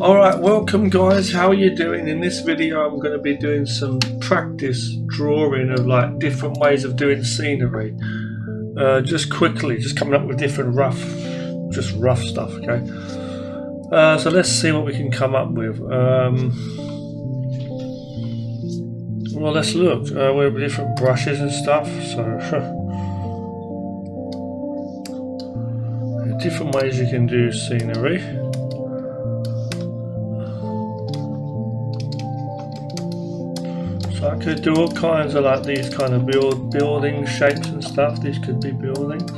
Alright, welcome guys, how are you doing? In this video I'm going to be doing some practice drawing of like different ways of doing scenery. Just quickly, just coming up with different rough stuff, okay? So let's see what we can come up with. Well, let's look. We have different brushes and stuff, so different ways you can do scenery. So I could do all kinds of like these kind of building shapes and stuff. These could be buildings.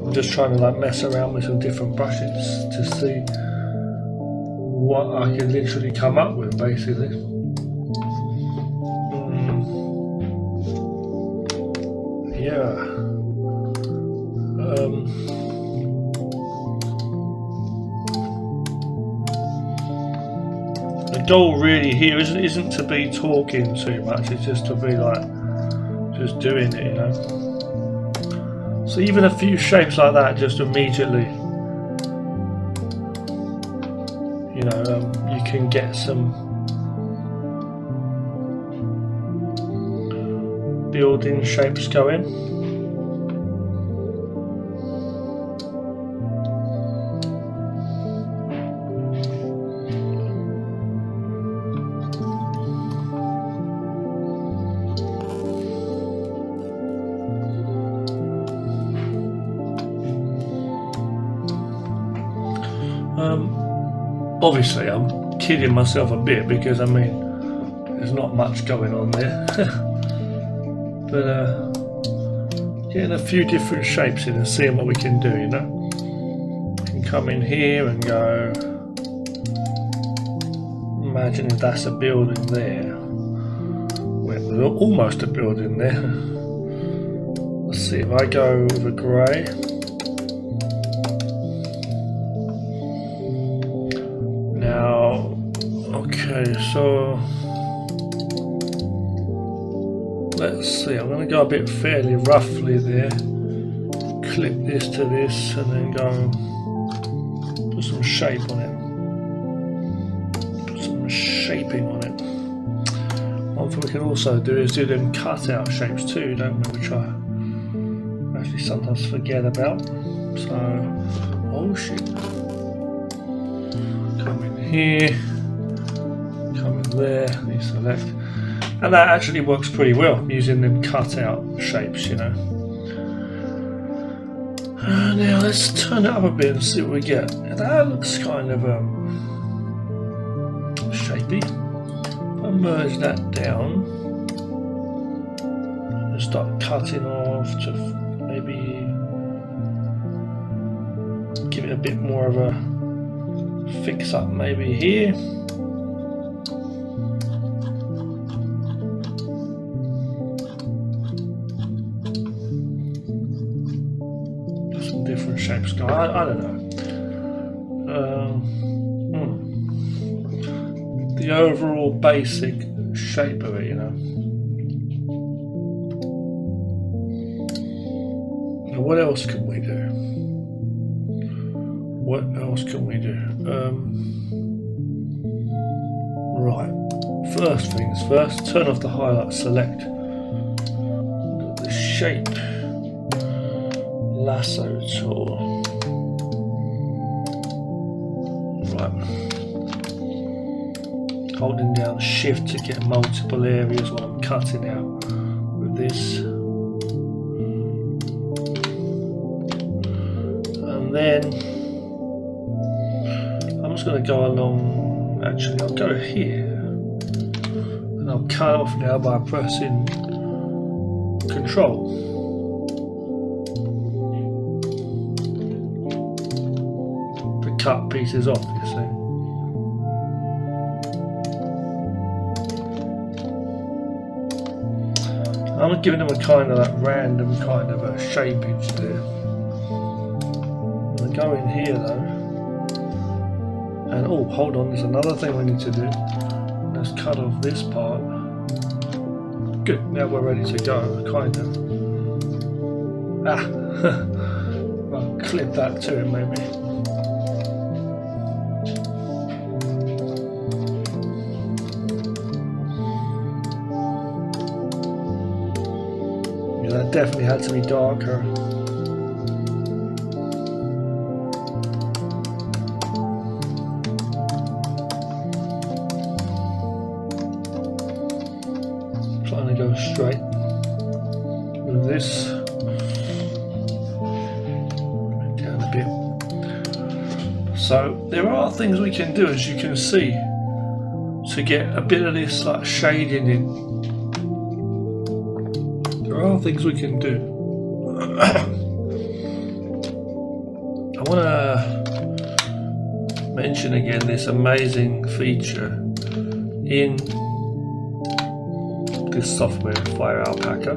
I'm just trying to like mess around with some different brushes to see what I can literally come up with, basically. Yeah. The goal really here isn't to be talking too much, it's just to be like just doing it, you know. So even a few shapes like that just immediately, you know, you can get some building shapes going. Obviously I'm kidding myself a bit because I mean there's not much going on there. But getting a few different shapes in and seeing what we can do, you know. We can come in here and go, imagine if that's a building there. Well, there's almost a building there. Let's see if I go with a grey. Now, okay, so let's see, I'm going to go a bit fairly roughly there, clip this to this and then go put some shape on it, put some shaping on it. One thing we can also do is do them cutout shapes too, don't we, which I actually sometimes forget about. So, oh shit. Come in here, come in there, deselect, and that actually works pretty well using them cutout shapes, you know. Now let's turn it up a bit and see what we get. That looks kind of shapy. If I merge that down and start cutting off to maybe give it a bit more of a fix up, maybe here. Some different shapes go. I don't know. The overall basic shape of it, you know. Now, what else can we do? What else can we do? Right, first things first, turn off the highlight, select the shape lasso tool. Right, holding down shift to get multiple areas while I'm cutting out with this. And then I'm just going to go along, actually I'll go here and I'll cut off now by pressing Control. To cut pieces off, you see. I'm giving them a kind of like random kind of a shapage there. I'm going to go in here though. And oh, hold on, there's another thing we need to do. Let's cut off this part. Good, now we're ready to go, kind of. Ah, I'll clip that to it maybe. Yeah, that definitely had to be darker. Trying to go straight with this. Down a bit. So there are things we can do, as you can see, to get a bit of this like shading in. There are things we can do. I want to mention again this amazing feature in this software, Fire Alpaca,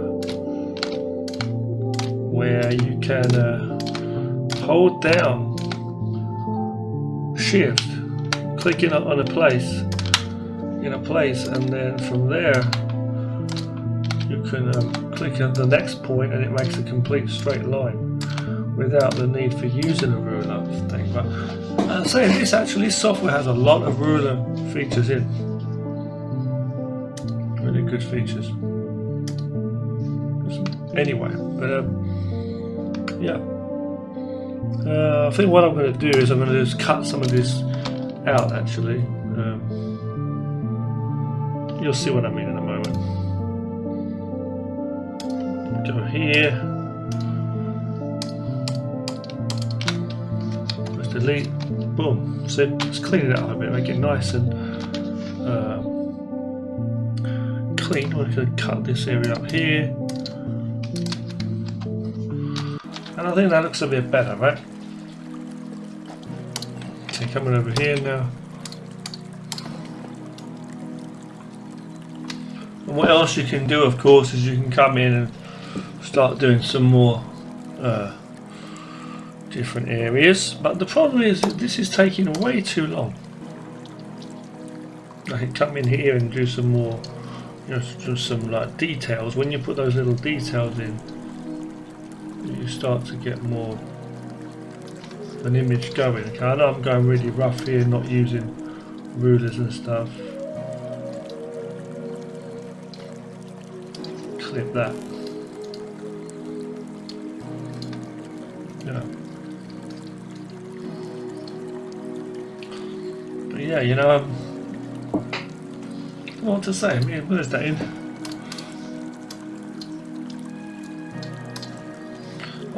where you can hold down Shift, clicking on a place, and then from there you can click on the next point, and it makes a complete straight line without the need for using a ruler thing. But I'm saying this software has a lot of ruler features in. Really good features. Anyway, but yeah. I think what I'm going to do is I'm going to just cut some of this out actually. You'll see what I mean in a moment. Go here. Let's delete. Boom. So let's clean it up a bit, make it nice and clean. We're going to cut this area up here. And I think that looks a bit better, right? Okay, coming over here now. And what else you can do, of course, is you can come in and start doing some more different areas. But the problem is that this is taking way too long. I can come in here and do some more, just some like details. When you put those little details in, you start to get more an image going. Okay, I know I'm going really rough here, not using rulers and stuff. Clip that. Yeah. But yeah, I don't know what to say. I mean, where's that in?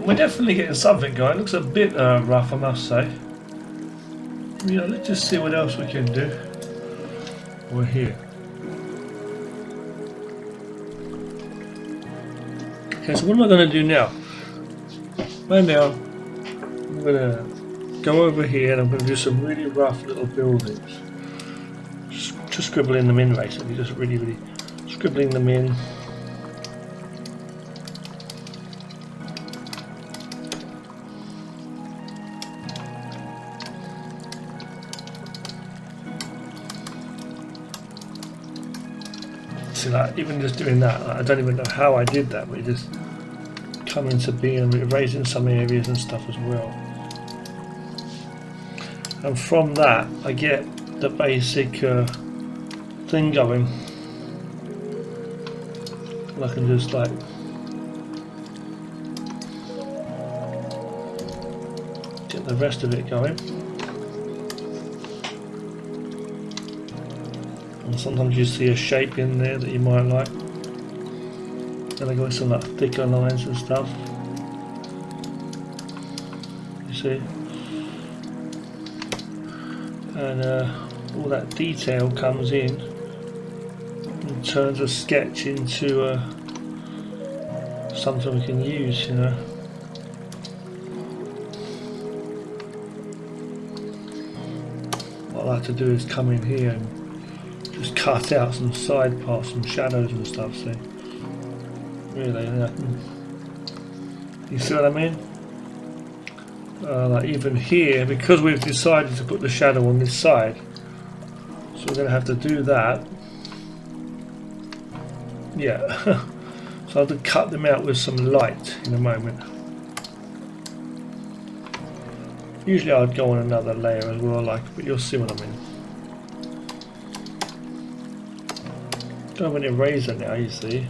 We're definitely getting something going. It looks a bit rough, I must say. Let's just see what else we can do. We're here. Okay, so what am I going to do now? Right now, I'm going to go over here and I'm going to do some really rough little buildings. Just scribbling them in, basically. Just really scribbling them in. Like, even just doing that, I don't even know how I did that, but it just come into being and erasing some areas and stuff as well. And from that, I get the basic thing going. And I can just like get the rest of it going. And sometimes you see a shape in there that you might like. Then I go with some like thicker lines and stuff. You see? And all that detail comes in and turns a sketch into something we can use, What I like to do is come in here and just cut out some side parts, some shadows and stuff, see? Really, you see what I mean? Like even here, because we've decided to put the shadow on this side, so we're going to have to do that. Yeah, so I'll have to cut them out with some light in a moment. Usually I'd go on another layer as well, but you'll see what I mean. Don't have an eraser now, you see.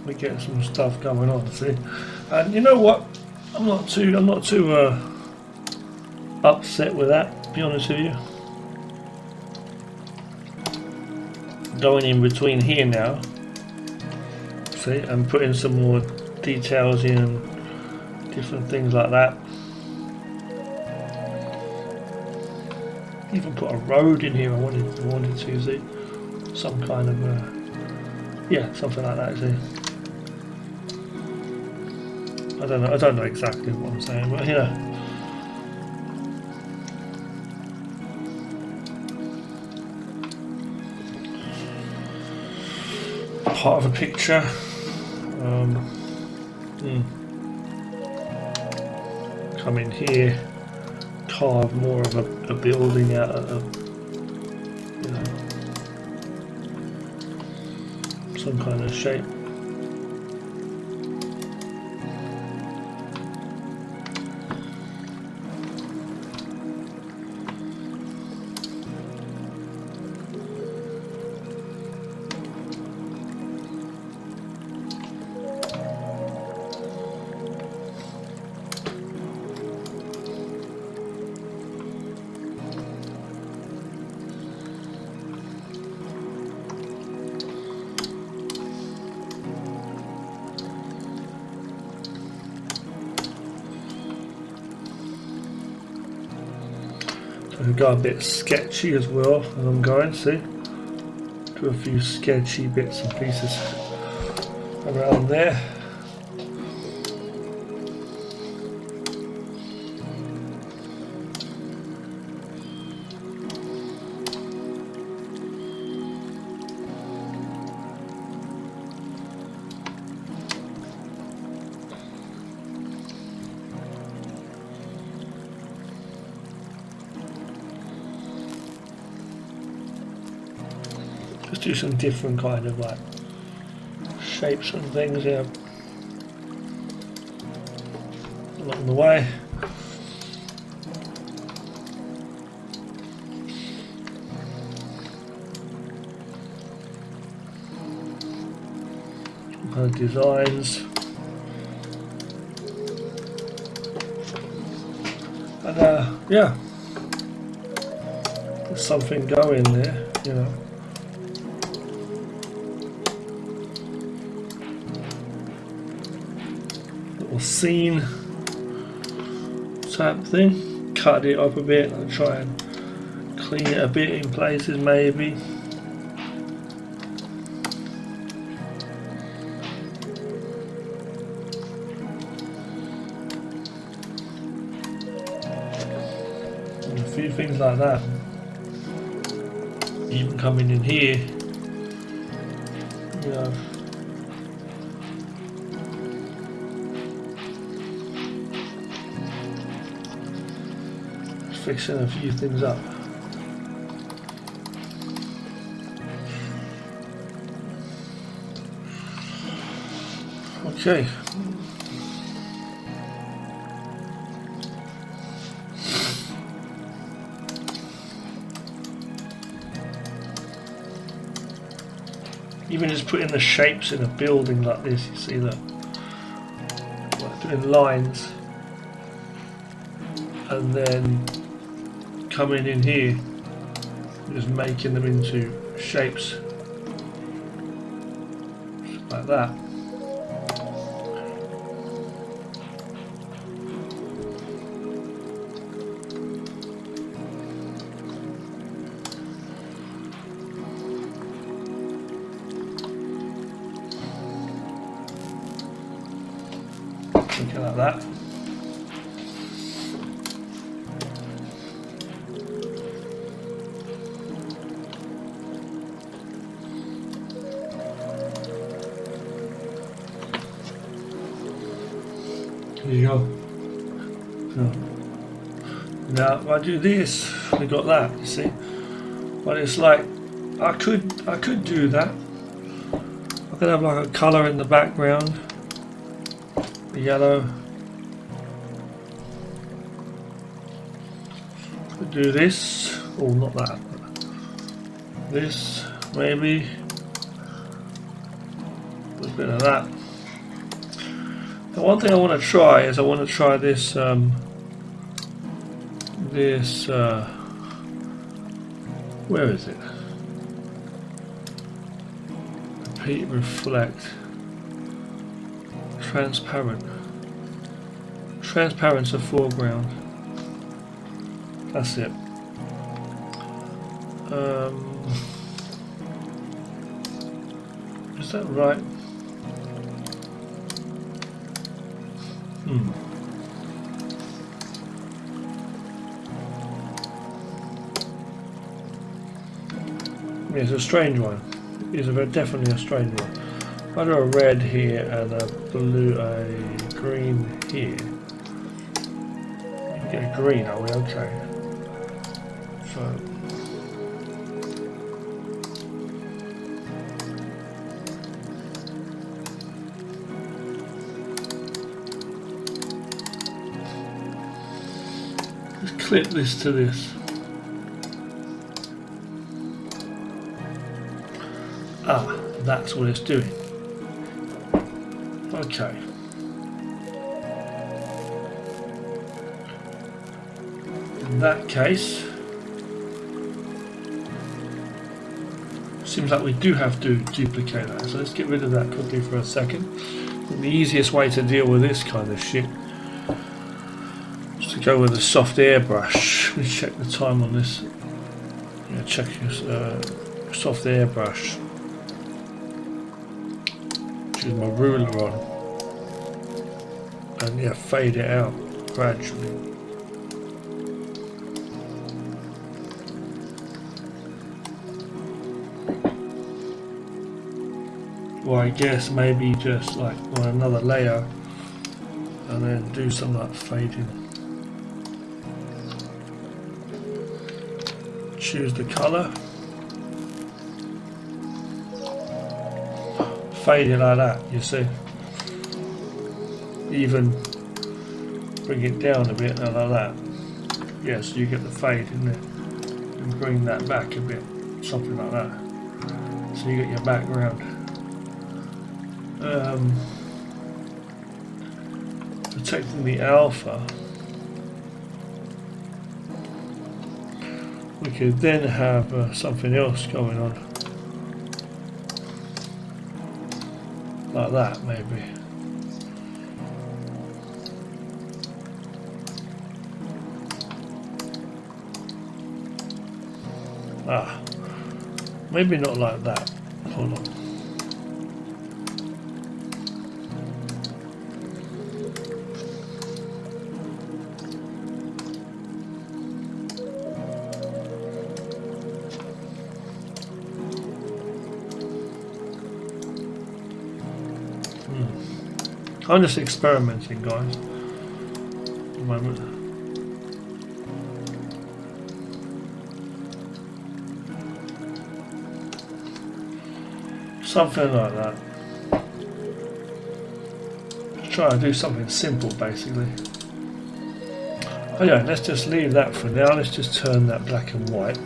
We get some stuff going on, see. And you know what? I'm not too upset with that, to be honest with you. Going in between here now, see, and putting some more details in and different things like that. Even put a road in here. I wanted to see some kind of yeah, something like that. See, I don't know exactly what I'm saying, but you know. Part of a picture. Come in here, carve more of a building out of, you know, some kind of shape. So go a bit sketchy as well as I'm going, see? Do a few sketchy bits and pieces around there. Just do some different kind of like shapes and things here along the way. Some kind of designs. And yeah, there's something going there, you know. Scene type thing, cut it up a bit and try and clean it a bit in places maybe. And a few things like that. Even coming in here, you know. Fixing a few things up. Okay. Even just putting the shapes in a building like this, you see that? Like doing lines and then coming in here, just making them into shapes like that. Something like that. There you go. Now if I do this, we got that, you see. But it's like I could do that. I could have like a colour in the background. The yellow. Could do this. Oh, not that. This maybe. A bit of that. The one thing I want to try is I want to try this where is it? Repeat, reflect, transparent. Transparent to foreground. That's it. Is that right? Yeah, it's a strange one. It's definitely a strange one. I do a red here and a blue, a green here. Get a green, are we okay? So just clip this to this. Ah, that's what it's doing. Okay. In that case, seems like we do have to duplicate that. So let's get rid of that quickly for a second. The easiest way to deal with this kind of shit is to go with a soft airbrush. Let me check the time on this. Yeah, check your soft airbrush. Use my ruler on and yeah, fade it out gradually. Or I guess maybe just like on another layer and then do some like fading. Choose the colour. Fade it like that, you see. Even bring it down a bit like that. Yes, you get the fade in there. And bring that back a bit, something like that. So you get your background. Protecting the alpha. We could then have something else going on. Like that, maybe. Ah, maybe not like that. Hold on. I'm just experimenting, guys. At the moment. Something like that. Just try to do something simple, basically. Oh yeah, let's just leave that for now. Let's just turn that black and white.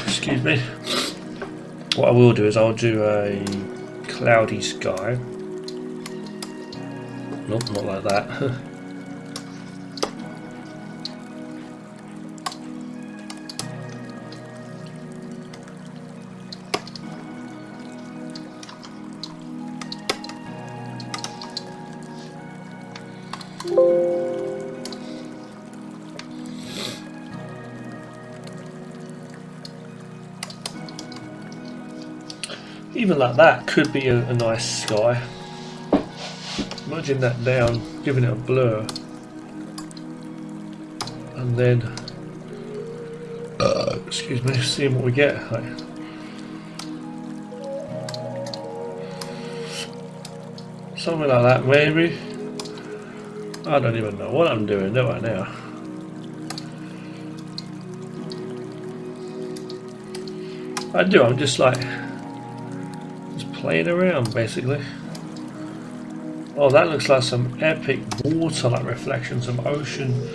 Excuse me. What I will do is I'll do a cloudy sky. Nope, not like that. Even like that could be a nice sky. Imagine that down, giving it a blur, and then excuse me, seeing what we get. Like, something like that, maybe. I don't even know what I'm doing, do I now? I do, I'm just like, just playing around basically. Oh, that looks like some epic water like reflection, some ocean,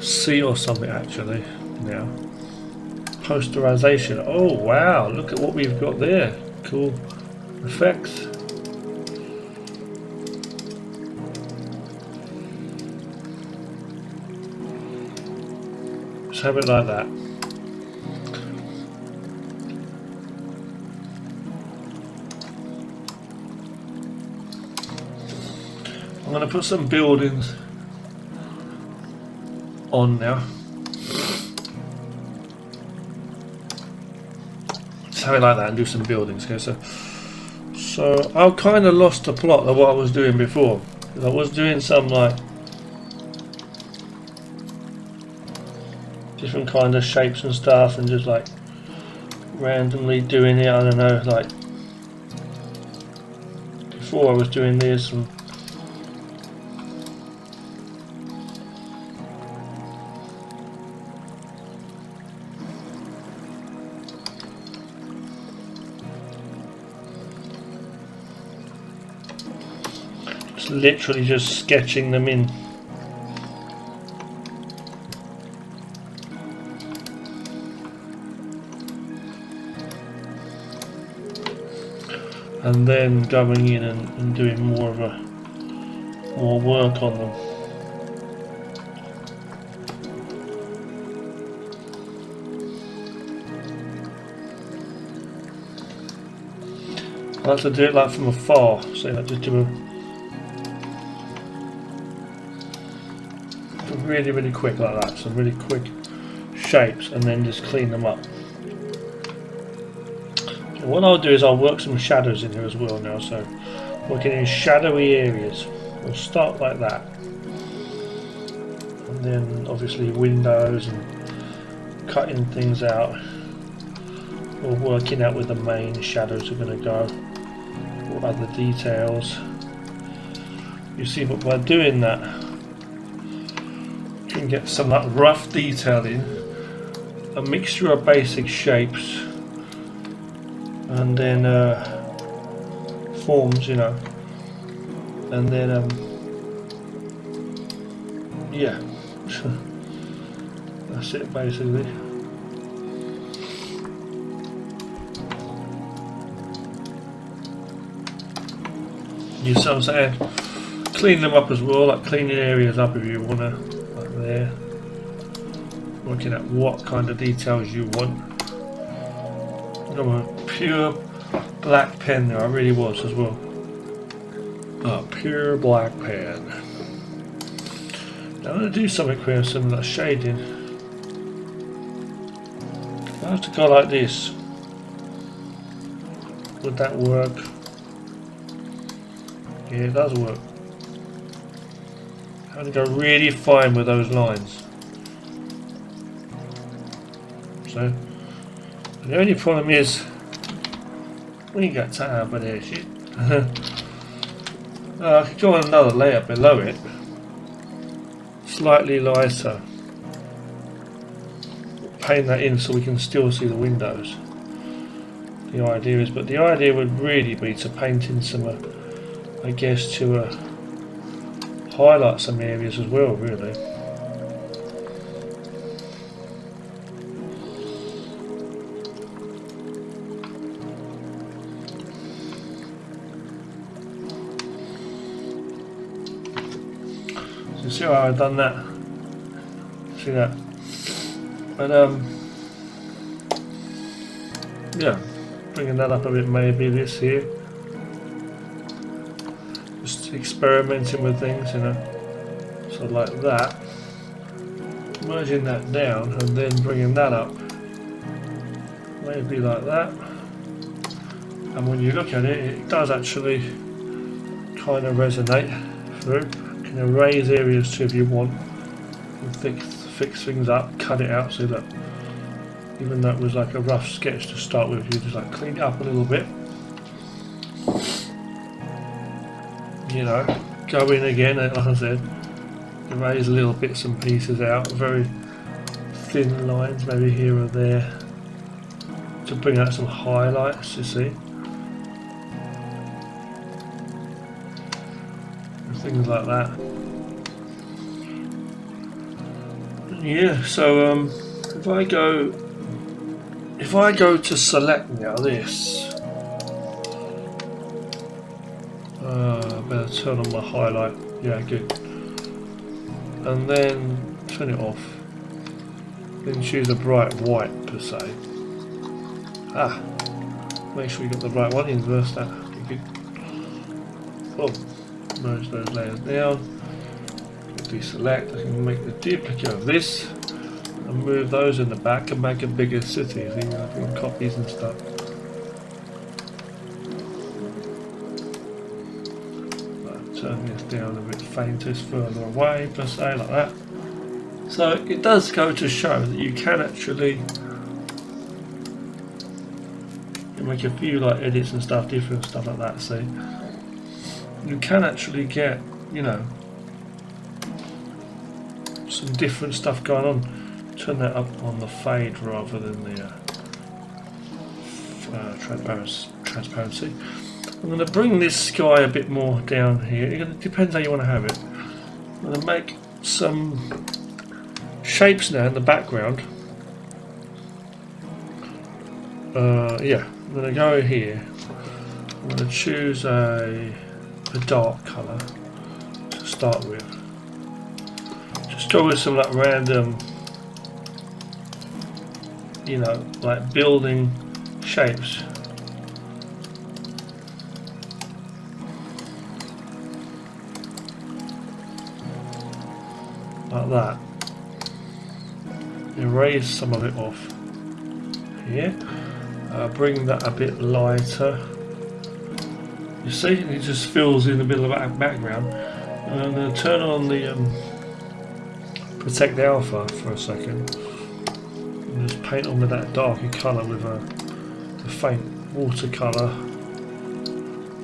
sea or something actually now. Posterization, oh wow, look at what we've got there. Cool effects. Just have it like that. I'm going to put some buildings on now. Just have it like that and do some buildings. Okay, so I kind of lost the plot of what I was doing before. I was doing some like different kind of shapes and stuff, and just like randomly doing it. I don't know, like before I was doing this and literally just sketching them in. And then going in and doing more work on them. I like to do it like from afar, so like just do a really quick like that, some really quick shapes, and then just clean them up. So what I'll do is I'll work some shadows in here as well now, so working in shadowy areas. We'll start like that, and then obviously windows and cutting things out, or working out where the main shadows are going to go, or other details. You see, but by doing that, you can get some like rough detailing, a mixture of basic shapes, and then forms, you know, and then yeah, that's it basically. You see what I'm saying? Clean them up as well, like cleaning areas up if you wanna. There, working out what kind of details you want. I'm a pure black pen there, I really was as well. A pure black pen. Now I'm going to do something with some of that shading. I have to go like this. Would that work? Yeah, it does work. I have to go really fine with those lines. So the only problem is we ain't got time for that shit. I could go on another layer below it, slightly lighter. Paint that in so we can still see the windows. The idea is, but the idea would really be to paint in some, I guess, to highlight some areas as well, really. So see how I've done that? See that? But yeah, bringing that up a bit, maybe this here. Just experimenting with things, you know. So like that, merging that down and then bringing that up, maybe like that. And when you look at it, it does actually kind of resonate through. You can erase areas too if you want, and fix things up, cut it out. So look, even though it was like a rough sketch to start with, you just like clean it up a little bit. You know, go in again, like I said, erase little bits and pieces out, very thin lines maybe here or there to bring out some highlights, you see, and things like that. Yeah, so if I go to select now this, better turn on my highlight, yeah, good, and then turn it off, then choose a bright white per se. Make sure you got the right one, inverse that, good. Oh, merge those layers down, deselect, I can make the duplicate of this and move those in the back and make a bigger city, so you can copies and stuff. Turn this down a bit fainter, further away per se, like that. So it does go to show that you can actually make a few like edits and stuff, different stuff like that. So you can actually get, you know, some different stuff going on. Turn that up on the fade rather than the transparency. I'm going to bring this sky a bit more down here. It depends how you want to have it. I'm going to make some shapes now in the background. Yeah, I'm going to go here. I'm going to choose a dark colour to start with. Just go with some like random, you know, like building shapes. Like that. Erase some of it off here. Bring that a bit lighter. You see, it just fills in the middle of the background. And I'm going to turn on the Protect Alpha for a second. And just paint on with that darker colour with a faint watercolour,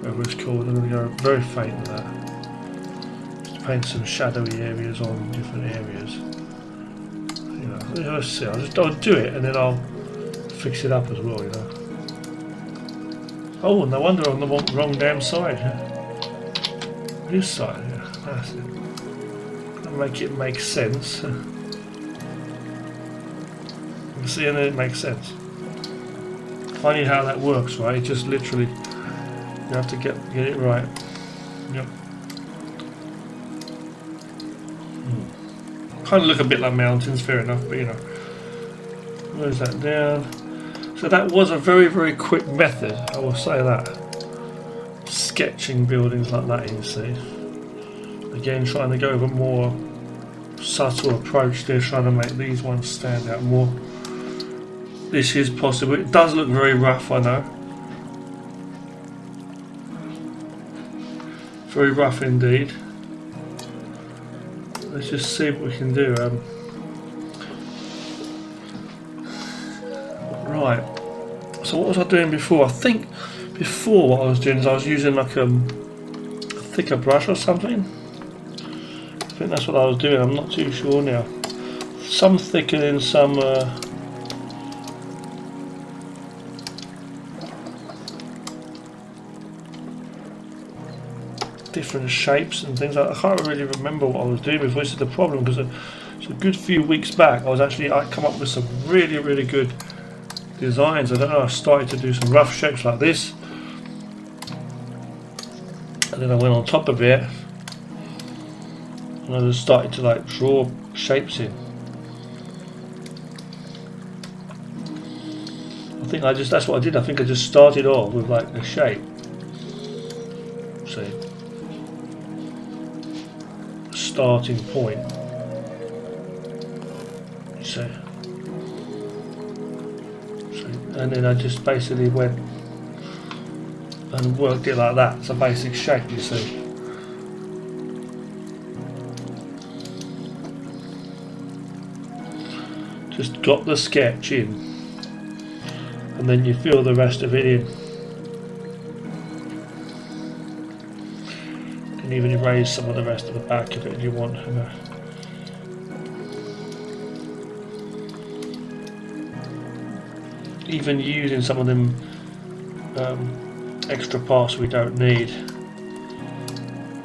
whatever it's called. I'm going to go very faint with that. Paint some shadowy areas on different areas. You know, let's see. I'll do it and then I'll fix it up as well. You know. Oh, no wonder I'm on the wrong damn side. Yeah? This side, yeah, that's it. I'll make it make sense. You see, and then it makes sense. Funny how that works, right? It just literally you have to get it right. Yep. Kind of look a bit like mountains, fair enough, but you know. Close that down. So that was a very, very quick method, I will say that. Sketching buildings like that, you see. Again, trying to go with a more subtle approach there, trying to make these ones stand out more. This is possible. It does look very rough, I know. Very rough indeed. Let's just see what we can do. Right. So what was I doing before? I think before what I was doing is I was using like a thicker brush or something. I think that's what I was doing. I'm not too sure now. Some thickening, some different shapes and things. I can't really remember what I was doing before. This is the problem, because it's a good few weeks back I come up with some really, really good designs. I don't know, I started to do some rough shapes like this, and then I went on top of it and I just started to like draw shapes in. I think that's what I did. I think I just started off with like a shape. See, starting point. See, and then I just basically went and worked it like that. It's a basic shape, you see. Just got the sketch in, and then you fill the rest of it in. You can even erase some of the rest of the back of it if you want. You know. even using some of them extra parts we don't need.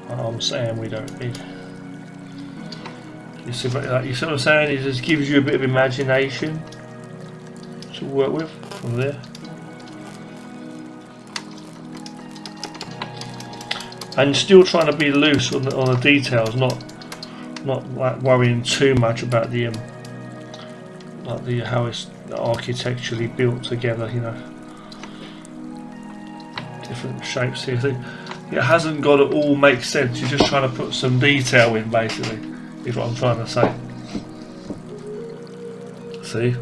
I'm saying we don't need. You see what I'm saying? It just gives you a bit of imagination to work with from there. And still trying to be loose on the details, not like worrying too much about the how it's architecturally built together. You know, different shapes here. So it hasn't got to all make sense. You're just trying to put some detail in, basically. Is what I'm trying to say. See,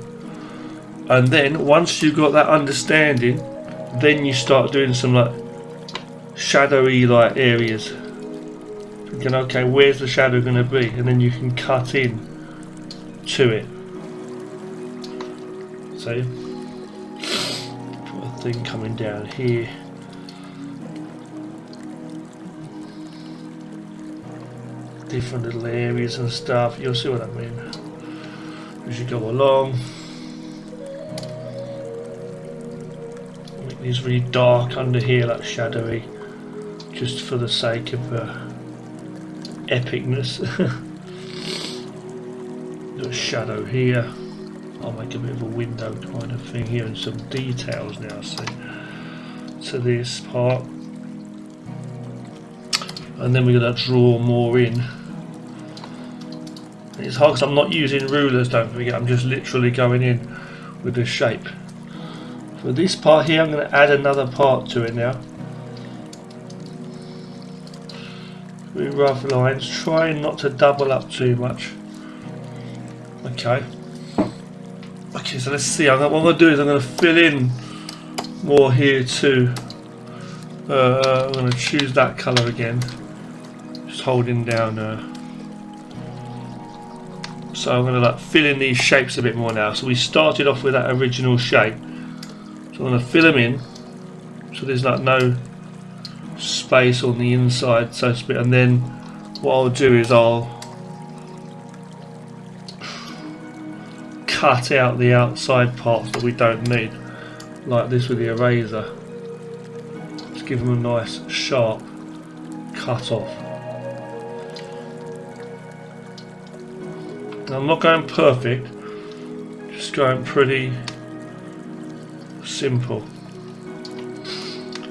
and then once you've got that understanding, then you start doing some like shadowy like areas. Thinking, okay, where's the shadow going to be, and then you can cut in to it. See, put a thing coming down here. Different little areas and stuff. You'll see what I mean as you go along. Make these really dark under here, like shadowy, just for the sake of epicness. Little shadow here. I'll make a bit of a window kind of thing here and some details now. See, to this part, and then we're going to draw more in. It's hard because I'm not using rulers, don't forget, I'm just literally going in with the shape. For this part here, I'm going to add another part to it now. With rough lines, trying not to double up too much. Okay. Okay, so let's see. What I'm going to do is I'm going to fill in more here too. I'm going to choose that colour again. Just holding down. So I'm going to like fill in these shapes a bit more now. So we started off with that original shape. So I'm going to fill them in. So there's like no space on the inside, so to speak. And then what I'll do is I'll cut out the outside parts that we don't need, like this with the eraser. Just give them a nice sharp cut off. Now, I'm not going perfect, just going pretty simple.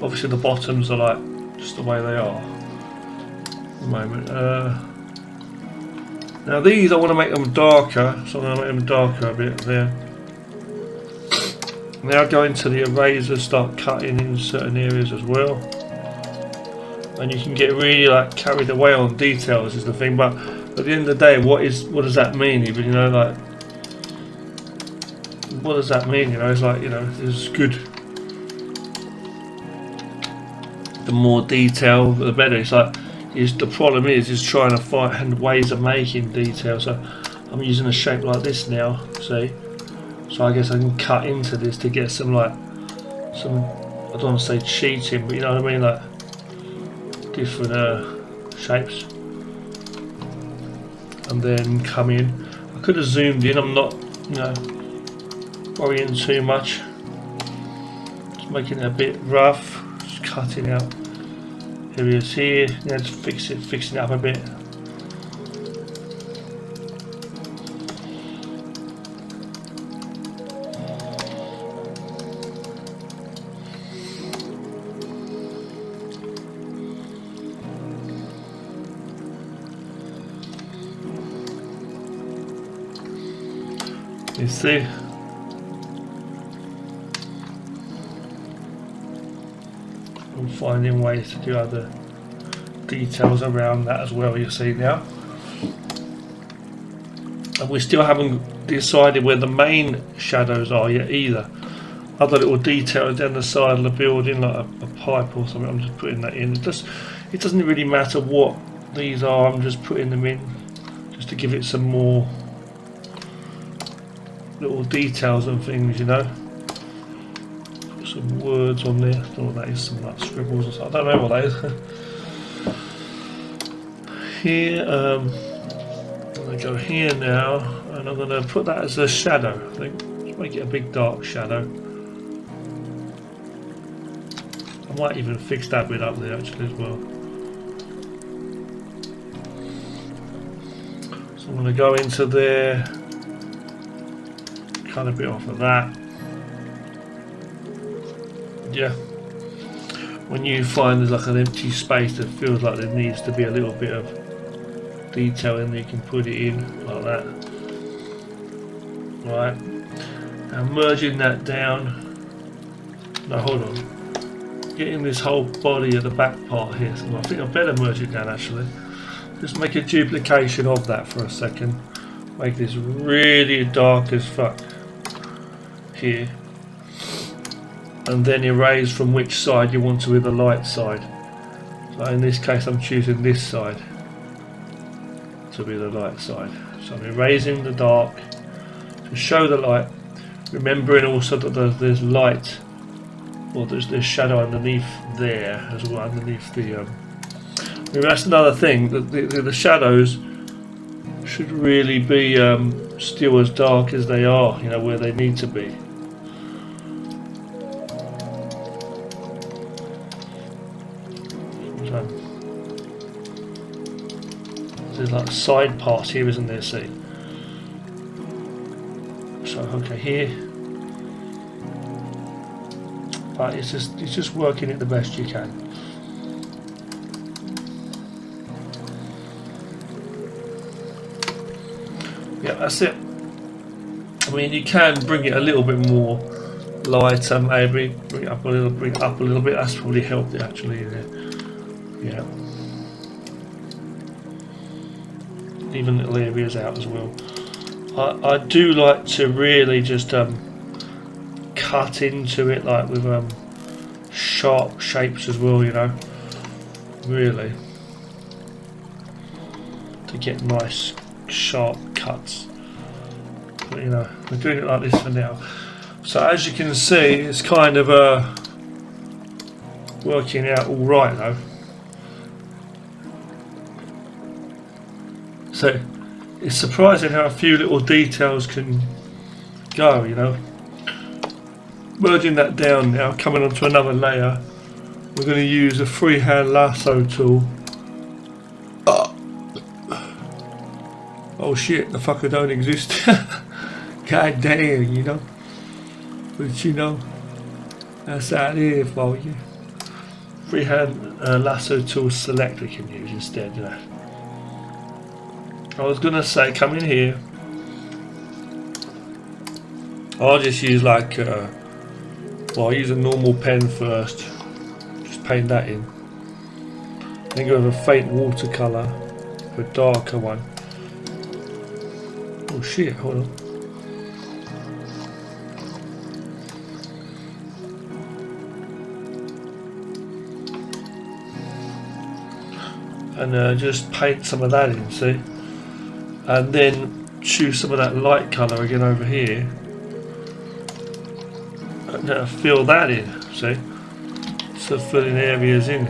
Obviously the bottoms are like just the way they are at the moment. Now these I want to make them darker, so I'm going to make them darker a bit there. Now go into the eraser, start cutting in certain areas as well. And you can get really like carried away on details is the thing, but at the end of the day, what does that mean? Even, you know, like, what does that mean? You know, it's like, you know, it's good. The more detail, the better. It's like, the problem is trying to find ways of making detail. So I'm using a shape like this now. See, so I guess I can cut into this to get some I don't want to say cheating, but you know what I mean, like different shapes. And then come in. I could have zoomed in. I'm not, you know, worrying too much. Just making it a bit rough. Just cutting out areas here. Yeah, just fixing it up a bit. You see, I'm finding ways to do other details around that as well, you see now. And we still haven't decided where the main shadows are yet either. Other little details down the side of the building, like a pipe or something, I'm just putting that in. It doesn't really matter what these are, I'm just putting them in just to give it some more little details and things, you know. Put some words on there. I don't know what that is, some like scribbles or something. I don't know what that is. Here, I'm going to go here now, and I'm going to put that as a shadow, I think. Just make it a big dark shadow. might even fix that bit up there actually as well. So I'm going to go into there, cut a bit off of that. Yeah. When you find there's like an empty space that feels like there needs to be a little bit of detail in there, you can put it in like that. Right. And merging that down. No, hold on. Getting this whole body of the back part here. So I think I better merge it down actually. Just make a duplication of that for a second. Make this really dark as fuck here. And then erase from which side you want to be the light side. So in this case I'm choosing this side to be the light side. So I'm erasing the dark to show the light, remembering also that there's light, or there's shadow underneath there as well, underneath the that's another thing, that the shadows should really be still as dark as they are, you know, where they need to be. There's like side parts here, isn't there? See. So okay, here. But it's just working it the best you can. Yeah, that's it. I mean, you can bring it a little bit more lighter, maybe bring it up a little bit. That's probably helped it actually. Yeah. Even little areas out as well. I do like to really just cut into it, like with sharp shapes as well, you know, really, to get nice sharp cuts. But you know, we're doing it like this for now. So as you can see, it's kind of working out all right though. So it's surprising how a few little details can go, you know. Merging that down now, coming onto another layer, we're going to use a freehand lasso tool. Oh shit, the fucker don't exist. God damn, you know. But you know, that's out here for you. Freehand lasso tool select we can use instead, you know. I was gonna say, come in here. I'll just use like, well, I'll use a normal pen first. Just paint that in. Then go with a faint watercolour, a darker one. Oh shit! Hold on. And just paint some of that in. See. And then choose some of that light colour again over here and fill that in, see? So filling areas in.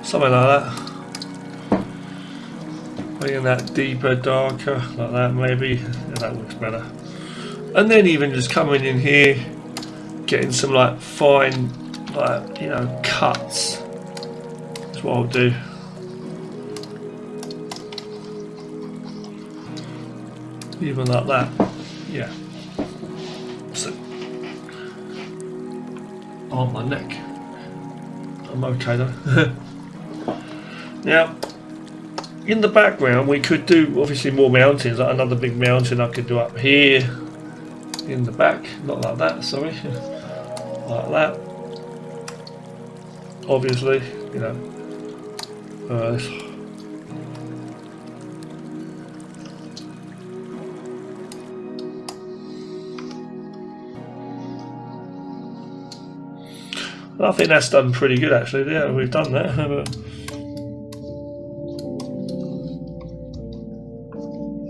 Something like that. Making that deeper, darker, like that maybe. Yeah, that looks better. And then even just coming in here, getting some like fine, like, you know, cuts. That's what I'll do. Even like that. Yeah. So, on my neck. I'm okay though. Now, in the background we could do obviously more mountains, like another big mountain I could do up here in the back, not like that, sorry, like that, obviously, you know, I think that's done pretty good actually. Yeah, we've done that.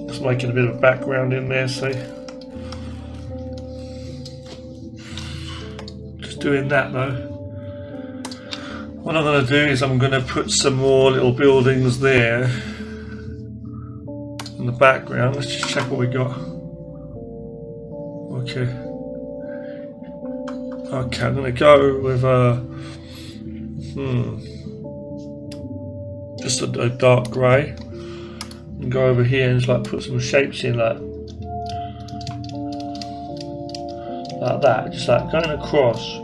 Just making a bit of background in there, see. Just doing that though. What I'm going to do is I'm going to put some more little buildings there in the background. Let's just check what we got. Okay. Okay, I'm going to go with just a dark grey, and go over here and just like put some shapes in like that, just like going across.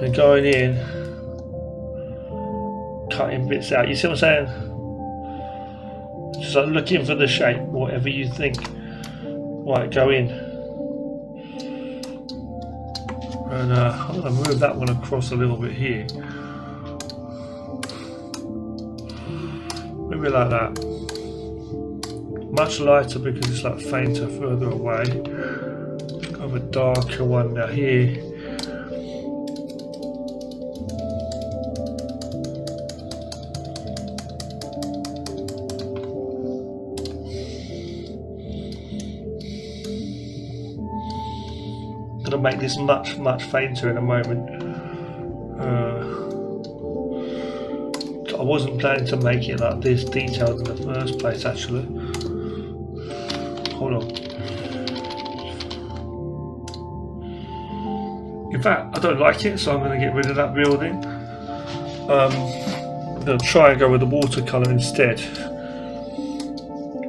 And going in, cutting bits out. You see what I'm saying? Just like looking for the shape, whatever you think might go in. And I'm going to move that one across a little bit here. Maybe like that. Much lighter because it's like fainter further away. Go with a darker one now here. Going to make this much fainter in a moment. I wasn't planning to make it like this detailed in the first place actually. Hold on. In fact, I don't like it, so I'm going to get rid of that building. I'm going to try and go with the watercolour instead.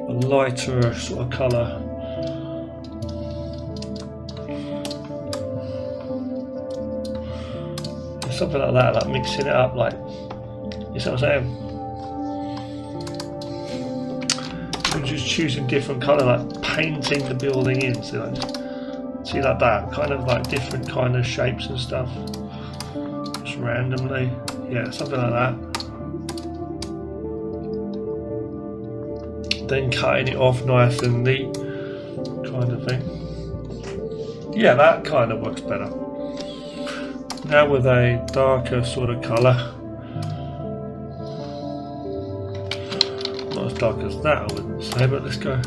A lighter sort of colour. Something like that, like mixing it up, like, you see what I'm saying? I'm just choosing different colour, like painting the building in, see like that, kind of like different kind of shapes and stuff, just randomly, yeah, something like that. Then cutting it off nice and neat, kind of thing. Yeah, that kind of works better. Now with a darker sort of colour, not as dark as that I wouldn't say, but let's go.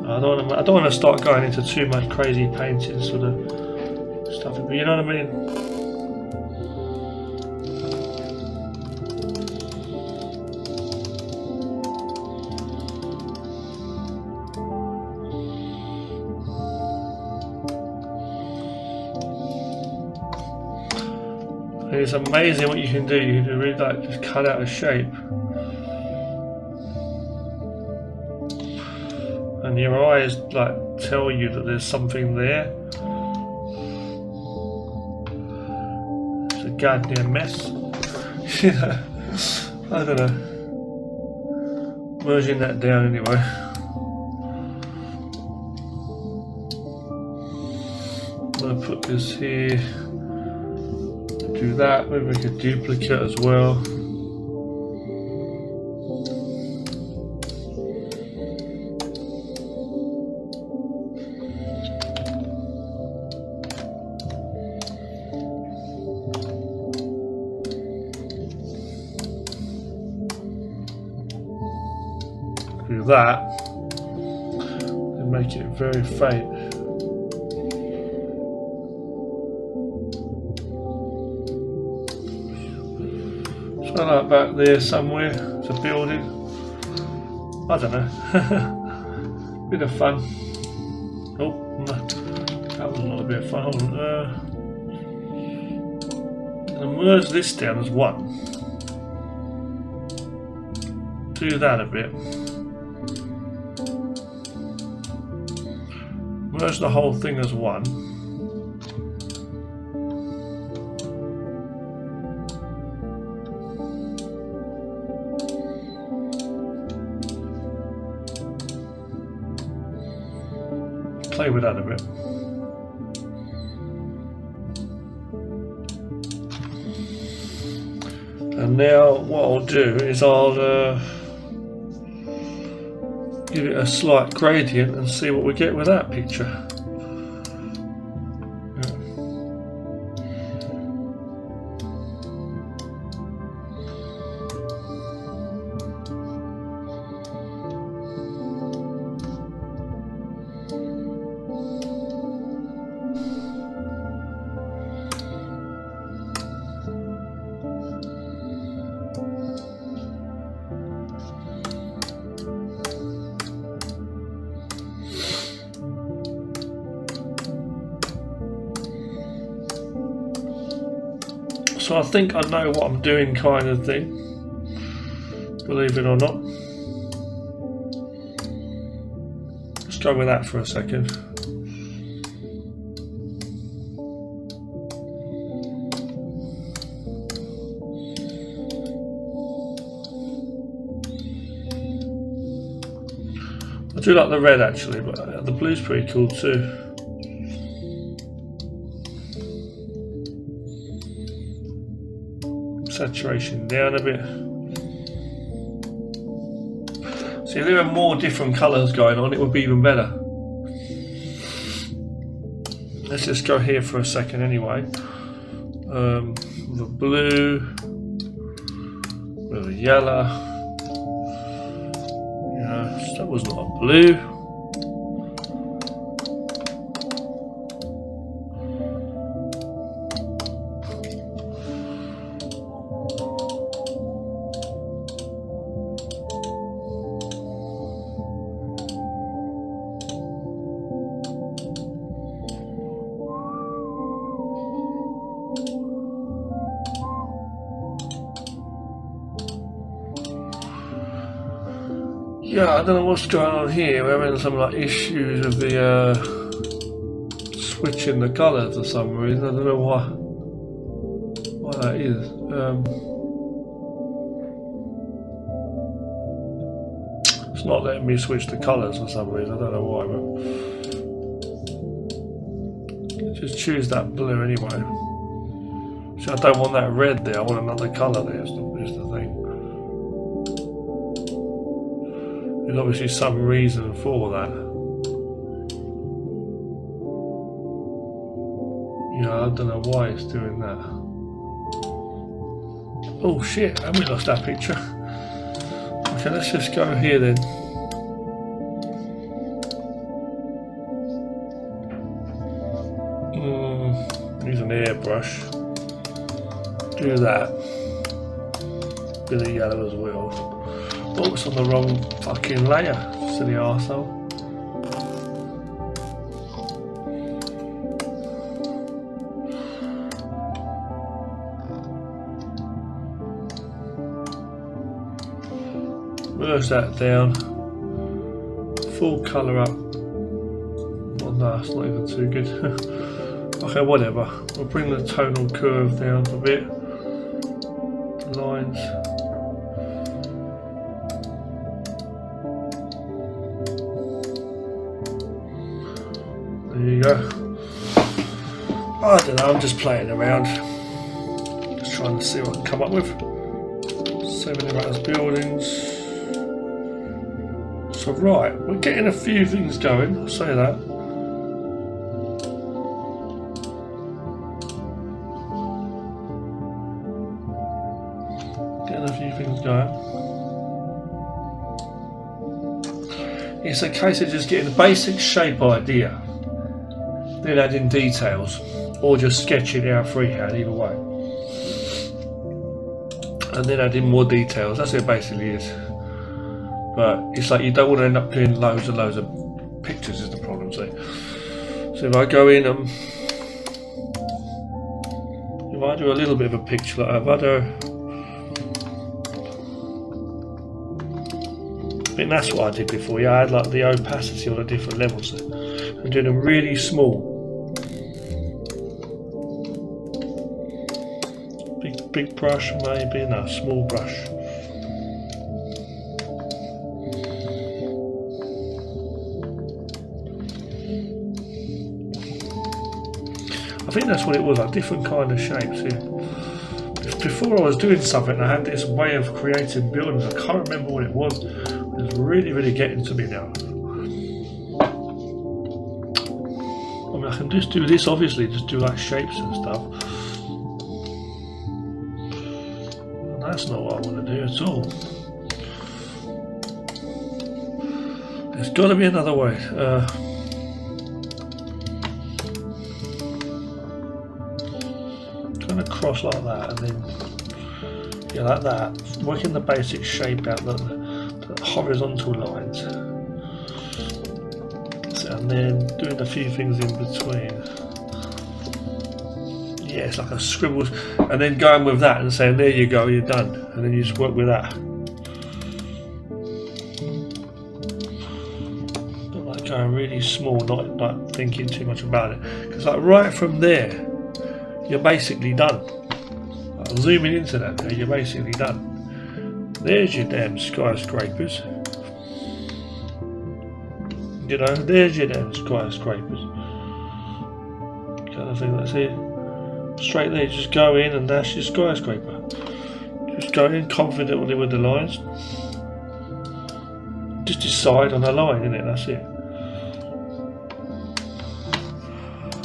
I don't want to start going into too much crazy painting sort of stuff, but you know what I mean? It's amazing what you can do. You can really like just cut out a shape, and your eyes like tell you that there's something there. It's a goddamn mess. You know, I don't know. Merging that down anyway. I'm gonna put this here. Do that, maybe make a duplicate as well. Do that and make it very faint. So like back there somewhere, it's a building. I don't know. Bit of fun. Oh, no, that was not a bit of fun. Hold on. I'm gonna merge this down as one. Do that a bit. Merge the whole thing as one. Play with that a bit. And now what I'll do is I'll give it a slight gradient and see what we get with that picture. So I think I know what I'm doing, kind of thing, believe it or not. Let's go with that for a second. I do like the red actually, but the blue's pretty cool too. Saturation down a bit. See, if there were more different colours going on, it would be even better. Let's just go here for a second anyway. The blue, with the yellow. Yeah, that was not a blue. Yeah, I don't know what's going on here. We're having some like issues with the switching the colour for some reason. I don't know why that is. It's not letting me switch the colours for some reason. I don't know why, but just choose that blue anyway. So I don't want that red there. I want another colour there. Is the thing. There's obviously some reason for that. Yeah, I don't know why it's doing that. Oh shit, and we lost that picture. Okay, let's just go here then. Use an airbrush. Do that. Bit of yellow as well. Oh, it's on the wrong fucking layer, silly arsehole. Merge that down. Full colour up. Oh no, it's not even too good. Okay, whatever. We'll bring the tonal curve down a bit. Lines. There you go. I don't know, I'm just playing around. Just trying to see what I can come up with. 7 errors buildings. So right, we're getting a few things going, I'll say that. Getting a few things going. It's a case of just getting a basic shape idea. Then adding details, or just sketching it out freehand, either way. And then adding more details, that's what it basically is. But it's like you don't want to end up doing loads and loads of pictures is the problem, see. So if I go in and if I do a little bit of a picture like that, I think that's what I did before, yeah, I had like the opacity on the different levels there. I'm doing them really small. Big brush maybe, no, small brush. I think that's what it was, like different kind of shapes here. Before I was doing something, I had this way of creating buildings, I can't remember what it was. It's really getting to me now. I mean, I can just do this, obviously, just do like shapes and stuff. And that's not what I want to do at all. There's got to be another way. Kind of cross like that, and then yeah, like that. Working the basic shape out, the horizontal lines. And then doing a few things in between. yeah, it's like a scribble, and then going with that and saying, there you go, you're done, and then you just work with that. But like going really small, not thinking too much about it, because like right from there, you're basically done. Like zooming into that there, you're basically done. There's your damn skyscrapers. You know, there's your damn skyscrapers. Kind of thing, that's it. Straight there, just go in and that's your skyscraper. Just go in confidently with the lines. Just decide on a line, innit? That's it.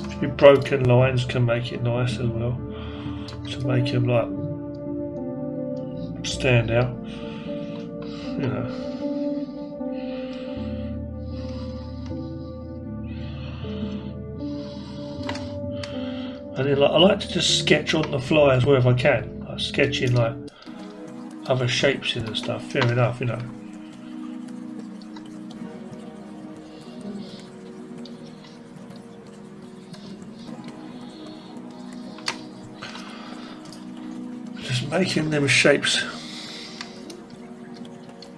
A few broken lines can make it nice as well. To make them like stand out. You know. And then, like, I like to just sketch on the fly as well if I can. Like sketching like other shapes in and stuff. Fair enough, you know. Just making them shapes.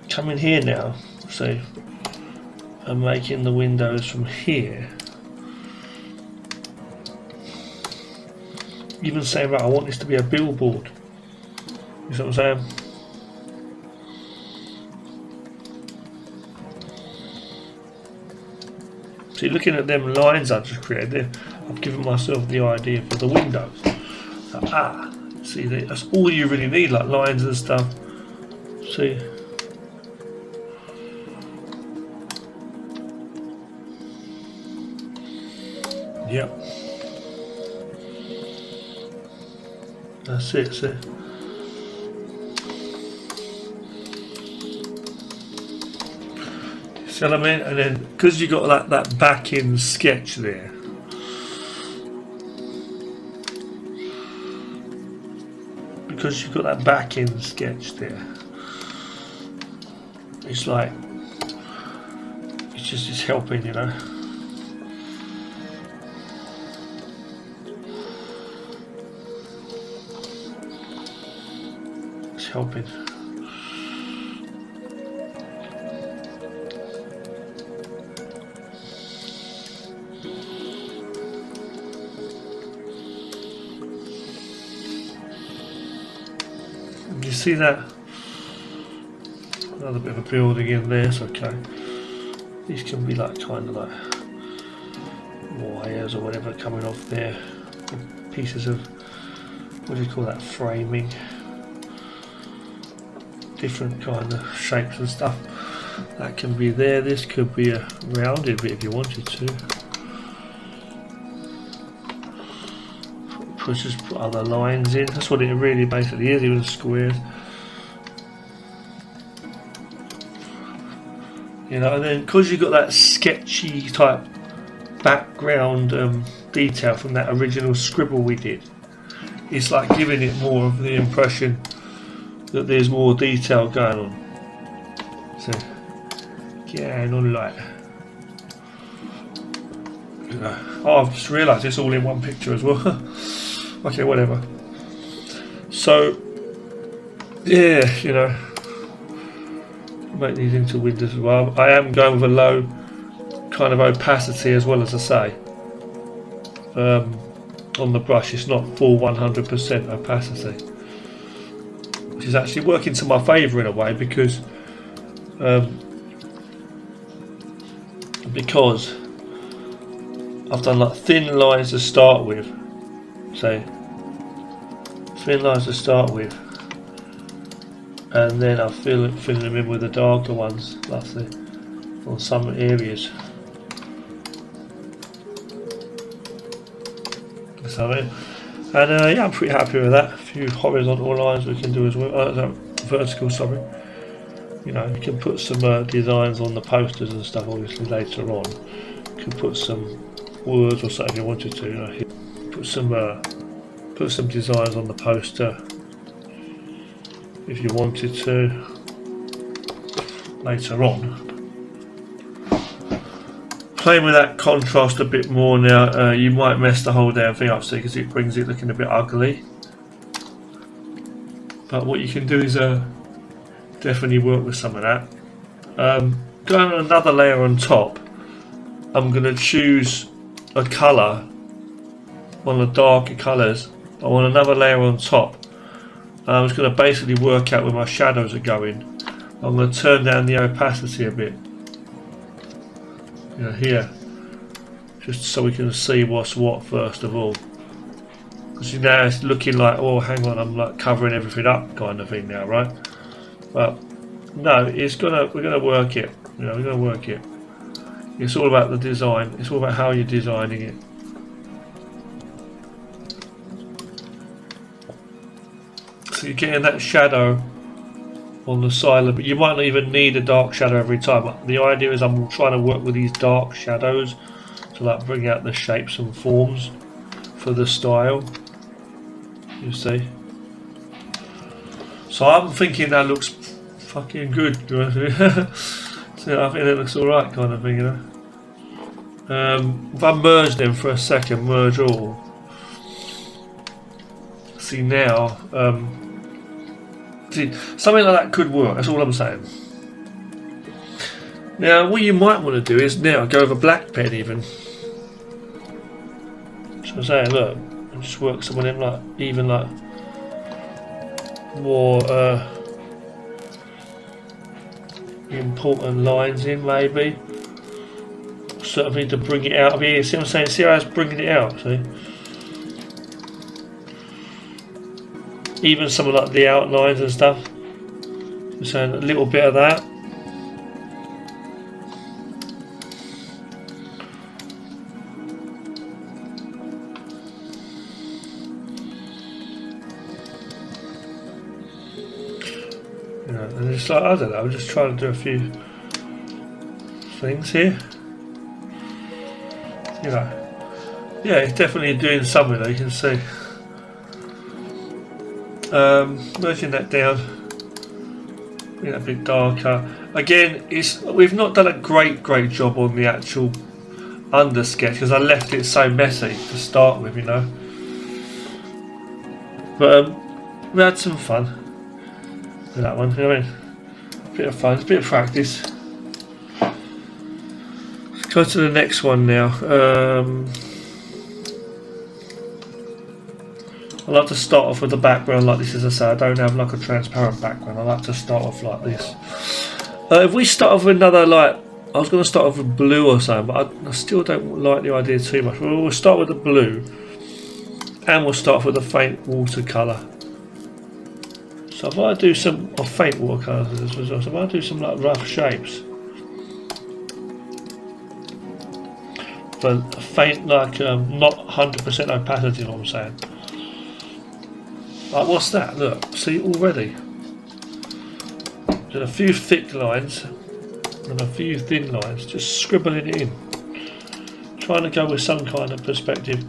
Coming here now, so I'm making the windows from here. Even saying, right, I want this to be a billboard. You see what I'm saying? See, looking at them lines I just created there, I've given myself the idea for the windows. So, see, that's all you really need, like lines and stuff. See? Yep. That's it, see? See what I mean? And then, because you got that back-in sketch there, because you've got that back-in sketch there, it's like, it's helping, you know? Helping. You see that? Another bit of a building in there, it's okay. These can be like kind of like wires or whatever coming off there. Pieces of, what do you call that, framing. Different kind of shapes and stuff that can be there. This could be a rounded bit if you wanted to. Just put other lines in. That's what it really basically is, even squares. You know, and then because you've got that sketchy type background detail from that original scribble we did, it's like giving it more of the impression that there's more detail going on. So, getting on like, you know. Oh, I've just realised it's all in one picture as well. Okay, whatever. So, yeah, you know, make these into windows as well. I am going with a low kind of opacity as well, as I say. On the brush, it's not full 100% opacity, which is actually working to my favour in a way, because I've done like thin lines to start with, so thin lines to start with, and then I'm filling them in with the darker ones, like on some areas. So, and yeah, I'm pretty happy with that. A few horizontal lines we can do as well, vertical, sorry. You know, you can put some designs on the posters and stuff obviously later on. You can put some words or something if you wanted to, you know. Put some designs on the poster if you wanted to later on. playing with that contrast a bit more now. You might mess the whole damn thing up, see, because it brings it looking a bit ugly. But what you can do is definitely work with some of that. Going on another layer on top, I'm going to choose a colour, one of the darker colours. I want another layer on top. I'm just going to basically work out where my shadows are going. I'm going to turn down the opacity a bit. You know, here, just so we can see what's what first of all. Because now it's looking like, oh, hang on, I'm like covering everything up, kind of thing now, right? But no, we're gonna work it. You know, we're gonna work it. It's all about the design. It's all about how you're designing it. So you're getting that shadow on the side, but you might not even need a dark shadow every time. But the idea is I'm trying to work with these dark shadows to like bring out the shapes and forms for the style. You see. So I'm thinking that looks fucking good. So I think it looks alright, kind of thing, you know. If I merge them for a second, merge all. See now, see, something like that could work. That's all I'm saying. Now, what you might want to do is now go over black pen even. So I'm saying, look, and just work some of them like even like more important lines in, maybe. Sort of need to bring it out of here. See what I'm saying? See how it's bringing it out. See. Even some of like the outlines and stuff. So a little bit of that. You know, and just like, I don't know, I'm just trying to do a few things here. You know, yeah, it's definitely doing something though, you can see. Merging that down, being a bit darker. Again, we've not done a great job on the actual under sketch because I left it so messy to start with, you know. But we had some fun with that one. You know what I mean? A bit of fun, a bit of practice. Let's go to the next one now. I like to start off with the background like this. As I say, I don't have like a transparent background. I like to start off like this. If we start off with another, like, I was going to start off with blue or something, but I still don't like the idea too much. We'll start with the blue, and we'll start off with a faint watercolour. So if I do some faint watercolours as well, so if I do some like rough shapes, but faint, like not 100% opacity, you know what I'm saying. Like, what's that? Look, see already. There's a few thick lines and a few thin lines, just scribbling it in. Trying to go with some kind of perspective.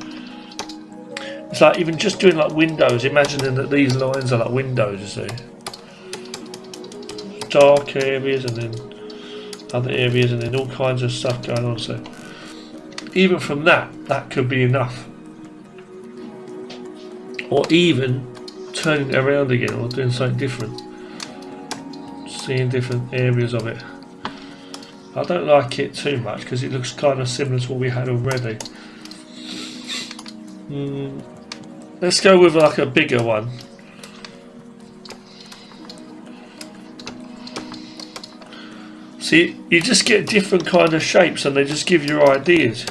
It's like even just doing like windows, imagining that these lines are like windows, you see. Dark areas and then other areas and then all kinds of stuff going on. So even from that could be enough. Or even turning it around again or doing something different, seeing different areas of it. I don't like it too much because it looks kind of similar to what we had already. Let's go with like a bigger one. See, you just get different kind of shapes and they just give you ideas.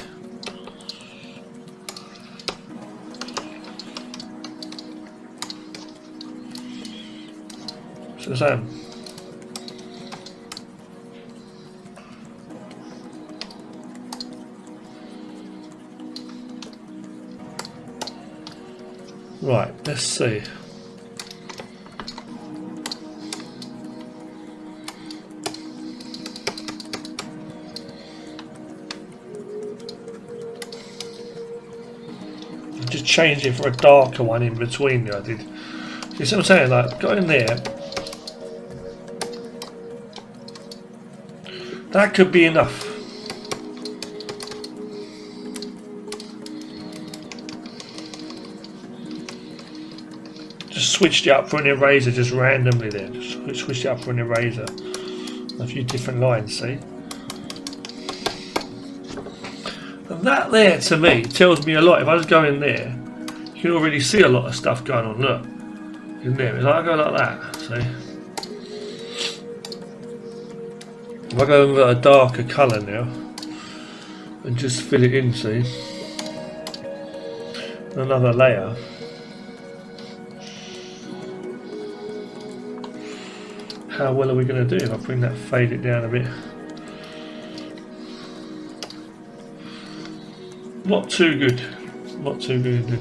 Right, let's see. I just changed it for a darker one in between there. I did. You see what I'm saying? Like, got in there. That could be enough. switched it up for an eraser just randomly there. Just switched it up for an eraser. A few different lines, see? And that there, to me, tells me a lot. If I just go in there, you can already see a lot of stuff going on. Look. In there. If I go like that, see? If I go with a darker colour now, and just fill it in, see? Another layer. How well are we going to do if I bring that, fade it down a bit? Not too good. Not too good.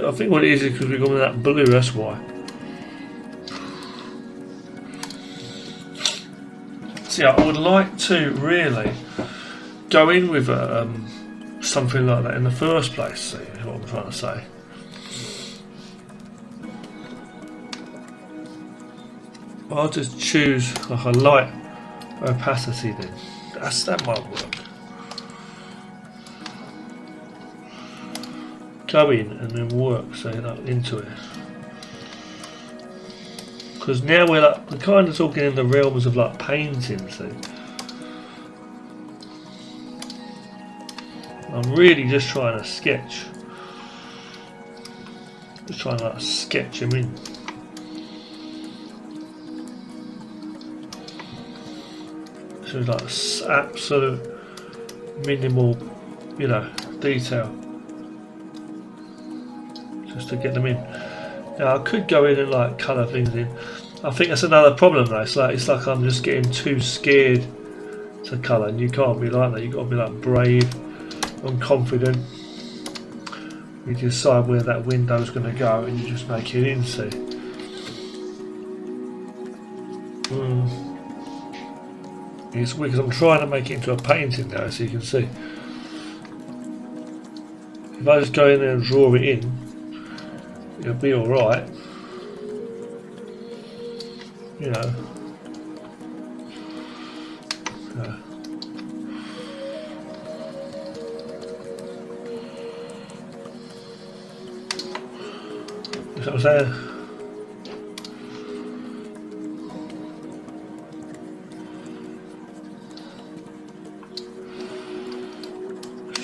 I think what it is because we've gone with that blue, that's why. See, I would like to really go in with something like that in the first place, see what I'm trying to say. I'll just choose like a light opacity then. That might work. Go in and then work, so like into it. Because now we're kind of talking in the realms of like painting, see. I'm really just trying to sketch. Just trying to like sketch them in. So it's like absolute minimal, you know, detail. Just to get them in. Now I could go in and like colour things in. I think that's another problem though. It's like I'm just getting too scared to colour, and you can't be like that. You've got to be like brave and confident. You decide where that window's going to go, and you just make it in. See. It's weird because I'm trying to make it into a painting now, so you can see. If I just go in there and draw it in, it'll be alright. You know. You know what I'm saying?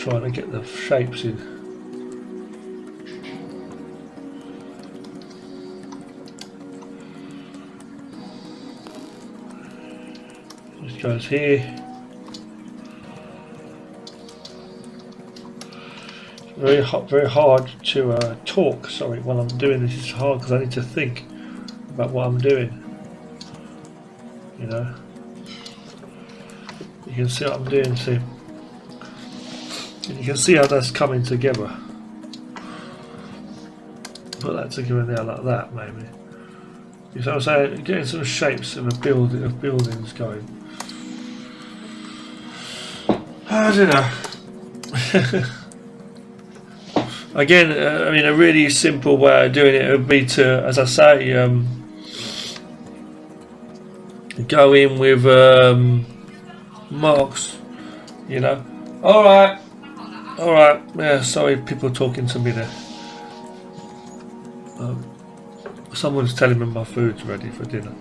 Trying to get the shapes in. Just goes here. It's very hard to talk. Sorry, while I'm doing this, it's hard because I need to think about what I'm doing. You know, you can see what I'm doing. See. And you can see how that's coming together. Put that together now like that, maybe. You know what I'm saying? Getting some shapes of buildings going. I don't know. Again, I mean, a really simple way of doing it would be to, as I say, go in with marks. You know. Alright, yeah, sorry, people talking to me there. Someone's telling me my food's ready for dinner.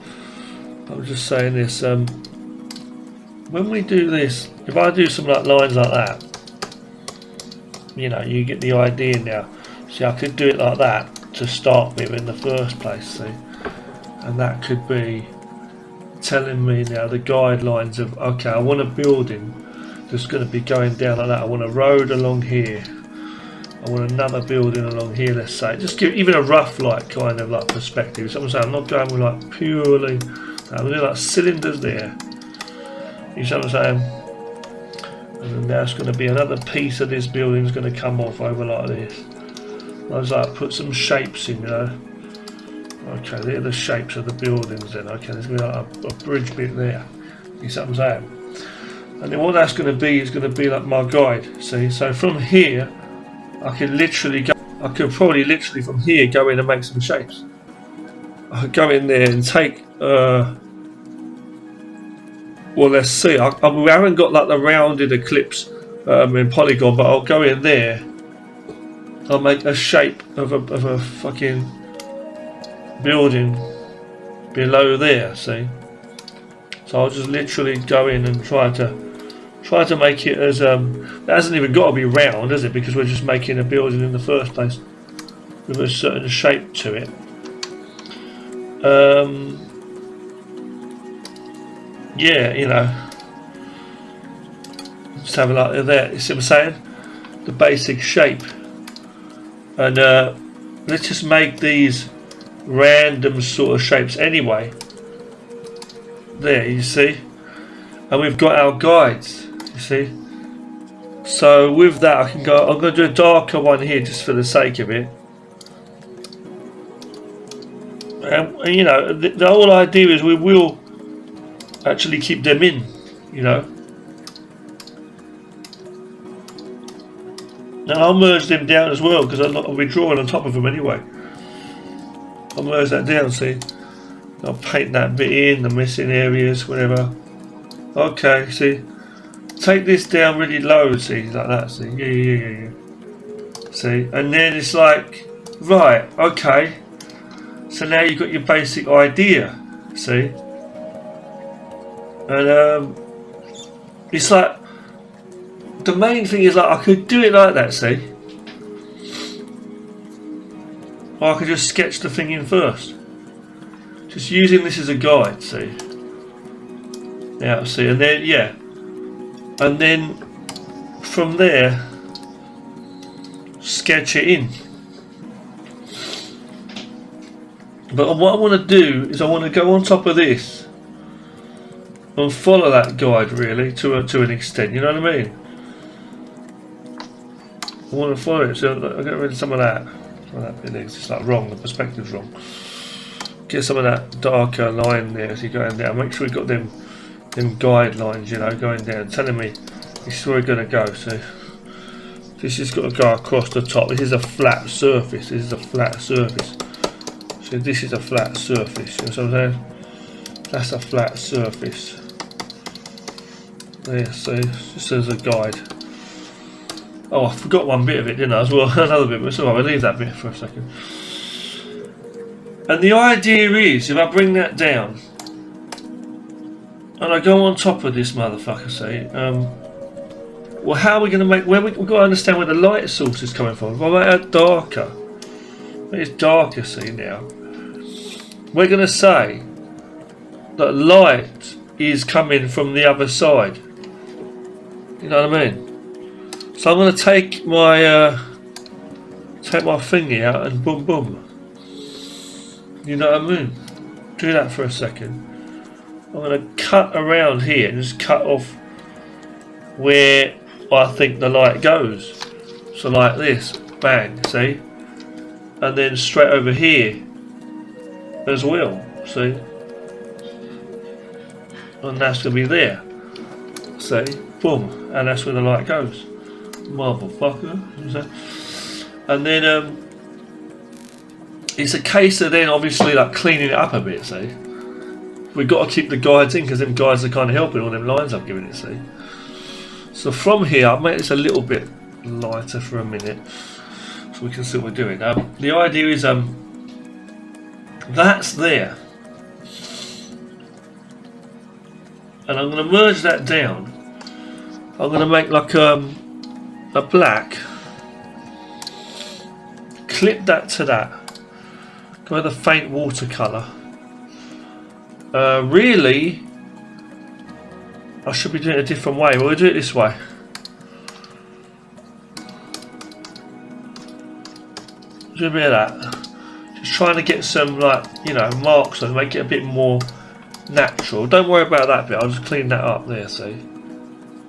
I'm just saying this, when we do this, if I do some like lines like that, you know, you get the idea now. See, I could do it like that to start with in the first place, see? And that could be telling me now the guidelines of, okay, I want a building that's going to be going down like that. I want a road along here. I want another building along here, let's say. Just give even a rough like kind of like perspective. So I'm saying I'm not going with like purely, I'm doing like cylinders there. You see what I'm saying? And then there's going to be another piece of this building is going to come off over like this. I was like, put some shapes in, you know. Okay, they're the shapes of the buildings then. Okay, there's going to be like a bridge bit there. You see what I'm saying? And then what that's going to be is going to be like my guide. See, so from here, I could literally go. I could probably literally from here go in and make some shapes. I could go in there and take. Well, let's see. We haven't got like the rounded eclipse in polygon, but I'll go in there. I'll make a shape of a fucking building below there, see? So I'll just literally go in and try to make it as it hasn't even got to be round, has it? Because we're just making a building in the first place with a certain shape to it. Yeah, you know, just have a look at that. You see what I'm saying? The basic shape, and let's just make these random sort of shapes anyway. There, you see, and we've got our guides. You see, so with that, I can go. I'm going to do a darker one here just for the sake of it. And you know, the whole idea is we will actually keep them in. You know, and I'll merge them down as well because I'll be drawing on top of them anyway. I'll merge that down. See, I'll paint that bit in, the missing areas, whatever. Okay, see, take this down really low. See, like that. See, yeah. See, and then it's like, right, okay. So now you've got your basic idea. See, and it's like the main thing is like I could do it like that. See, or I could just sketch the thing in first. Just using this as a guide, see? Yeah, see, and then, yeah. And then, from there, sketch it in. But what I want to do is I want to go on top of this and follow that guide, really, to an extent, you know what I mean? I want to follow it, so I'll get rid of some of that. Some of that bit there, 'cause it's like wrong, the perspective's wrong. Get some of that darker line there as you're going down. Make sure we've got them guidelines, you know, going down, telling me this is where we're going to go. So this has got to go across the top. This is a flat surface. This is a flat surface. So this is a flat surface. You know what I'm saying? That's a flat surface. There, so just as a guide. Oh, I forgot one bit of it, didn't I? As well, another bit. But it's alright. I'll leave that bit for a second. And the idea is, if I bring that down, and I go on top of this motherfucker, say, well, how are we going to make? We've got to understand where the light source is coming from. If I make it darker, it's darker. See now, we're going to say that light is coming from the other side. You know what I mean? So I'm going to take my thingy out and boom, boom. You know what I mean? Do that for a second. I'm going to cut around here and just cut off where I think the light goes. So like this, bang, see? And then straight over here as well, see? And that's going to be there, see? Boom, and that's where the light goes. Motherfucker. And then it's a case of then obviously like cleaning it up a bit, see? We've got to keep the guides in because them guides are kind of helping all them lines I've given it, see? So from here, I'll make this a little bit lighter for a minute so we can see what we're doing. The idea is that's there. And I'm going to merge that down. I'm going to make like a black. Clip that to that. Go with a faint watercolour. Really, I should be doing it a different way. We'll do it this way. Do a bit of that. Just trying to get some, like, you know, marks on, make it a bit more natural. Don't worry about that bit. I'll just clean that up there. See,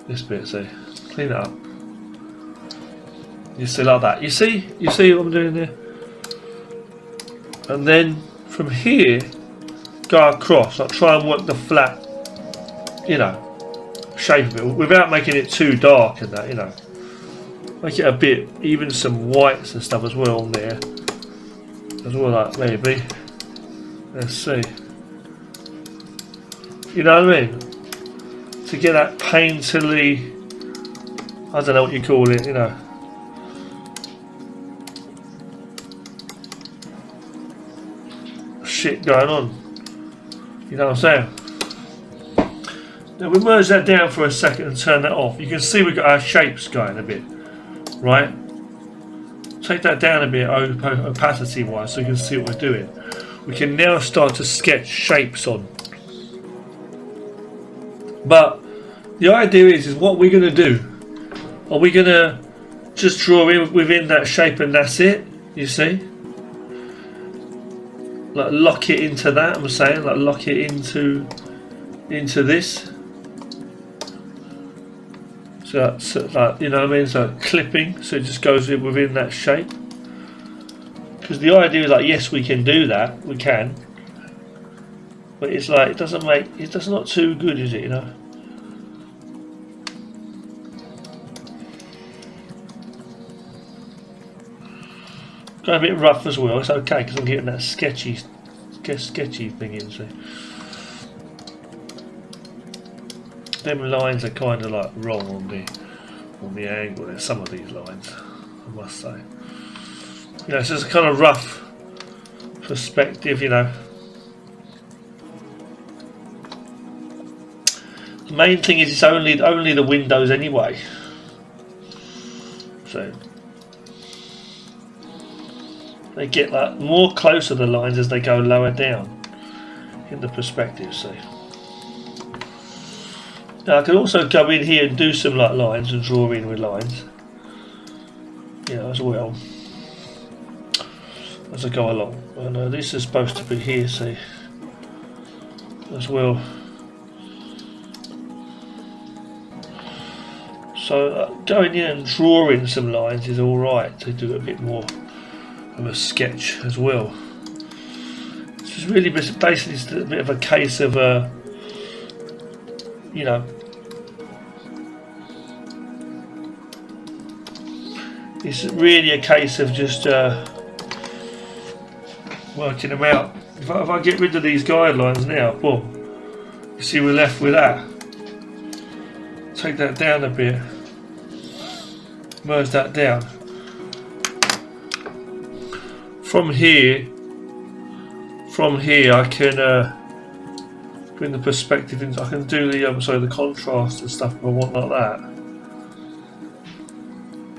this bit. See, clean it up. You see like that. You see what I'm doing there. And then from here, go across. Like try and work the flat, you know, shape of it without making it too dark and that, you know. Make it a bit, even some whites and stuff as well on there. As well, like maybe. Let's see. You know what I mean? To get that painterly, I don't know what you call it, you know. shit going on. You know what I'm saying? Now we merge that down for a second and turn that off. You can see we've got our shapes going a bit, right? Take that down a bit opacity wise so you can see what we're doing. We can now start to sketch shapes on. But the idea is what we're going to do. Are we going to just draw in within that shape and that's it? You see? Like lock it into that, I'm saying, like lock it into this. So like, you know what I mean? So clipping, so it just goes in within that shape. Because the idea is like, yes, we can do that, we can. But it's like, it's not too good, is it, you know? Got a bit rough as well, it's okay because I'm getting that sketchy thing in, see. Them lines are kind of like wrong on the angle. There's some of these lines, I must say. You know, it's just a kind of rough perspective, you know. The main thing is it's only the windows anyway. So they get like more closer the lines as they go lower down in the perspective, see. Now I can also go in here and do some like lines and draw in with lines, you know, as well as I go along. And this is supposed to be here, see, as well. So going in and drawing some lines is alright to do a bit more of a sketch as well. This is really basically a bit of a case of you know, it's really a case of just working them out. If I get rid of these guidelines now, boom, you see we're left with that. Take that down a bit, merge that down. From here I can bring the perspective in. I can do the contrast and stuff if I want like that.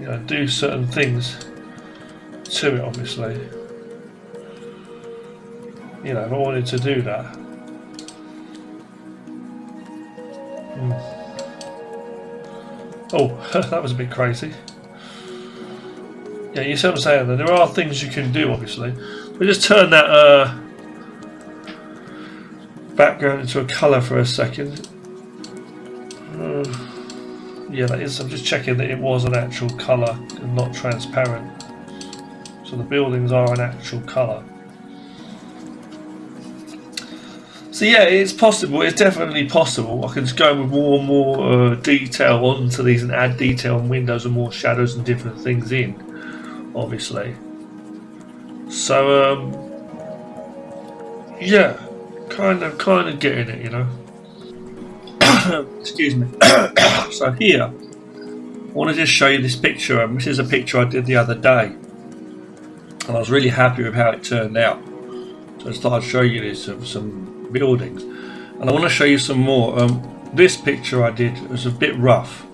You know, do certain things to it, obviously. You know, if I wanted to do that. Oh, that was a bit crazy. Yeah, you see what I'm saying? There are things you can do, obviously. But just turn that background into a colour for a second. Yeah, that is. I'm just checking that it was an actual colour and not transparent. So the buildings are an actual colour. So yeah, it's possible. It's definitely possible. I can just go with more and more detail onto these and add detail on windows and more shadows and different things in, obviously. So yeah, kind of getting it, you know. Excuse me. So here, I want to just show you this picture. This is a picture I did the other day, and I was really happy with how it turned out. So I thought I'd show you this of some buildings, and I want to show you some more. This picture I did was a bit rough,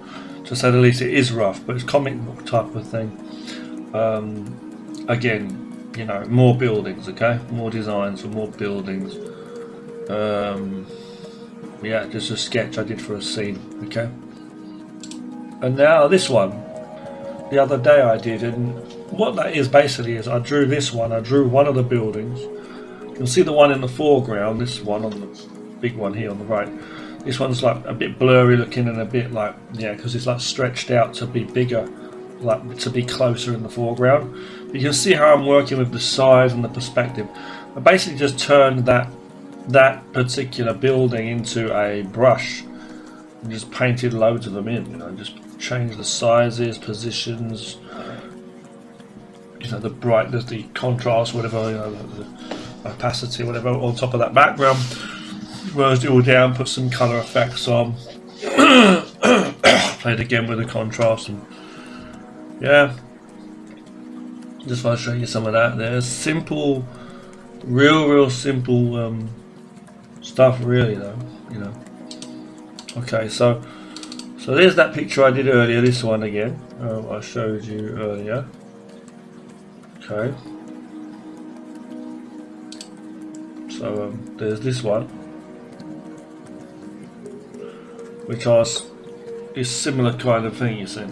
to say the least. It is rough, but it's comic book type of thing. Again, you know, more buildings, okay, more designs for more buildings. Yeah, just a sketch I did for a scene, okay. And now this one, the other day I did, and what that is basically is I drew this one. I drew one of the buildings. You can see the one in the foreground. This one on the big one here on the right. This one's like a bit blurry looking and a bit like, yeah, because it's like stretched out to be bigger, like to be closer in the foreground. But you can see how I'm working with the size and the perspective. I basically just turned that particular building into a brush and just painted loads of them in, you know, just changed the sizes, positions, you know, the brightness, the contrast, whatever, you know, the opacity, whatever, on top of that background. Merged it all down, put some colour effects on, played again with the contrast, and yeah, just want to show you some of that. There's simple Real simple stuff, really, though. You know. Okay, so there's that picture I did earlier. This one again, I showed you earlier. Okay. So there's this one, which is similar kind of thing, you see.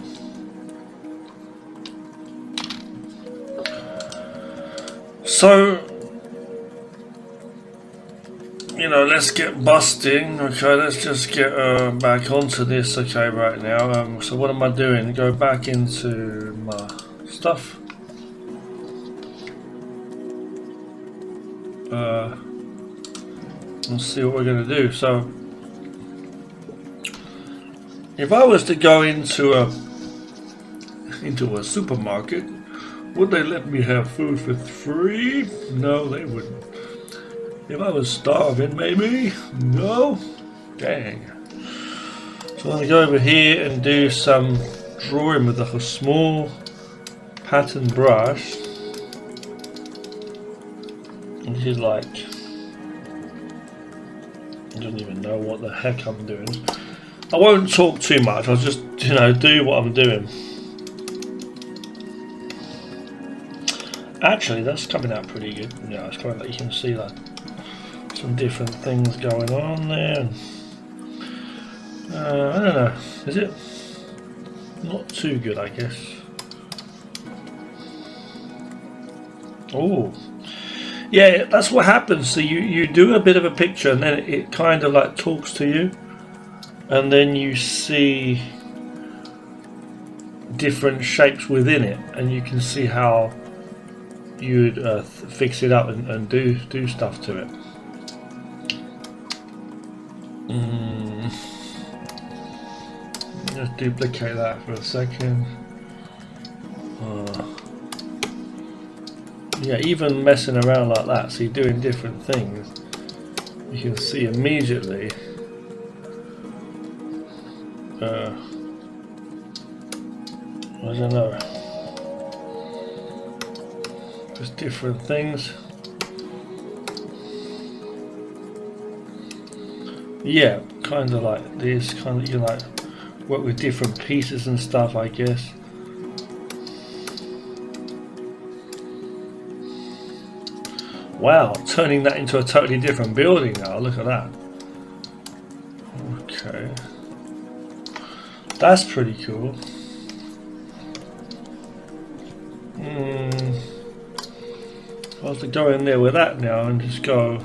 So, you know, let's get busting. Okay, let's just get back onto this. Okay, right now. So what am I doing? Go back into my stuff. And see what we're going to do. So, if I was to go into a supermarket, would they let me have food for free? No, they wouldn't. If I was starving, maybe? No? Dang. So I'm going to go over here and do some drawing with like a small pattern brush. And this is like, I don't even know what the heck I'm doing. I won't talk too much, I'll just, you know, do what I'm doing. Actually, that's coming out pretty good. Yeah, it's kind of like you can see that some different things going on there. I don't know, is it? Not too good, I guess. Oh, yeah, that's what happens. So you do a bit of a picture and then it kind of like talks to you, and then you see different shapes within it, and you can see how you'd fix it up and do stuff to it. Just duplicate that for a second. Yeah, even messing around like that, so you're doing different things, you can see immediately I don't know, just different things. Yeah, kind of like this, kind of, you like work with different pieces and stuff, I guess. Wow, turning that into a totally different building now, look at that. Okay. That's pretty cool. I'll have to go in there with that now and just go.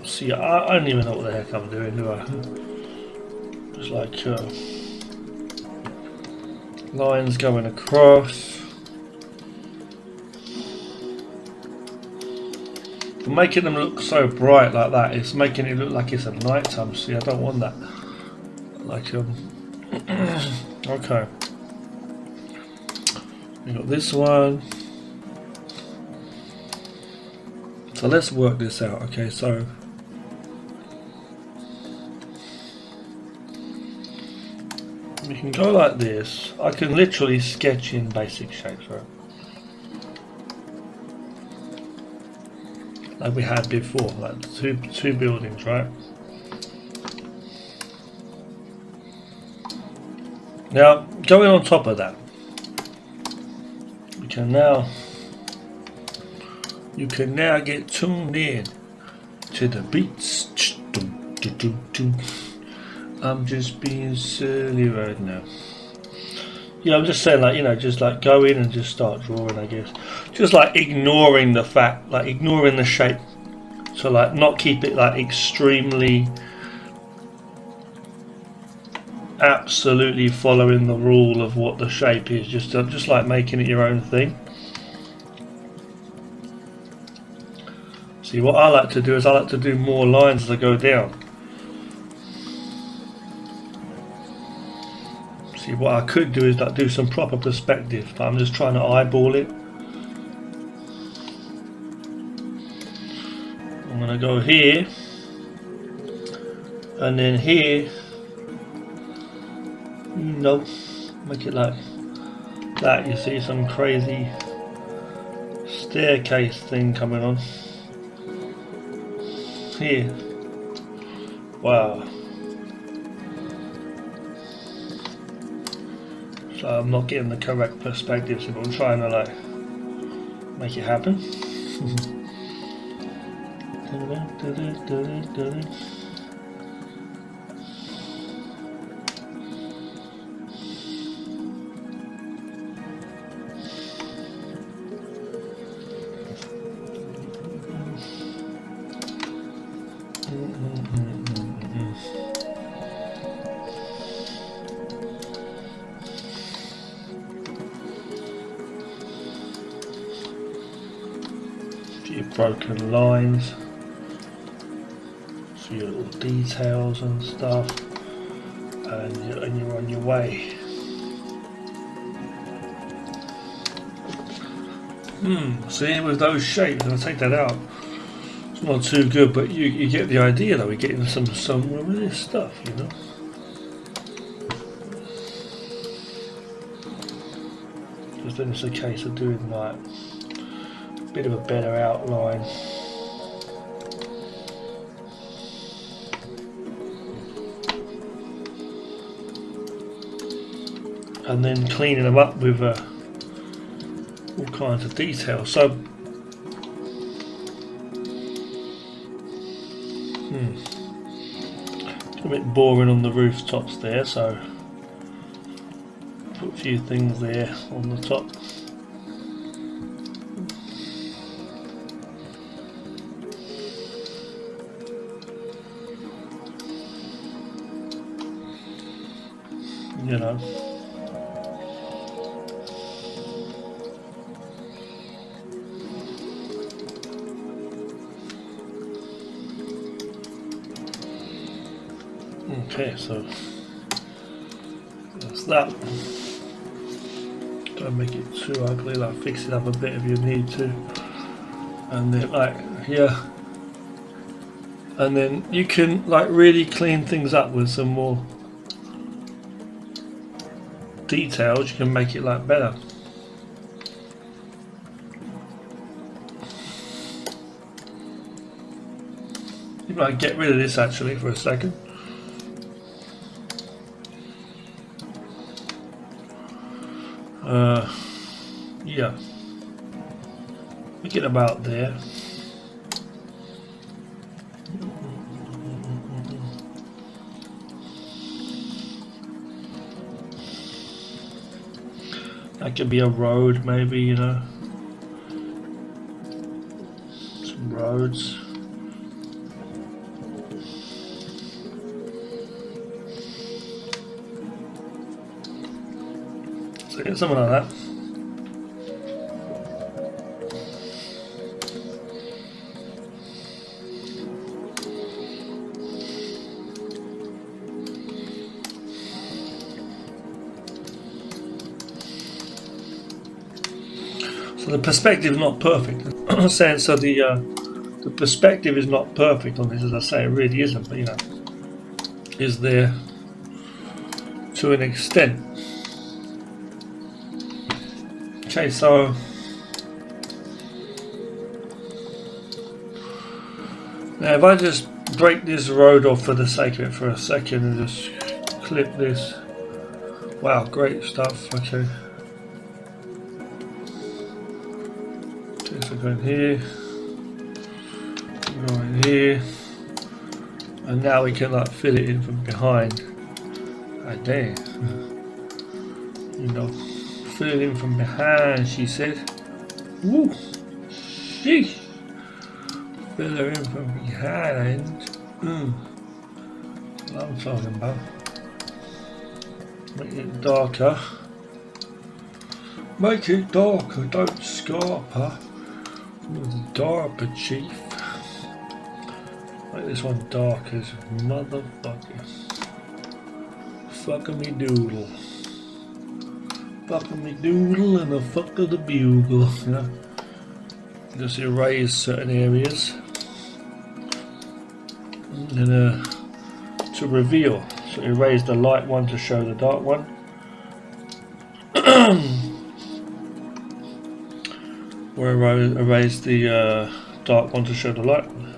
See, I don't even know what the heck I'm doing, do I? Just like lines going across. For making them look so bright like that, it's making it look like it's at night time. See, I don't want that. Like okay. We got this one. So let's work this out. Okay, so we can go like this. I can literally sketch in basic shapes, right? Like we had before, like two buildings, right? Now, going on top of that, you can now get tuned in to the beats. I'm just being silly right now. Yeah, I'm just saying, like, you know, just like go in and just start drawing, I guess. Just like ignoring the fact, like ignoring the shape. So like not keep it like extremely absolutely following the rule of what the shape is, just like making it your own thing. See, what I like to do is I like to do more lines as I go down. See, what I could do is like do some proper perspective, but I'm just trying to eyeball it. I'm going to go here and then here. No, Make it like that. You see some crazy staircase thing coming on here. Wow. So I'm not getting the correct perspective, so I'm trying to like make it happen. Few broken lines, so your little details and stuff, and you're on your way. See, with those shapes, I'll take that out. It's not too good, but you get the idea though. We're getting some really stuff, you know. Just then it's a case of doing like a bit of a better outline. And then cleaning them up with all kinds of detail. So it's a bit boring on the rooftops there, so put a few things there on the top. You know. Okay, so that's that. Don't make it too ugly, like fix it up a bit if you need to. And then like here. And then you can like really clean things up with some more details. You can make it like better. You might get rid of this actually for a second. Yeah, make it about there. That could be a road, maybe, you know, some roads. So get something like that. So the perspective is not perfect. I'm saying so the perspective is not perfect on this, as I say, it really isn't, but you know, is there to an extent. Okay, so now if I just break this road off for the sake of it for a second and just clip this. Wow, great stuff. Okay. So go in here, go in here, and now we can like fill it in from behind. Ah, damn. You know, fill it in from behind, she said. Woo! Sheesh! Fill her in from behind. What I'm talking about. Make it darker. Make it darker, don't scarp her. Darker, chief. Make this one dark as motherfucker. Fuck me doodle. Fuck me doodle and a fuck of the bugle. You know? Just erase certain areas. And to reveal. So erase the light one to show the dark one. Where I erase the dark one to show the light one.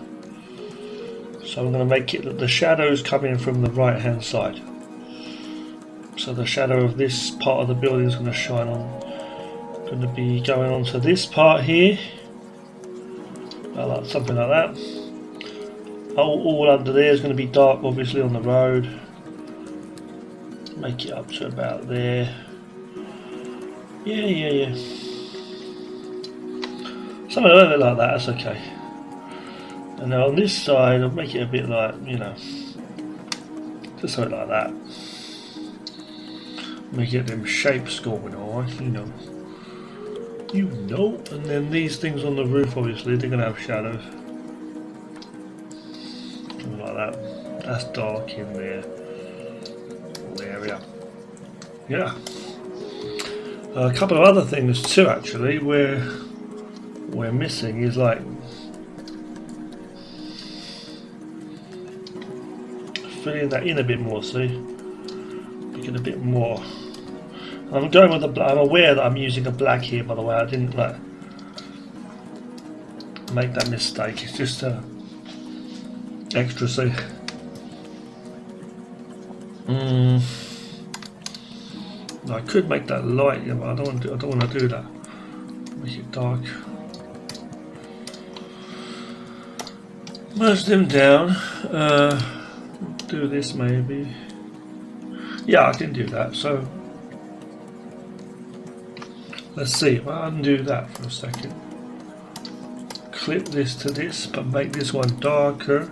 So I'm going to make it that the shadows coming from the right hand side. So the shadow of this part of the building is going to shine on. Going to be going on to this part here. Like something like that. All under there is going to be dark, obviously, on the road. Make it up to about there. Yeah. Something a little bit like that, that's okay. And now on this side, I'll make it a bit like, you know, just something like that. Make it them shapes going on, you know. And then these things on the roof, obviously, they're going to have shadows. Something like that. That's dark in there. All area. Yeah. A couple of other things too, actually, where we're missing is like filling that in a bit more. See, making a bit more. I'm going with the black. I'm aware that I'm using a black here, by the way. I didn't like make that mistake. It's just extra. See. I could make that light, but I don't want to do that. Make it dark. Merge them down. Do this maybe. Yeah, I can do that. So let's see. If I undo that for a second. Clip this to this, but make this one darker,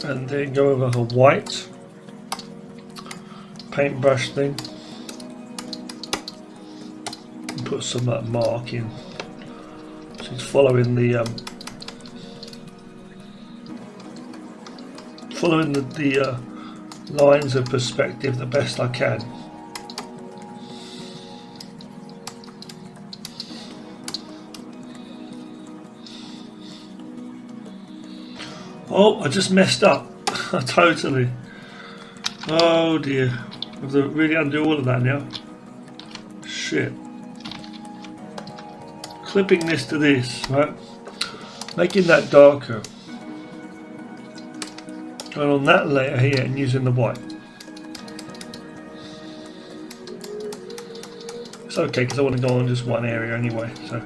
and then go over the white paintbrush thing. Put some mark in. So it's following the lines of perspective the best I can. Oh, I just messed up. Totally. Oh dear. I have to really undo all of that now. Shit. Clipping this to this, right? Making that darker. Going on that layer here and using the white. It's okay because I want to go on just one area anyway. So.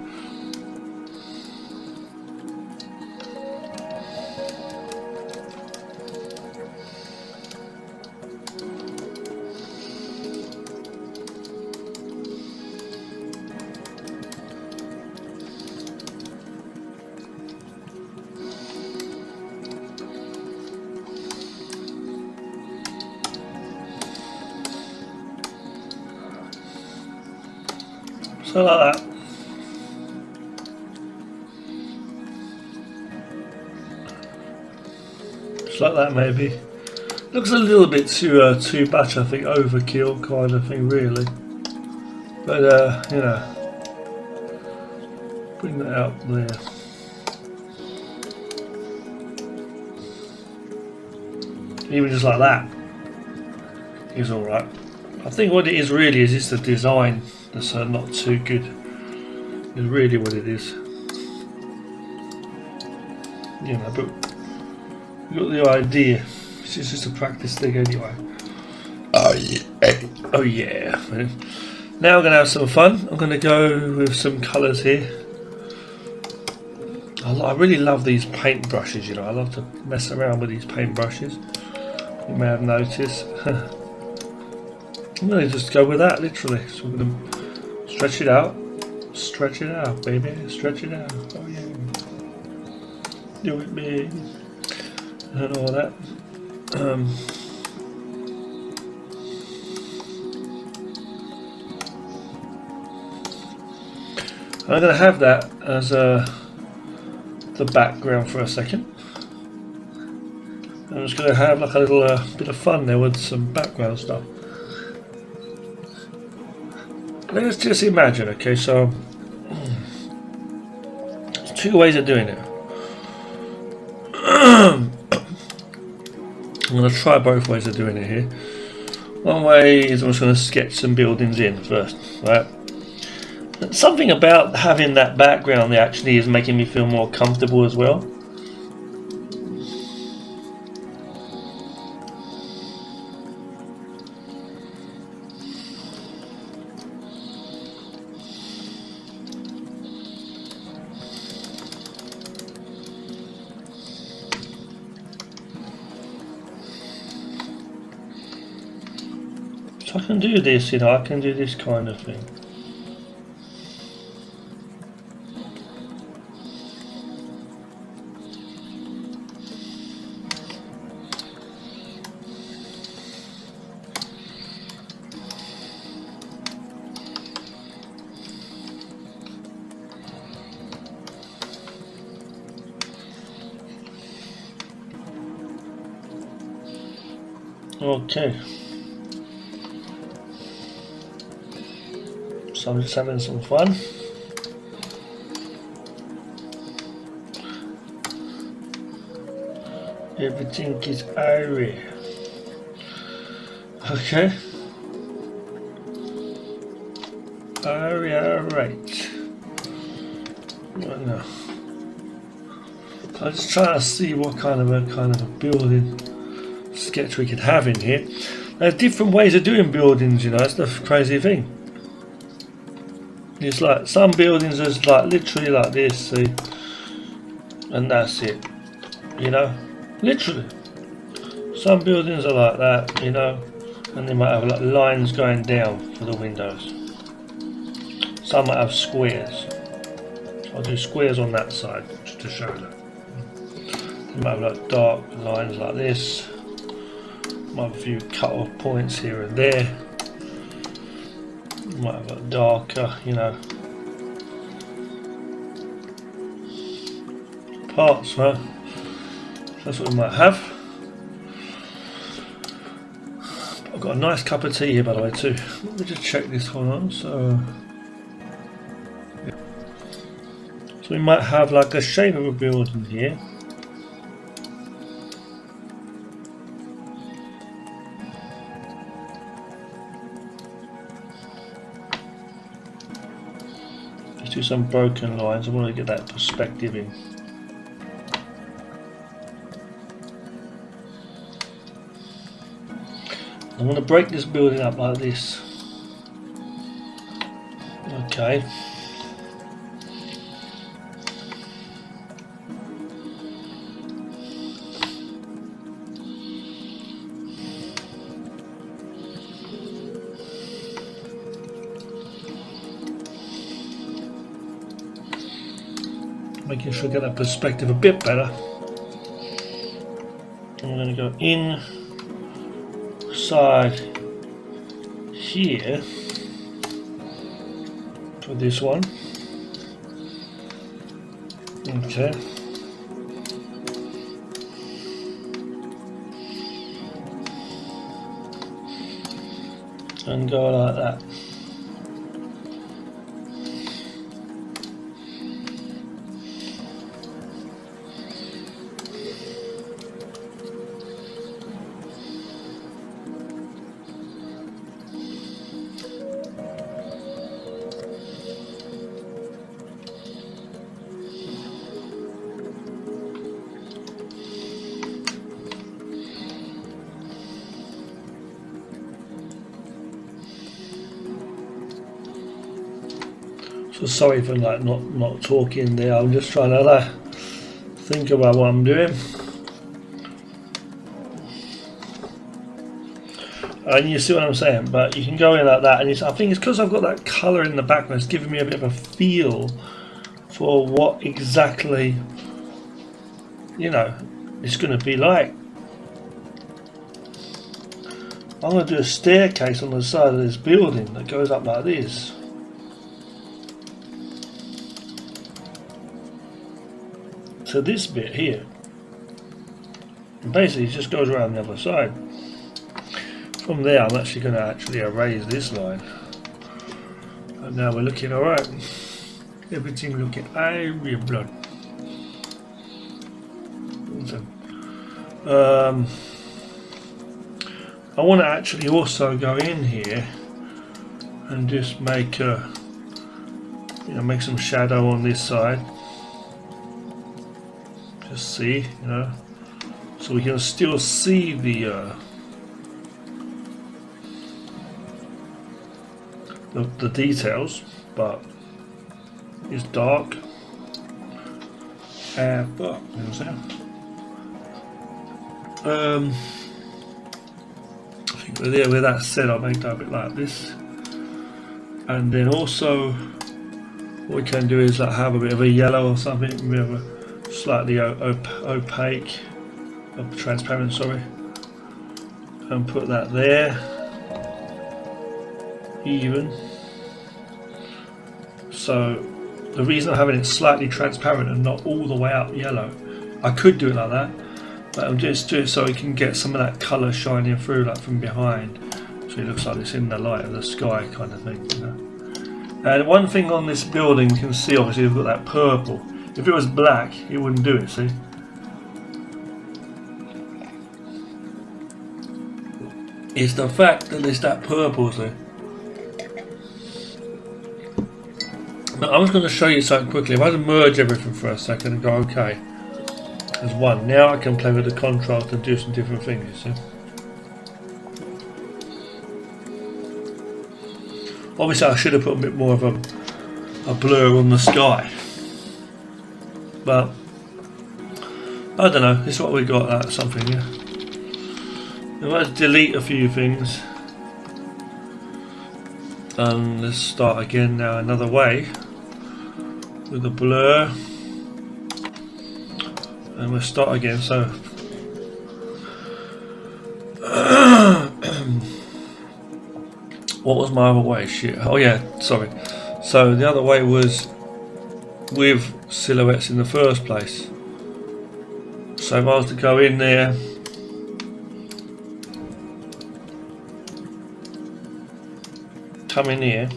So like that. Just like that maybe. Looks a little bit too much, I think, overkill kind of thing really. But you know, bring that out there. Even just like that is alright. I think what it is really is it's the design that's not too good. Is really what it is. You know, but you got the idea. It's just a practice thing anyway. Oh yeah. Oh yeah. Now I'm going to have some fun. I'm going to go with some colours here. I really love these paint brushes, you know. I love to mess around with these paint brushes. You may have noticed. I'm going to just go with that, literally. So I'm going to stretch it out. Stretch it out, baby. Stretch it out. Oh yeah. Do it, baby. And all that. I'm going to have that as the background for a second. I'm just going to have like a little bit of fun there with some background stuff. Let's just imagine, okay, so there's two ways of doing it. I'm going to try both ways of doing it here. One way is I'm just going to sketch some buildings in first, right? Something about having that background there actually is making me feel more comfortable as well. So I can do this, you know, I can do this kind of thing. Okay. So I'm just having some fun. Everything is airy. Okay. Alright. Right now. I'm just trying to see what kind of a building sketch we could have in here. There are different ways of doing buildings, you know, that's the crazy thing. It's like some buildings are like literally like this, see, and that's it, you know, literally. Some buildings are like that, you know, and they might have like lines going down for the windows. Some might have squares. So I'll do squares on that side just to show that. You might have like dark lines like this. Might have a few cut-off points here and there. Might have a darker, you know, parts, huh? That's what we might have. I've got a nice cup of tea here, by the way, too. Let me just check this one on. So we might have like a shape of a building here. Do some broken lines. I want to get that perspective in. I'm going to break this building up like this. Okay. Making sure I get that perspective a bit better. I'm going to go inside here for this one. Okay. And go like that. So sorry for like not talking there. I'm just trying to think about what I'm doing. And you see what I'm saying, but you can go in like that, and I think it's because I've got that colour in the background. It's giving me a bit of a feel for what exactly, you know, it's going to be like. I'm going to do a staircase on the side of this building that goes up like this. To this bit here. And basically it just goes around the other side. From there I'm actually going to erase this line. And now we're looking alright. Everything looking airy blood. So, I want to actually also go in here and just make a, make some shadow on this side. Just see, so we can still see the details, but it's dark. I think with that said, I'll make that a bit like this, and then also what we can do is like have a bit of a yellow or something, a bit of a slightly opaque, transparent, sorry, and put that there, even. So the reason I'm having it slightly transparent and not all the way up yellow, I could do it like that, but I'm just doing it so we can get some of that colour shining through, like from behind, so it looks like it's in the light of the sky kind of thing, And one thing on this building you can see, obviously we've got that purple. If it was black, it wouldn't do it, see? It's the fact that there's that purple, see? Now, I'm just going to show you something quickly. If I merge everything for a second and go OK, there's one. Now I can play with the contrast and do some different things, you see? Obviously I should have put a bit more of a blur on the sky, but I don't know, this is what we got, something, yeah. Let's delete a few things, and let's start again now another way with the blur, and we'll start again. So what was my other way? Shit. Oh yeah, sorry. So the other way was with silhouettes in the first place. So if I was to go in there, come in here,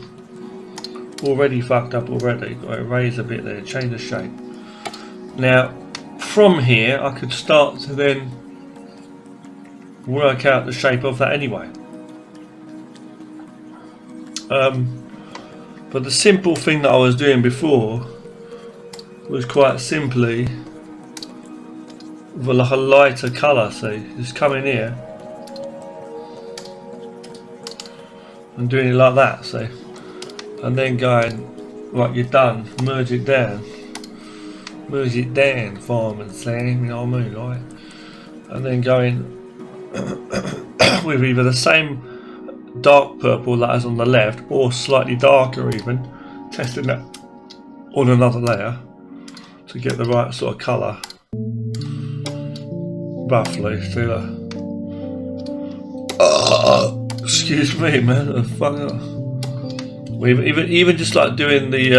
already fucked up already, got to erase a bit there, change the shape. Now from here I could start to then work out the shape of that anyway. But the simple thing that I was doing before was quite simply with like a lighter colour, see, just come in here and doing it like that, see, and then going, right, you're done, merge it down, fireman saying, you know what I mean, right, and then going with either the same dark purple that is on the left or slightly darker even, testing that on another layer to get the right sort of colour, roughly. See that? Excuse me, man. Even just like doing the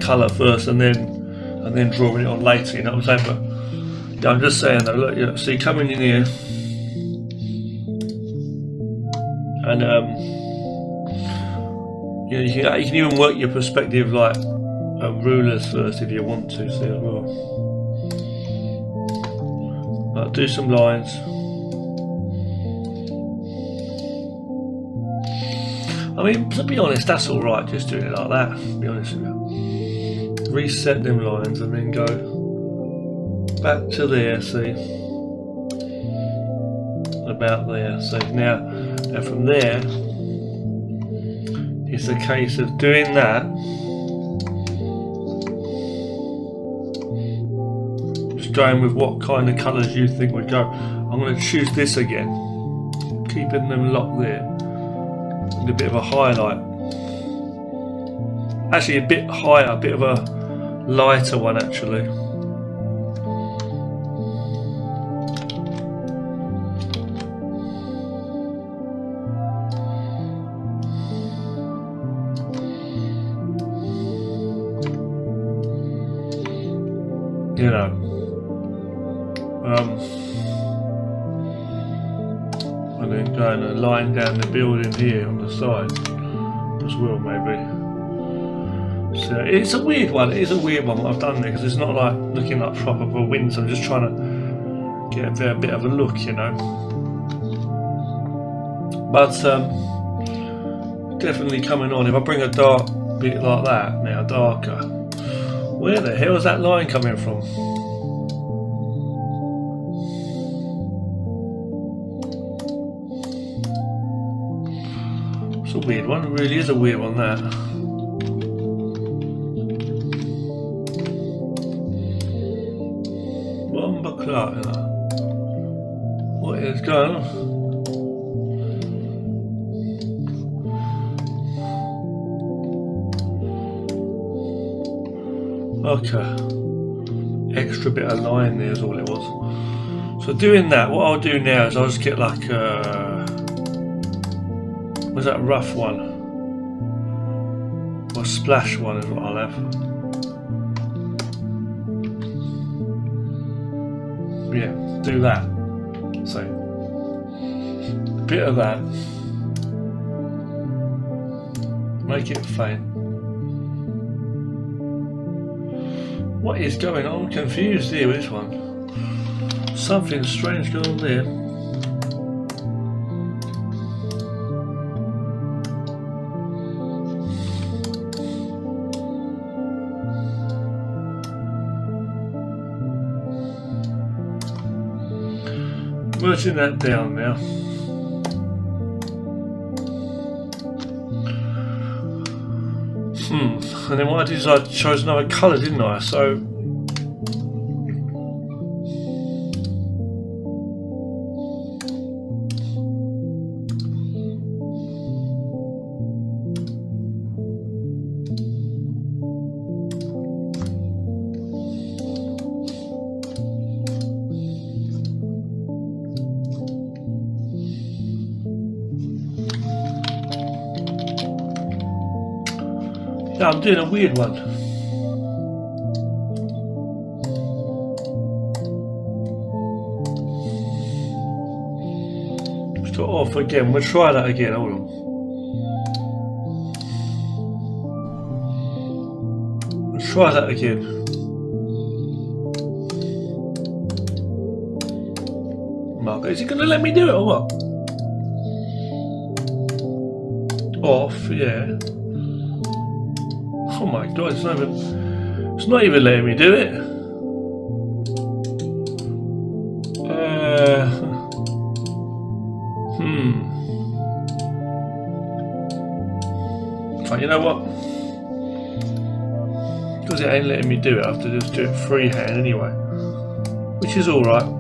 colour first and then drawing it on later. You know what I'm saying? But yeah, I'm just saying though. Look, yeah, see, coming in here. And you can even work your perspective like rulers first if you want to, see, as well. Like, do some lines. I mean, to be honest, that's alright, just doing it like that, to be honest with you. Reset them lines and then go back to there, see. About there, so now from there it's a case of doing that, just going with what kind of colours you think would go. I'm going to choose this again, keeping them locked there, and a bit of a highlight, actually a bit higher, a bit of a lighter one actually. You know, and then going a line down the building here on the side as well, maybe. So it's a weird one. It is a weird one what I've done there, because it's not like looking like proper winds. I'm just trying to get a bit of a look, you know. But definitely coming on. If I bring a dark bit like that now, darker, where the hell is that line coming from? It's a weird one. It really is a weird one, that. What is going on? Okay, extra bit of line there is all it was. So doing that, what I'll do now is I'll just get like was that rough one or splash one is what I'll have. Yeah, do that. So a bit of that, make it faint. What is going on? I'm confused here with this one. Something strange going on there. Merging that down now. And then what I did is I chose another colour, didn't I? So yeah, I'm doing a weird one. Start off again. We'll try that again. Hold on. We'll try that again. Mark, is he going to let me do it or what? Off, yeah. Oh my god, it's not even letting me do it. Fine, you know what? Because it ain't letting me do it, I have to just do it freehand anyway. Which is alright.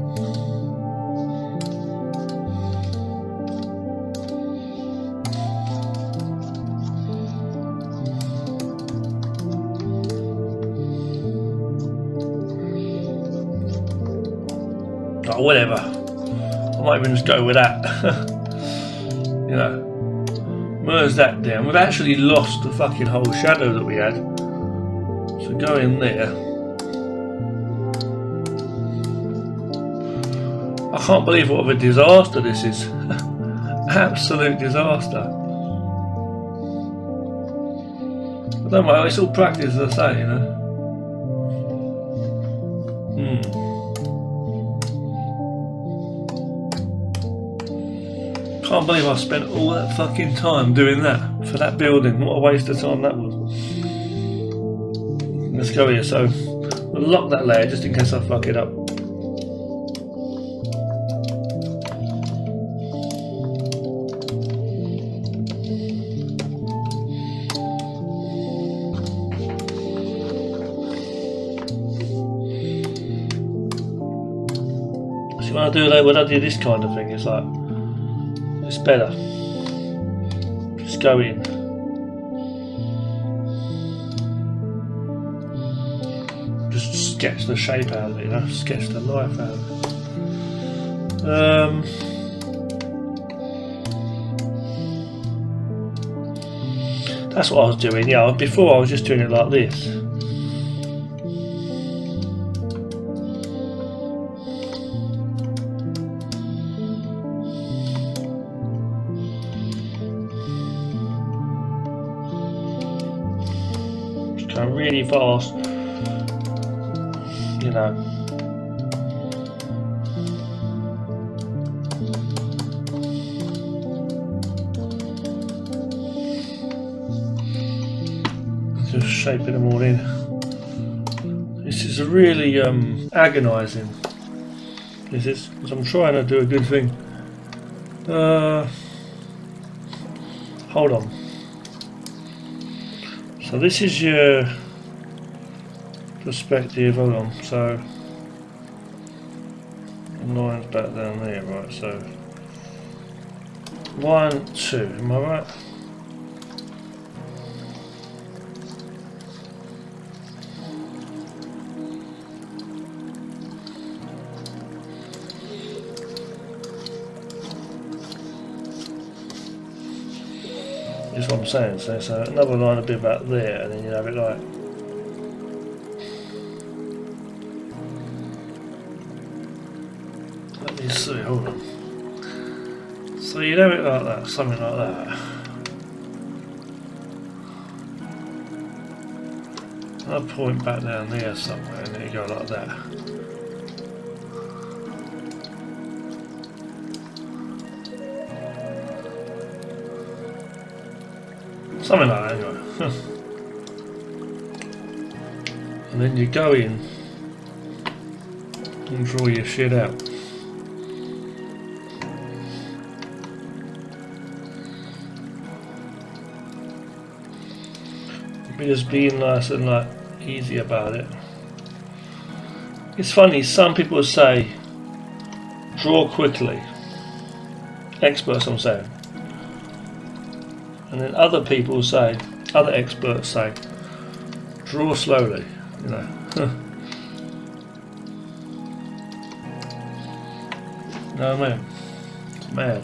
Oh, whatever. I might even just go with that. You know, merge that down. We've actually lost the fucking whole shadow that we had. So go in there. I can't believe what of a disaster this is. Absolute disaster. I don't know, it's all practice, as I say, you know. Can't believe I spent all that fucking time doing that for that building. What a waste of time that was. Let's go here. So we'll lock that layer just in case I fuck it up. See, when I do this kind of thing, it's like, it's better. Just go in. Just sketch the shape out of it, you know, sketch the life out of it. That's what I was doing, yeah. Before I was just doing it like this. Really fast, you know. shaping them all in. This is really agonising. This is, because I'm trying to do a good thing. Hold on. So this is your perspective. Hold on. So the line's back down there, right? So 1, 2. Am I right? That's what I'm saying. So another line will be about there, and then you have it like. Let me see. Hold on. So you'd have it like that, something like that. I'll point back down there somewhere, and then you go like that. Something like that anyway. And then you go in and draw your shit out. Just being nice and like easy about it. It's funny, some people say draw quickly. Experts, I'm saying. And then other people say, other experts say, draw slowly, you know. No man, it's mad.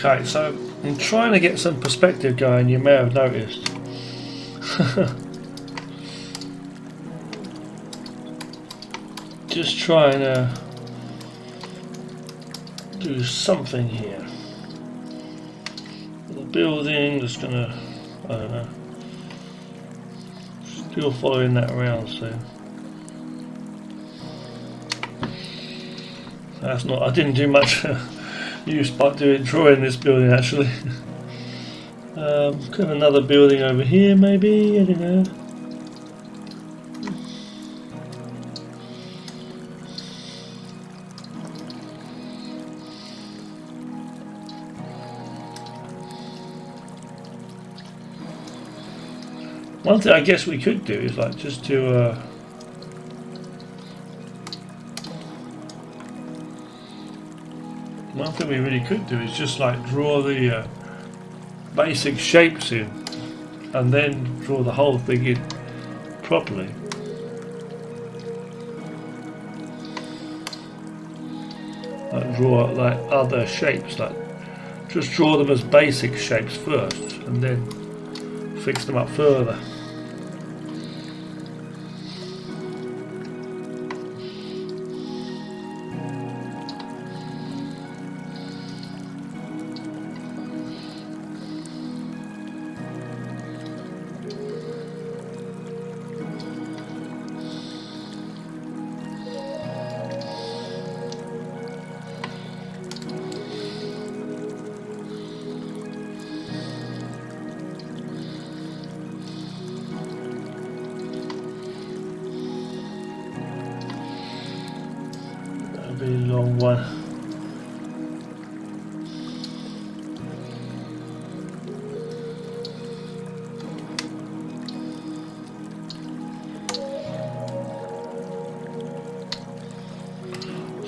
Okay, so I'm trying to get some perspective going, you may have noticed. Just trying to do something here. The building, just gonna, I don't know, still following that around, so. That's not, I didn't do much use by drawing this building actually. Could have another building over here maybe, I don't know. One thing I guess we could do is like just do one thing we really could do is just like draw the basic shapes in and then draw the whole thing in properly. Like draw like other shapes, like just draw them as basic shapes first and then fix them up further. Be a long one.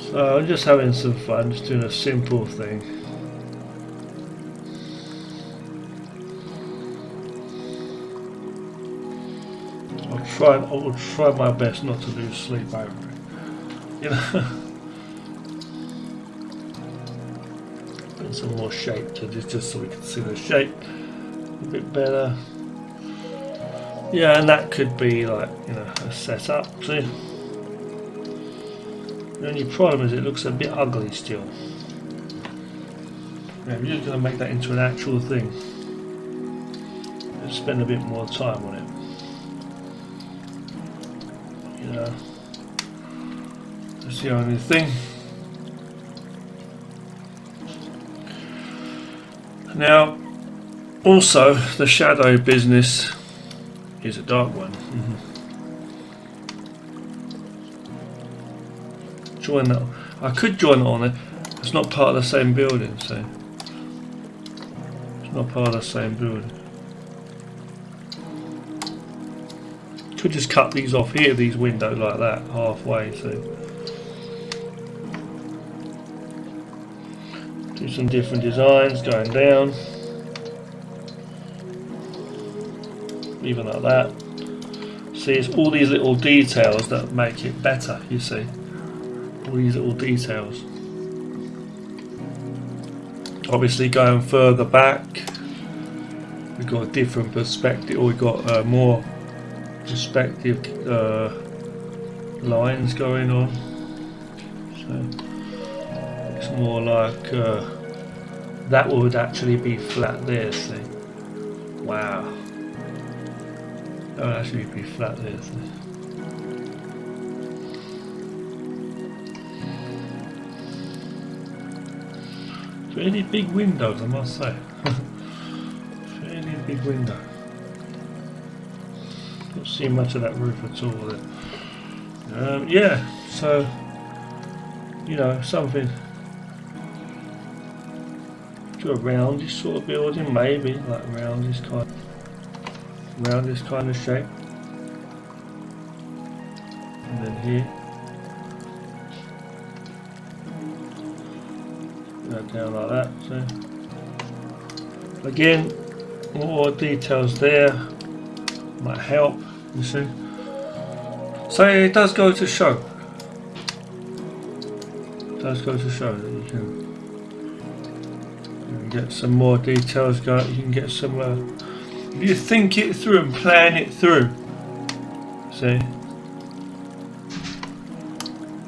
So I'm just having some fun, just doing a simple thing. I will try my best not to lose sleep over it. You know. And some more shape to this, just so we can see the shape a bit better. Yeah, and that could be like, you know, a setup. See, the only problem is it looks a bit ugly still. Yeah, we're just going to make that into an actual thing. Let's spend a bit more time on it. You know, that's the only thing. Now, also the shadow business is a dark one. Join that. I could join it on it. It's not part of the same building, so it's not part of the same building. Could just cut these off here, these windows like that, halfway. So do some different designs going down. Even like that. See, it's all these little details that make it better, you see. All these little details. Obviously going further back, we've got a different perspective, or we've got more perspective lines going on. So it's more like that would actually be flat there, see. Wow. That would actually be flat there, see. Fairly big windows, I must say. Fairly big window. Don't see much of that roof at all there. Yeah, so you know, something to around this sort of building, maybe like around this kind of shape, and then here. Down like that. So again, more details there might help, you see. So it does go to show. It does go to show that you can get some more details going. You can get some. If you think it through and plan it through, see,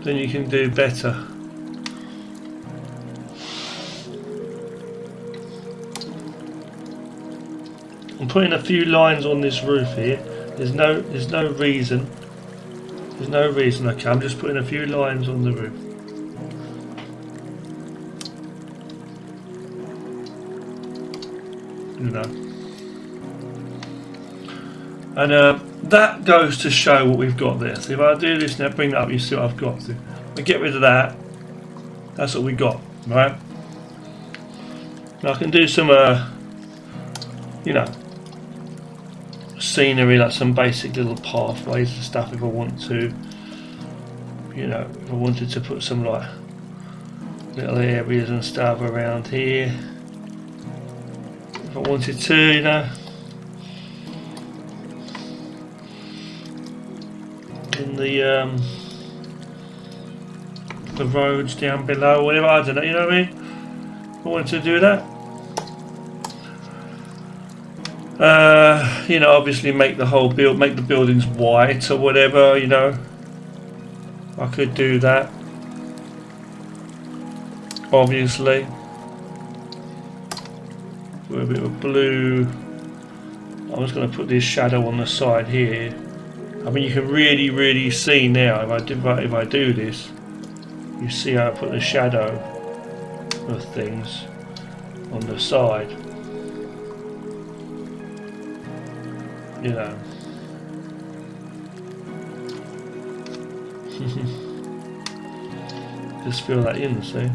then you can do better. I'm putting a few lines on this roof here. There's no reason. There's no reason. Okay, I'm just putting a few lines on the roof. You know. And that goes to show what we've got there. So if I do this now, bring that up, you see what I've got. So if I get rid of that, that's what we got, right? Now I can do some, you know, scenery, like some basic little pathways and stuff if I want to. You know, if I wanted to put some like little areas and stuff around here. If I wanted to, you know. In the roads down below, whatever, I don't know, you know what I mean? I wanted to do that. You know, obviously make the whole make the buildings white or whatever, you know. I could do that. Obviously. With a bit of blue. I'm just going to put this shadow on the side here. I mean, you can really see now if I do this. You see how I put the shadow of things on the side. You know. Just fill that in, see?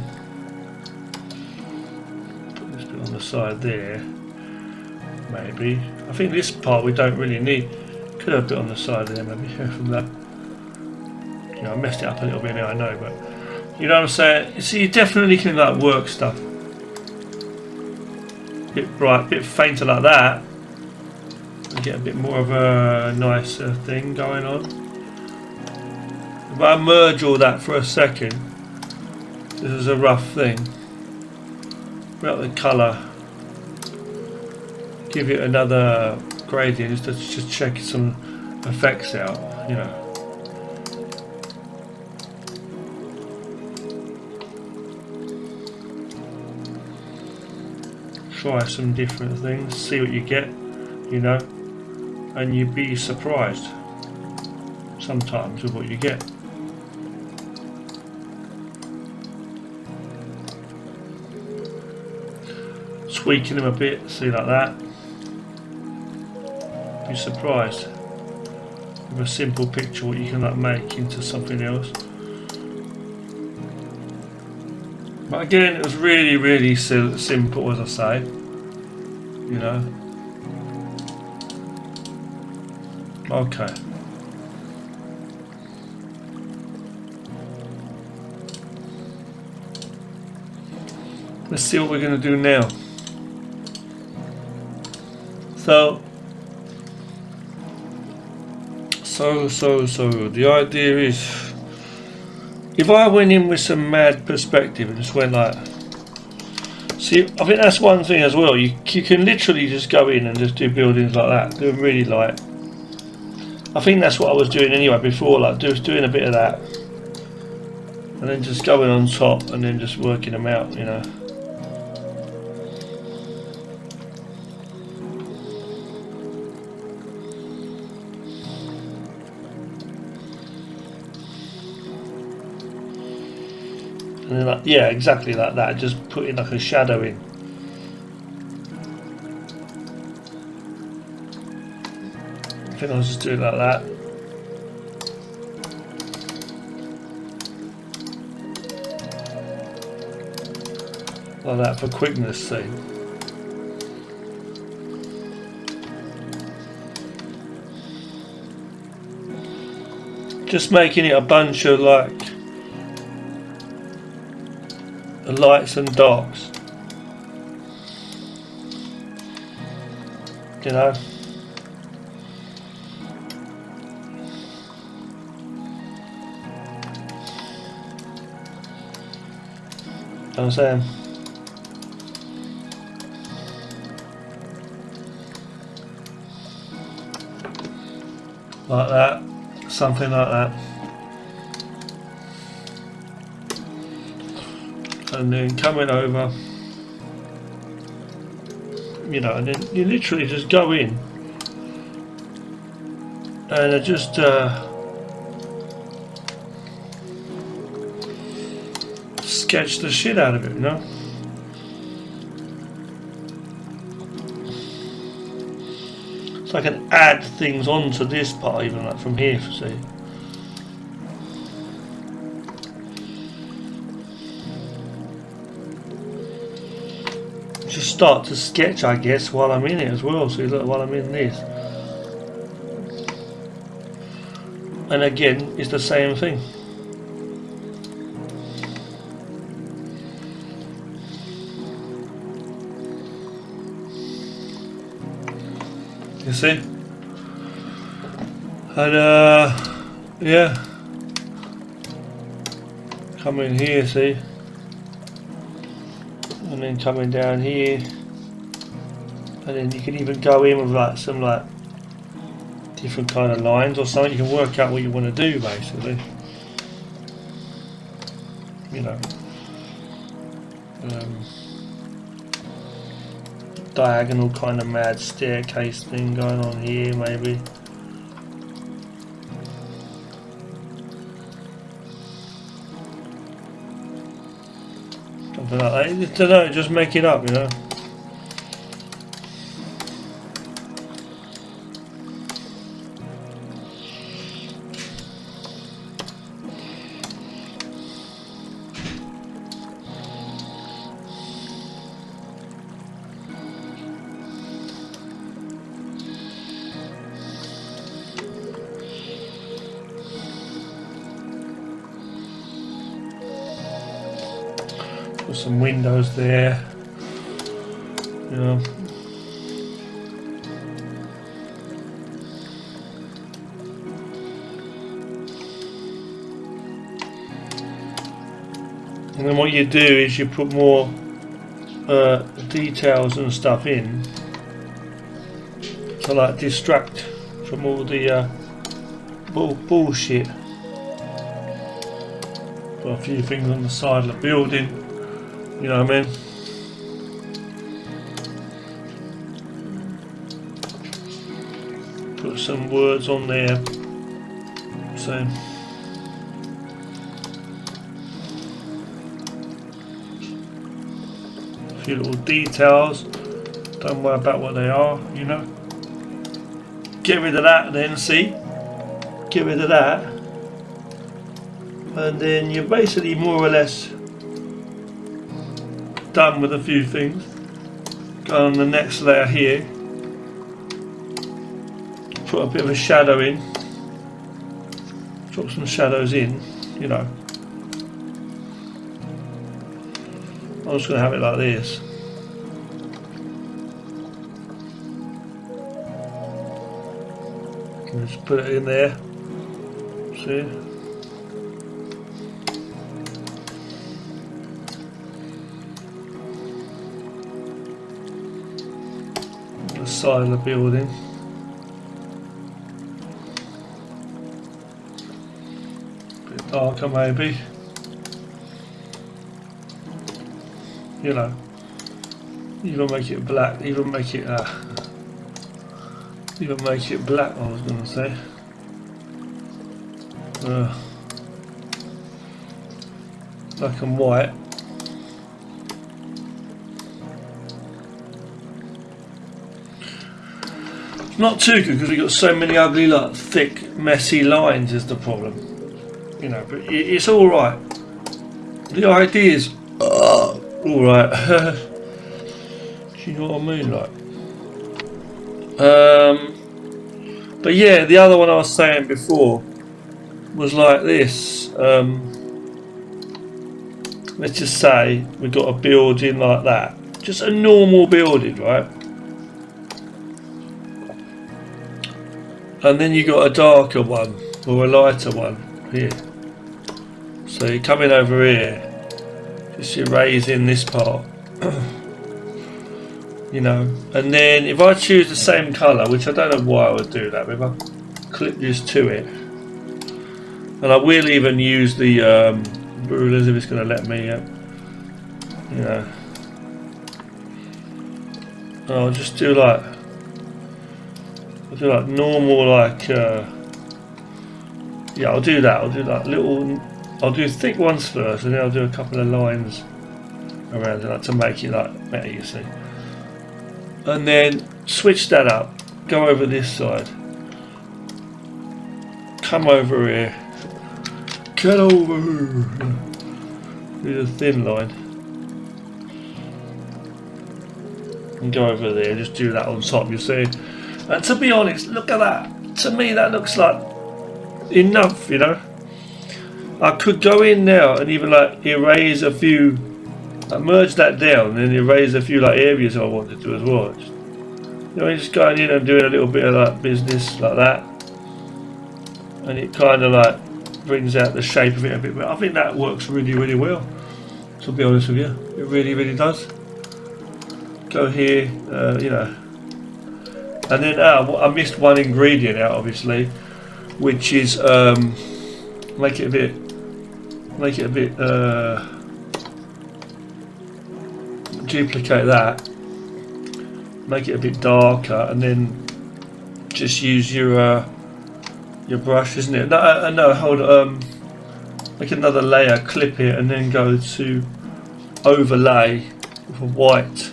Put this bit on the side there. Maybe. I think this part we don't really need. Could have a bit on the side there, maybe, from that. You know, I messed it up a little bit now, I know, but you know what I'm saying? You see, you definitely can like work stuff. Bit bright, bit fainter like that. to get a bit more of a nicer thing going on. If I merge all that for a second, this is a rough thing. About the colour, give it another gradient just to check some effects out, you know. Try some different things, see what you get, you know, and you'd be surprised sometimes with what you get. Tweaking them a bit, see, like that. Be surprised with a simple picture what you can like make into something else. But again, it was really simple, as I say, you know. Okay. Let's see what we're going to do now. So the idea is, if I went in with some mad perspective and just went like, see, I think that's one thing as well, you can literally just go in and just do buildings like that, do really light. I think that's what I was doing anyway before, like just doing a bit of that and then just going on top and then just working them out, you know. And then like, yeah, exactly like that, just putting like a shadow in. I think I'll just do it like that. Like that for quickness sake. Just making it a bunch of like lights and darks, you know. You know what I'm saying? Like that, something like that. And then coming over, you know, and then you literally just go in and just sketch the shit out of it, you know. So I can add things onto this part, even like from here, see. Just start to sketch, I guess, while I'm in it as well. So look, while I'm in this, and again, it's the same thing. You see, and yeah, come in here, see. And then coming down here, and then you can even go in with like some like different kind of lines or something. You can work out what you want to do basically, you know. Diagonal kind of mad staircase thing going on here maybe. Something like that. I don't know, just make it up, you know. Put some windows there, you know. And then what you do is you put more details and stuff in to like distract from all the bullshit. Put a few things on the side of the building, you know what I mean? Put some words on there, so a few little details, don't worry about what they are, you know. Get rid of that then, see? Get rid of that. And then you're basically more or less done with a few things. Go on the next layer here. Put a bit of a shadow in. Drop some shadows in, you know. I'm just going to have it like this. Just put it in there. See? The side of the building. A bit darker maybe. You know. Even make it black. Even make it black, I was going to say. Black and white. Not too good because we've got so many ugly, like thick, messy lines is the problem. You know, but it's alright. The idea is alright. Do you know what I mean? Like. But yeah, the other one I was saying before was like this. Let's just say we've got a building like that, just a normal building, right? And then you got a darker one or a lighter one here. So you're coming over here, just erasing this part. You know, and then if I choose the same colour, which I don't know why I would do that, but if I clip this to it, and I will even use the rulers if it's going to let me, you know, I'll just do like, normal, like, yeah, I'll do that, I'll do thick ones first, and then I'll do a couple of lines around it, like, to make it like better, you see. And then switch that up, go over this side, come over here, get over here, do the thin line, and go over there, just do that on top, you see. And to be honest, look at that, to me that looks like enough, you know. I could go in now and even like erase a few, merge that down and erase a few like areas I want to do as well. Just, you know, just going in and doing a little bit of like business like that, and it kind of like brings out the shape of it a bit. But I think that works really, really well. To be honest with you, it really, really does. Go here, you know, and then I missed one ingredient out, obviously, which is make it a bit. Duplicate that, make it a bit darker, and then just use your brush, isn't it? No, hold on. Make another layer, clip it, and then go to overlay with a white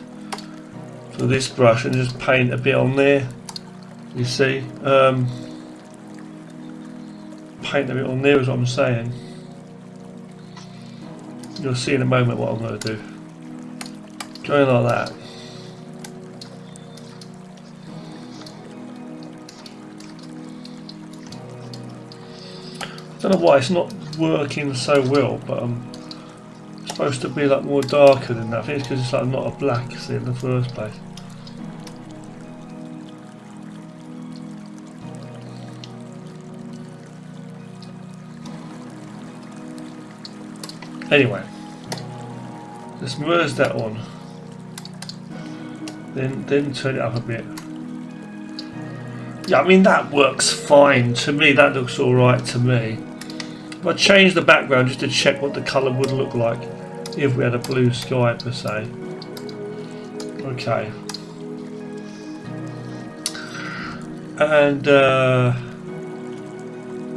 for this brush, and just paint a bit on there. You see, paint a bit on there is what I'm saying. You'll see in a moment what I'm going to do. Going like that. I don't know why it's not working so well, but it's supposed to be like more darker than that. I think it's because it's like not a black, see, in the first place. Anyway, Just merge that on. Then turn it up a bit. Yeah, I mean that works fine to me. That looks all right to me. If I change the background just to check what the colour would look like if we had a blue sky per se. Okay. And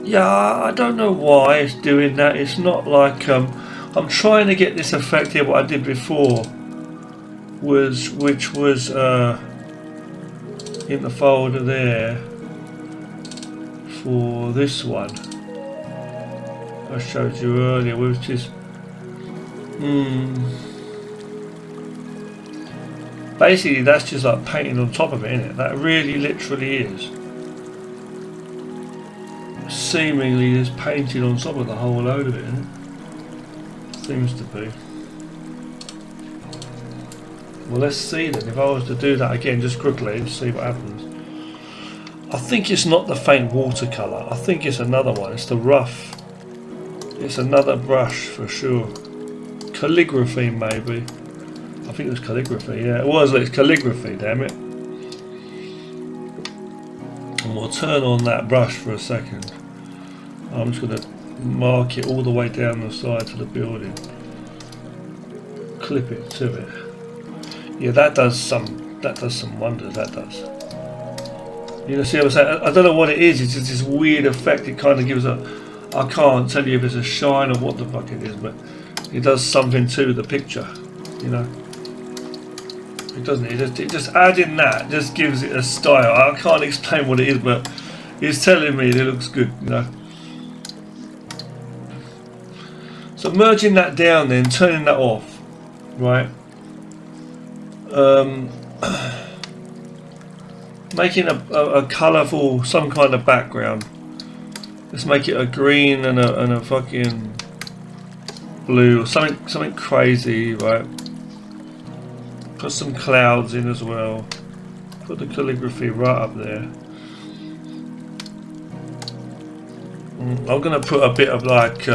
yeah, I don't know why it's doing that. It's not like I'm trying to get this effect here. What I did before which was in the folder there for this one I showed you earlier, which is basically that's just like painting on top of it, isn't it? That really literally is. Seemingly is painted on top of the whole load of it, isn't it? Seems to be. Well, let's see then. If I was to do that again just quickly and see what happens. I think it's not the faint watercolour. I think it's another one. It's the rough. It's another brush for sure. Calligraphy maybe. I think it was calligraphy, yeah. It was, it's calligraphy, damn it. And we'll turn on that brush for a second. I'm just going to mark it all the way down the side to the building. Clip it to it. Yeah, that does some wonders, that does. You know, see what I'm saying? I don't know what it is, it's just this weird effect it kind of gives a... I can't tell you if it's a shine or what the fuck it is, but it does something to the picture, you know. It doesn't, it just adding that just gives it a style. I can't explain what it is, but it's telling me it looks good, you know. So merging that down then, turning that off, right? Making a colourful, some kind of background. Let's make it a green and a fucking blue, or something crazy, right? Put some clouds in as well. Put the calligraphy right up there. I'm gonna put a bit of like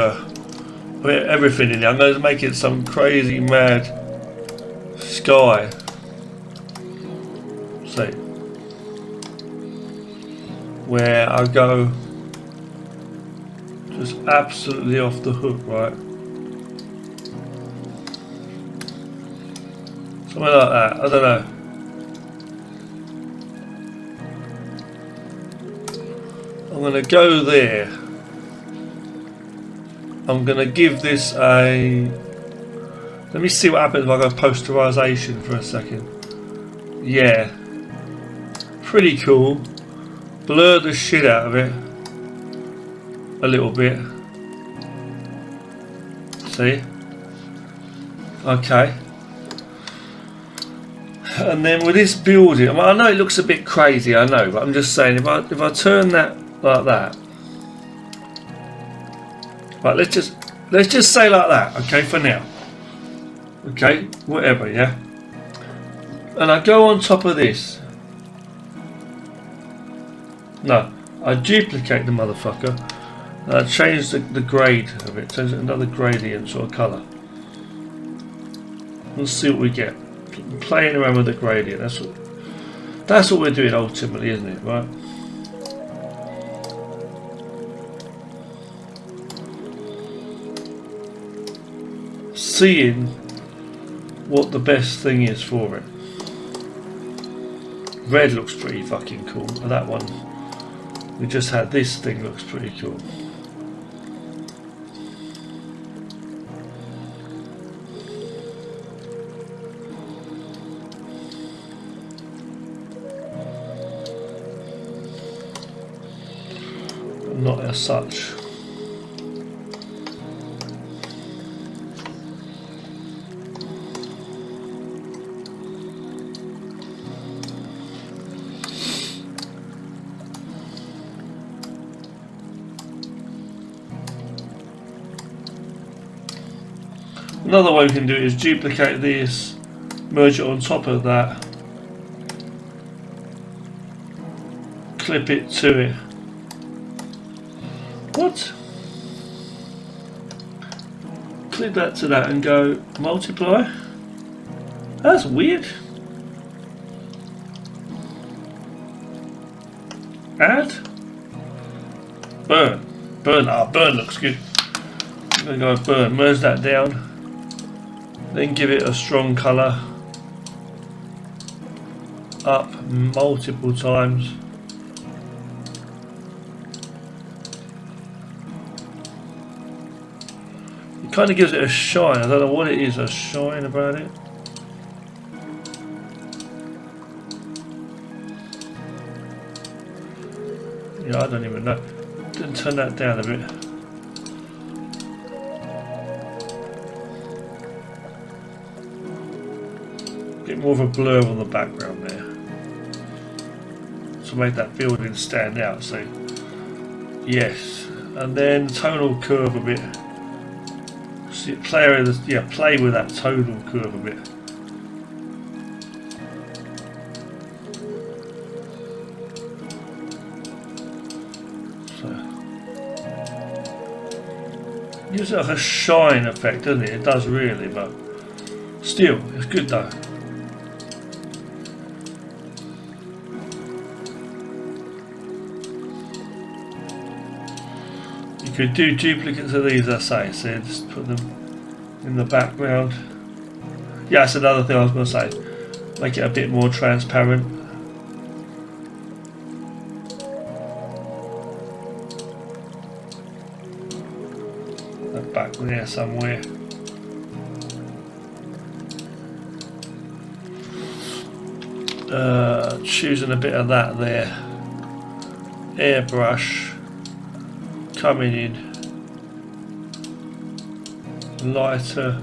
everything in there. I'm gonna make it some crazy mad sky. See, where I go just absolutely off the hook, right? Something like that. I don't know. I'm gonna go there. I'm gonna give this a... Let me see what happens if I go posterization for a second. Yeah. Pretty cool. Blur the shit out of it. A little bit. See? Okay. And then with this building, I mean, I know it looks a bit crazy, I know, but I'm just saying if I turn that like that. Right, let's just say like that, okay, for now. Okay, whatever, yeah. And I go on top of this. No, I duplicate the motherfucker. And I change the grade of it, change another gradient sort of colour. Let's see what we get. Playing around with the gradient, that's what we're doing ultimately, isn't it, right? Seeing what the best thing is for it. Red looks pretty fucking cool. That one we just had, this thing looks pretty cool. Not as such. Another way we can do it is duplicate this, merge it on top of that, clip it to it. What? click that to that and go multiply. That's weird. Add. Burn. Burn. Ah, burn looks good. I'm going to go with burn. Merge that down. Then give it a strong colour. Up multiple times. It kind of gives it a shine. I don't know what it is, a shine about it. Yeah, I don't even know. Then turn that down a bit. Bit more of a blur on the background there. To make that building stand out, so yes. And then tonal curve a bit. See, play with that tonal curve a bit. Gives it like a shine effect, doesn't it? It does really, but still, it's good though. You could do duplicates of these, I say, so just put them in the background. Yeah, that's another thing I was going to say. Make it a bit more transparent. Back there somewhere. Choosing a bit of that there. Airbrush coming in lighter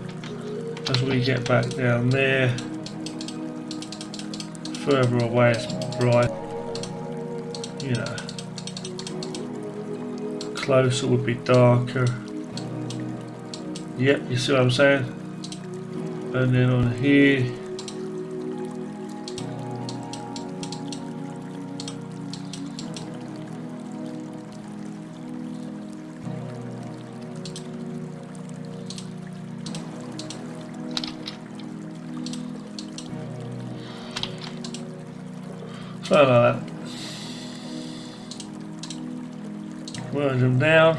as we get back down there. Further away it's bright. You know. Closer would be darker. Yep, you see what I'm saying? And then on here, something like that. Merge them down.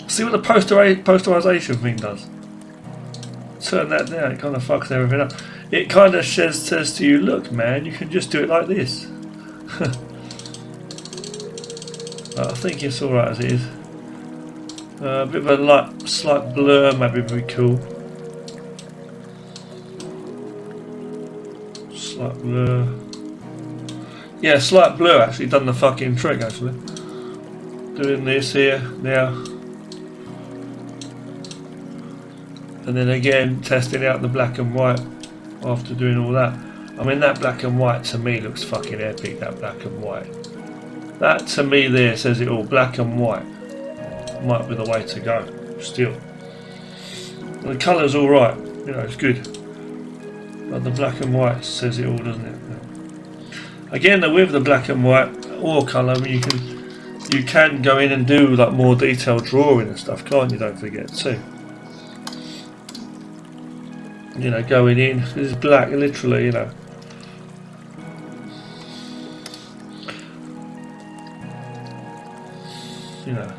See what the posterization thing does. Turn that down, it kind of fucks everything up. It kind of says to you, look man, you can just do it like this. I think it's alright as it is. A bit of a slight blur maybe would be cool. Slight blur. Yeah, slight blur actually done the fucking trick actually. Doing this here, now. And then again testing out the black and white after doing all that. I mean that black and white to me looks fucking epic, that black and white. That to me there says it all, black and white. Might be the way to go, still. And the colour's alright, you know, it's good. But the black and white says it all, doesn't it? Again, with the black and white or colour, I mean, you can go in and do like more detailed drawing and stuff, can't you? Don't forget too. You know, going in, this is black, literally, you know. You know.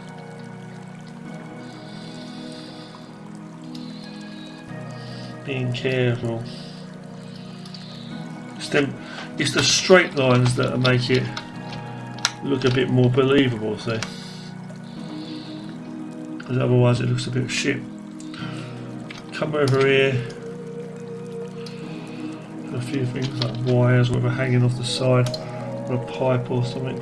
Being careful. It's the straight lines that make it look a bit more believable, see? Because otherwise it looks a bit shit. Come over here. A few things like wires, whether hanging off the side or a pipe or something.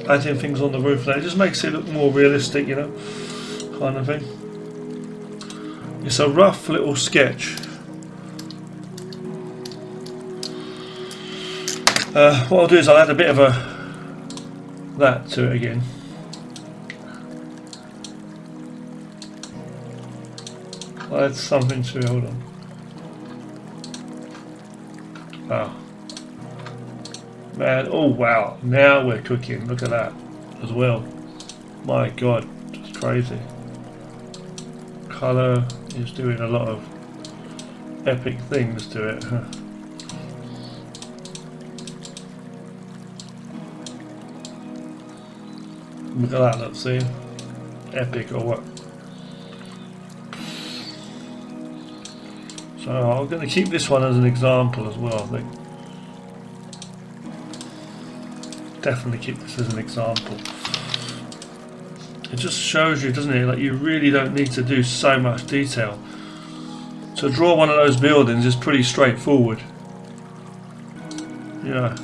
Adding things on the roof there, it just makes it look more realistic, you know, kind of thing. It's a rough little sketch. What I'll do is I'll add a bit of that to it again. I'll add something to it, hold on. Oh. Man, oh wow, now we're cooking, look at that as well. My god, it's crazy. Colour is doing a lot of epic things to it. Look at that, let's see. Epic or what? So I'm going to keep this one as an example as well, I think. Definitely keep this as an example. It just shows you, doesn't it, like you really don't need to do so much detail. To draw one of those buildings is pretty straightforward. Yeah.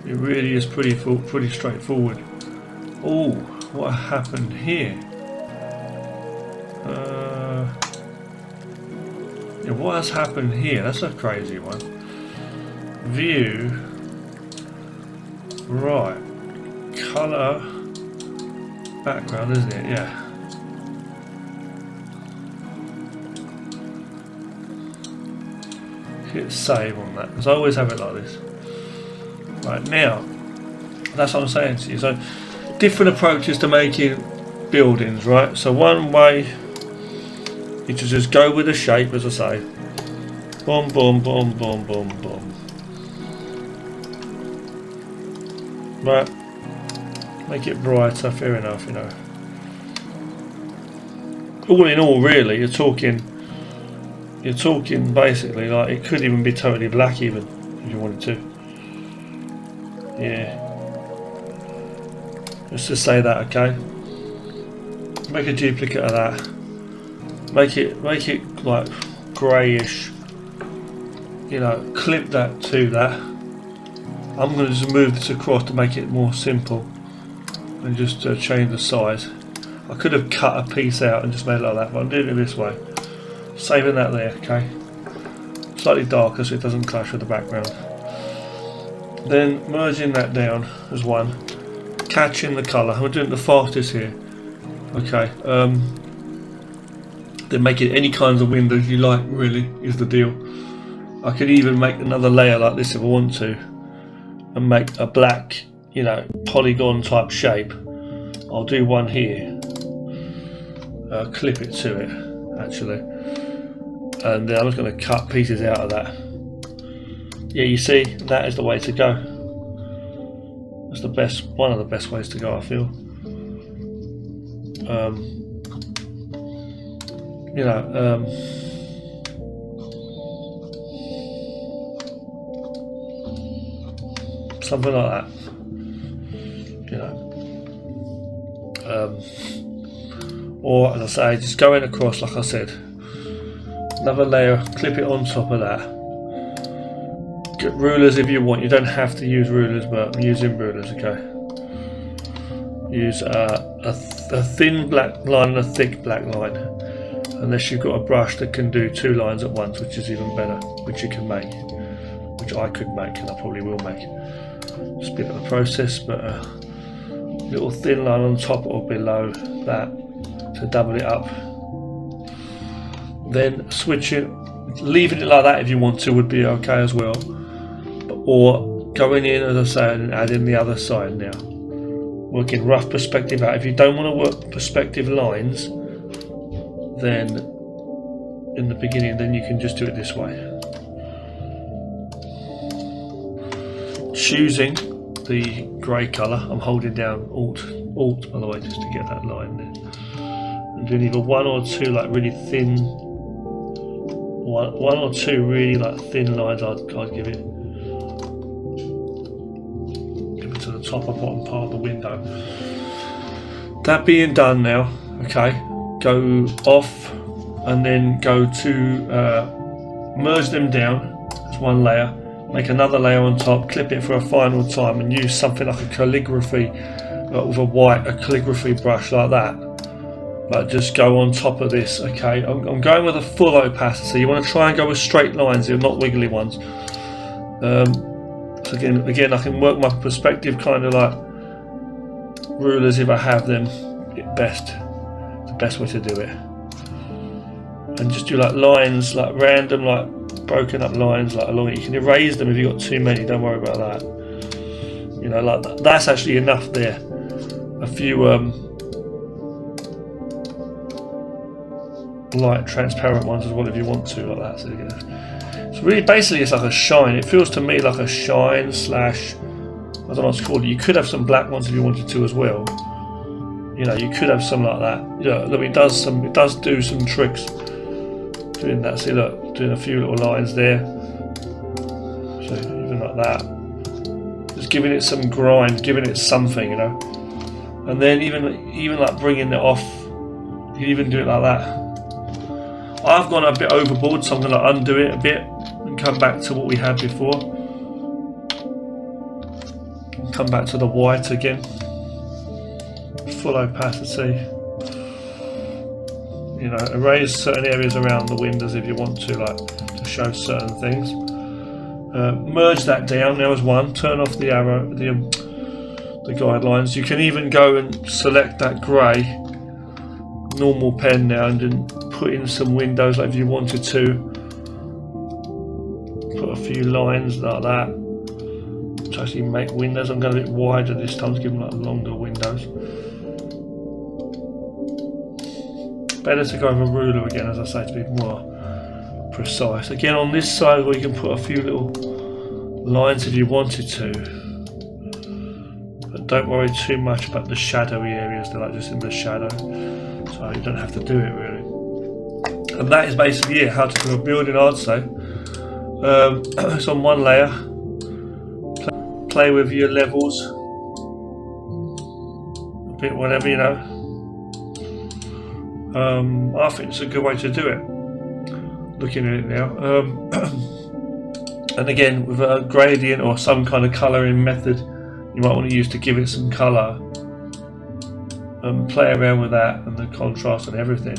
It really is pretty straightforward. Oh, what happened here? Yeah, what has happened here? That's a crazy one. View. Right. Colour. Background, isn't it? Yeah. Hit save on that, because I always have it like this. Right, now, that's what I'm saying to you. So, different approaches to making buildings, right? So one way is to just go with the shape, as I say. Boom, boom, boom, boom, boom, boom. Right. Make it brighter, fair enough, you know. All in all, really, you're talking basically like it could even be totally black even, if you wanted to. Yeah. Let's just say that, okay? Make a duplicate of that. Make it like greyish. You know, clip that to that. I'm going to just move this across to make it more simple, and just change the size. I could have cut a piece out and just made it like that, but I'm doing it this way. Saving that there, okay? Slightly darker so it doesn't clash with the background. Then merging that down as one, catching the colour. I'm doing it the fastest here. Okay. Then making any kinds of windows you like, really, is the deal. I could even make another layer like this if I want to, and make a black, you know, polygon type shape. I'll do one here. Clip it to it, actually, and then I'm just going to cut pieces out of that. Yeah, you see, that is the way to go. That's the best, one of the best ways to go, I feel. You know, something like that. You know, or as I say, just going across, like I said, another layer, clip it on top of that. Get rulers if you want. You don't have to use rulers, but I'm using rulers, okay? Use a thin black line and a thick black line, unless you've got a brush that can do two lines at once, which is even better, which you can make, which I could make, and I probably will make. Speed up the process, but a little thin line on top or below that to double it up. Then switch it, leaving it like that if you want to would be okay as well. Or going in, as I say, and adding the other side now. Working rough perspective out. If you don't want to work perspective lines, then in the beginning, then you can just do it this way. Choosing the grey colour, I'm holding down Alt by the way, just to get that line there. I'm doing either one or two like really thin, one or two really like thin lines. I'd give it. To the top or bottom part of the window. That being done now, okay, go off and then go to merge them down as one layer, make another layer on top, clip it for a final time, and use something like a calligraphy with a calligraphy brush like that, Like just go on top of this. Okay, I'm going with a full opacity. You want to try and go with straight lines here, not wiggly ones. So again, I can work my perspective kind of like rulers if I have them. Best, the best way to do it. And just do like lines, like random, like broken up lines, like along it. You can erase them if you've got too many. Don't worry about that. You know, like that's actually enough there. A few light transparent ones as well if you want to, like that. So it's really basically it's like a shine. It feels to me like a shine slash, I don't know what to call it. You could have some black ones if you wanted to as well. You know, you could have some like that. Yeah, look, it does do some tricks doing that. See, look, doing a few little lines there. So even like that, just giving it some grind, giving it something, you know. And then even like bringing it off, you can even do it like that. I've gone a bit overboard, so I'm going to undo it a bit and come back to what we had before. And come back to the white again. Full opacity. You know, erase certain areas around the windows if you want to, like to show certain things. Merge that down now as one. Turn off the arrow, the guidelines. You can even go and select that grey normal pen now and then put in some windows like if you wanted to. Put a few lines like that to actually make windows. I'm going a bit wider this time to give them like longer windows. Better to go with a ruler again, as I say, to be more precise. Again, on this side where you can put a few little lines if you wanted to. But don't worry too much about the shadowy areas, they're like just in the shadow. So you don't have to do it really. And that is basically it, how to do a building, I'd say. It's on one layer. Play with your levels. A bit whatever, you know. I think it's a good way to do it. Looking at it now. And again, with a gradient or some kind of colouring method you might want to use to give it some colour. Play around with that and the contrast and everything.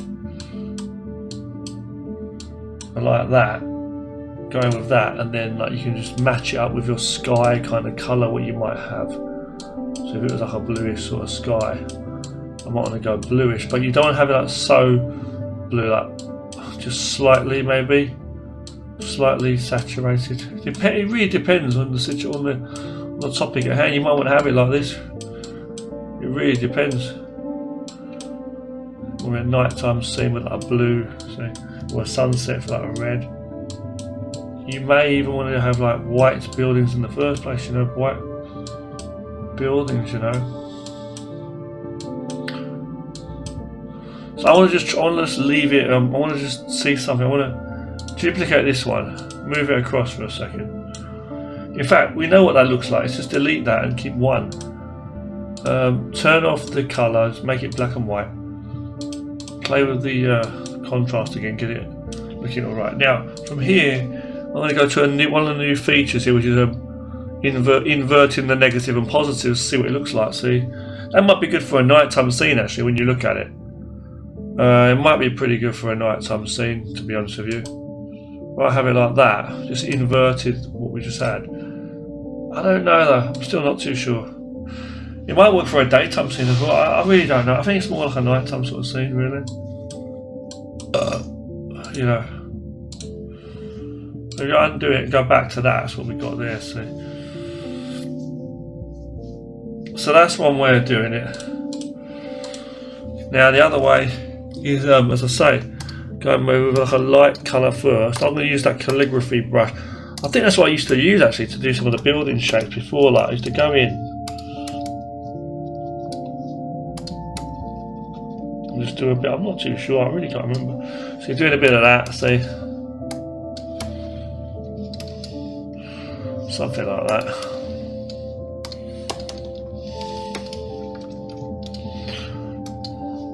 And like that, going with that, and then like you can just match it up with your sky kind of colour what you might have. So if it was like a bluish sort of sky, I might want to go bluish, but you don't want to have it like so blue, like just slightly maybe, slightly saturated. It really depends on the situation, on the topic at hand. You might want to have it like this. It really depends. Or a nighttime scene with like a blue, say, or a sunset for like a red. You may even want to have like white buildings in the first place, you know, white buildings, you know. So I want to just leave it. I want to just see something. I want to duplicate this one, move it across for a second. In fact, we know what that looks like. Let's just delete that and keep one. Turn off the colours, make it black and white. Play with the contrast again, get it looking alright. Now, from here, I'm going to go to one of the new features here, which is inverting the negative and positives, see what it looks like. See, that might be good for a nighttime scene actually when you look at it. It might be pretty good for a nighttime scene, to be honest with you. I'll have it like that, just inverted what we just had. I don't know though, I'm still not too sure. It might work for a daytime scene as well, I really don't know. I think it's more like a nighttime sort of scene, really. You know. So if you undo it and go back to that, that's what we got there, see. So that's one way of doing it. Now the other way is, as I say, going with like a light colour first. I'm going to use that calligraphy brush. I think that's what I used to use actually to do some of the building shapes before. Like I used to go in and just do a bit. I'm not too sure. I really can't remember. So you're doing a bit of that. See, something like that.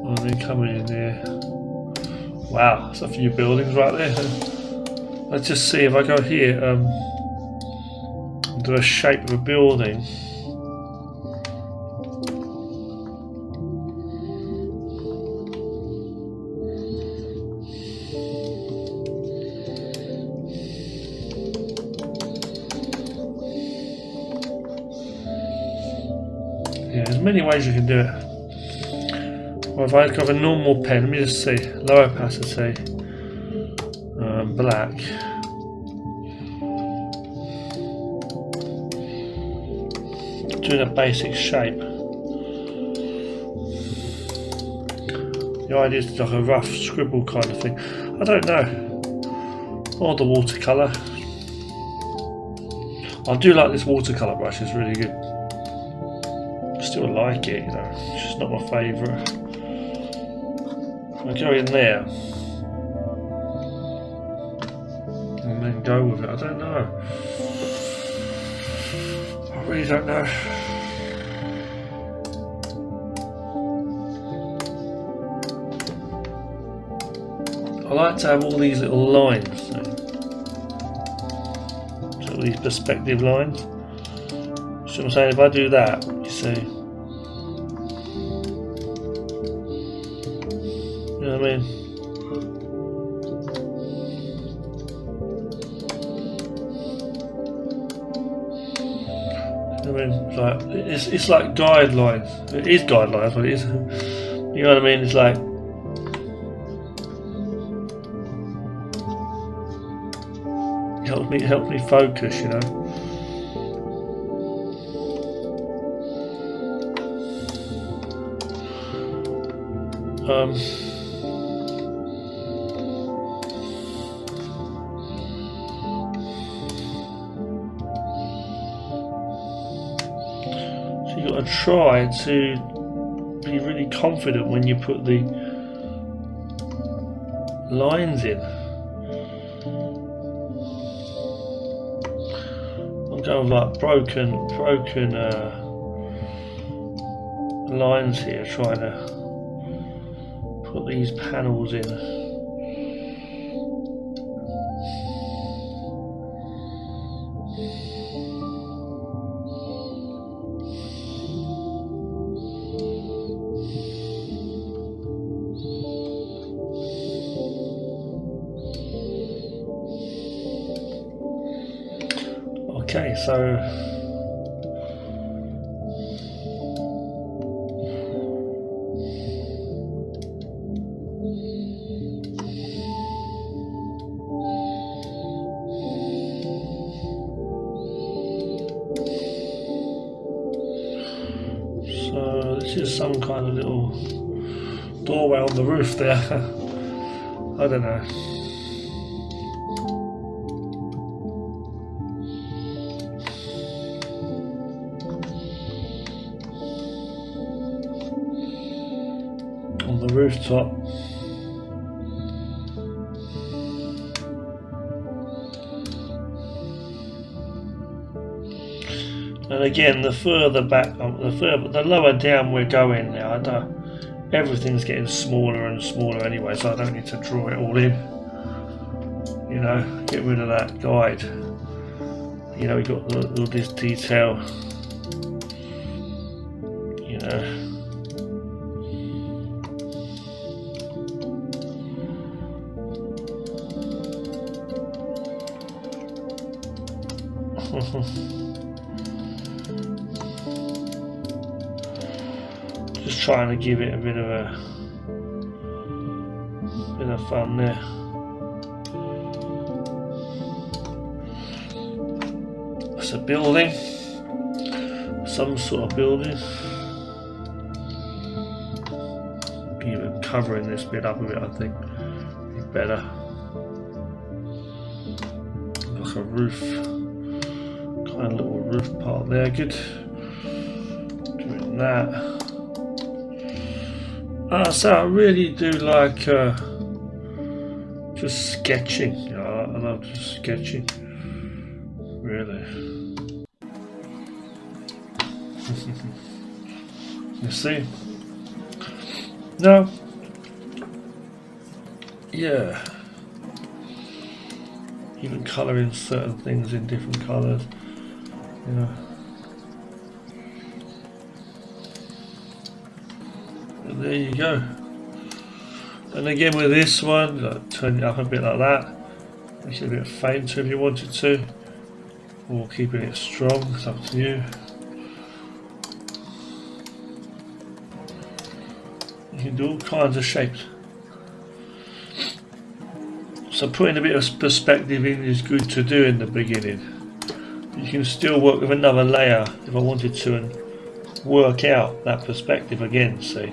And then coming in there. Wow, that's a few buildings right there. Let's just see if I go here, do a shape of a building. many ways you can do it. Well, if I have a normal pen, let me just see, low opacity, black. Doing a basic shape. The idea is like a rough scribble kind of thing. I don't know. Or the watercolour. I do like this watercolour brush, it's really good. Still like it, you know, it's just not my favourite. I go in there and then go with it. I don't know. I really don't know. I like to have all these little lines, so all these perspective lines. So I'm saying, if I do that, you see, you know what I mean? I mean, it's like guidelines. It is guidelines, but it is. You know what I mean? It's like it helps me focus. You know. So you got to try to be really confident when you put the lines in. I'm going like broken lines here, trying to put these panels in. Okay, so this is some kind of little doorway on the roof there. I don't know. On the rooftop. And again, the further back, the lower down we're going now, everything's getting smaller and smaller anyway, so I don't need to draw it all in. You know, get rid of that guide. You know, we got all this detail. You know. Just trying to give it a bit of fun there. It's a building, some sort of building. Even covering this bit up a bit, I think, is better. Like a roof, kind of little roof part there. Good. Doing that. So I really do like just sketching. You know, I love just sketching. Really. You see? Now, yeah. Even colouring certain things in different colours. You know. And there you go. And again with this one, like, turn it up a bit like that. Make it a bit fainter if you wanted to. Or keeping it strong, it's up to you. can do all kinds of shapes. So putting a bit of perspective in is good to do in the beginning. You can still work with another layer if I wanted to and work out that perspective again, see.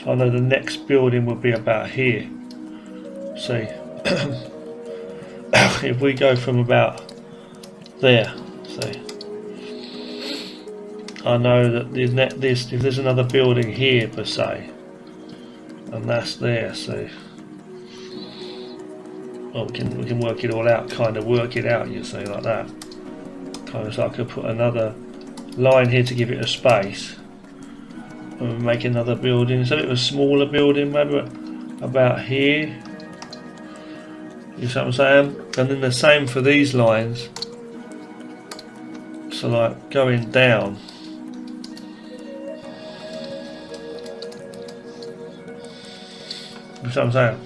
So I know the next building will be about here. See, if we go from about there, see, I know that if there's another building here per se, and that's there, see. Well, we can work it all out, kind of work it out, you see, like that. Kind of so I could put another line here to give it a space. And make another building. It's a bit of a smaller building, maybe about here. You see what I'm saying? And then the same for these lines. So like going down. You see what I'm saying?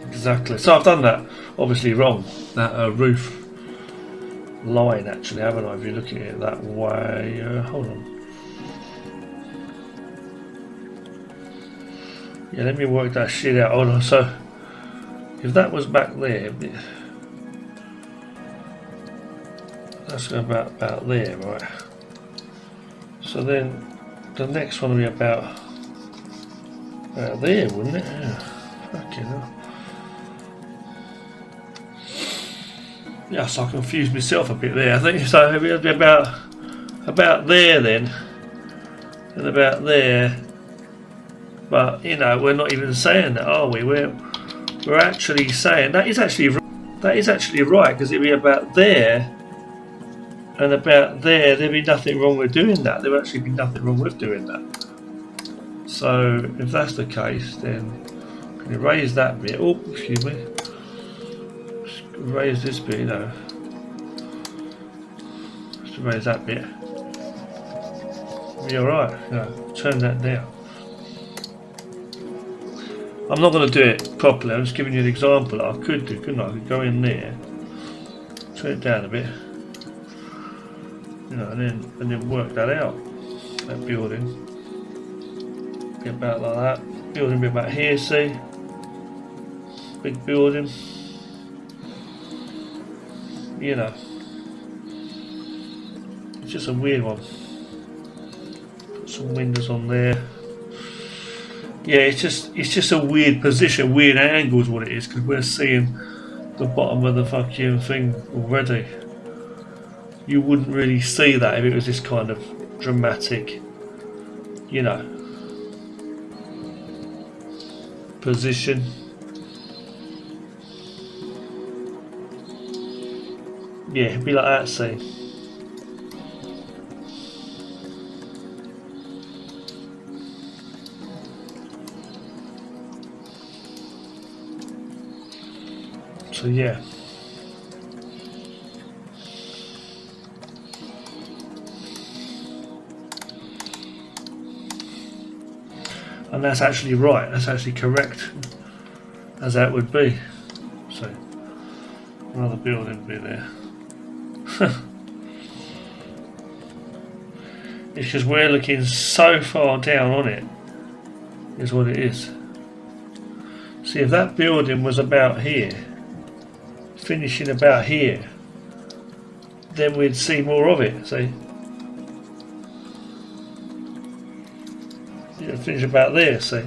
Exactly. So I've done that obviously wrong. That roof line actually, haven't I? If you're looking at it that way, hold on. Yeah, let me work that shit out. Hold on. So if that was back there, that's about there, right? So then the next one will be about there, wouldn't it? Yeah. Fucking hell. Yeah, so I confused myself a bit there. I think so. It'll be about there then, and about there. But you know, we're not even saying that, are we? We're actually saying that is actually right, because it'll be about there and about there. There'd be nothing wrong with doing that. There would actually be nothing wrong with doing that. So if that's the case, then I'm going to erase that bit. Oh, excuse me. Raise this bit, you know. Just raise that bit. Be alright, you know, turn that down. I'm not going to do it properly, I'm just giving you an example. I could do, couldn't I? I could go in there, turn it down a bit, you know, and then work that out. That building. Be about like that. Building be about here, see? Big building. You know, it's just a weird one. Put some windows on there. Yeah, it's just a weird position, weird angle is what it is, because we're seeing the bottom of the fucking thing already. You wouldn't really see that if it was this kind of dramatic, you know, position. Yeah, it'd be like that, see. So yeah. And that's actually right, that's actually correct, as that would be. So, another building would be there. It's just we're looking so far down on it, is what it is. See, if that building was about here, finishing about here, then we'd see more of it, see? It'd finish about there, see?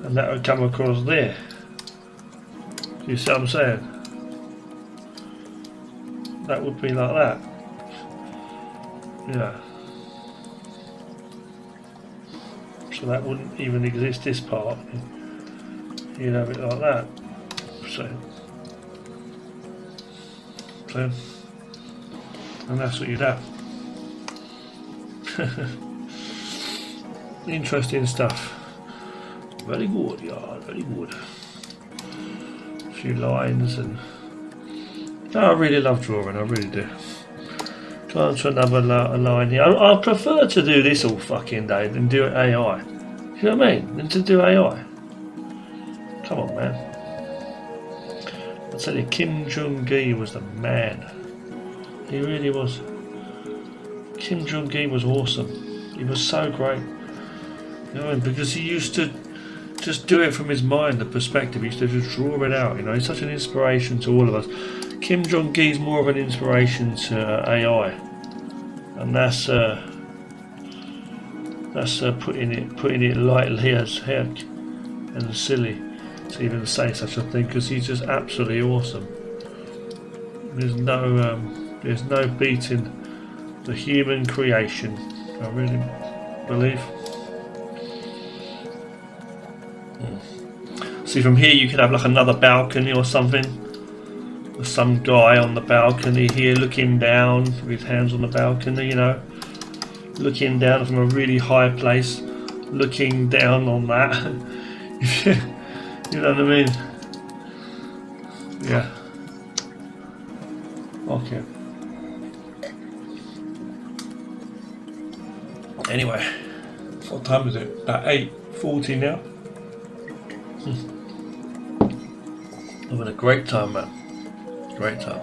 And that would come across there. You see what I'm saying? That would be like that. Yeah. So that wouldn't even exist, this part. You'd have it like that. So and that's what you'd have. Interesting stuff. Very good, yeah, very good. A few lines and I really love drawing, I really do. Go on to another line here. I prefer to do this all fucking day than do it AI. You know what I mean? Than to do AI. Come on, man. I tell you, Kim Jong-gi was the man. He really was. Kim Jong-gi was awesome. He was so great. You know, because he used to just do it from his mind, the perspective. He used to just draw it out. You know, he's such an inspiration to all of us. Kim Jong-gi is more of an inspiration to AI, and that's putting it lightly as heck and silly to even say such a thing, because he's just absolutely awesome. There's no beating the human creation, I really believe. See, from here you could have like another balcony or something. There's some guy on the balcony here looking down with his hands on the balcony, you know. Looking down from a really high place. Looking down on that. You know what I mean? Yeah. Okay. Anyway, what time is it? About 8:40 now. Having a great time, man. Great time.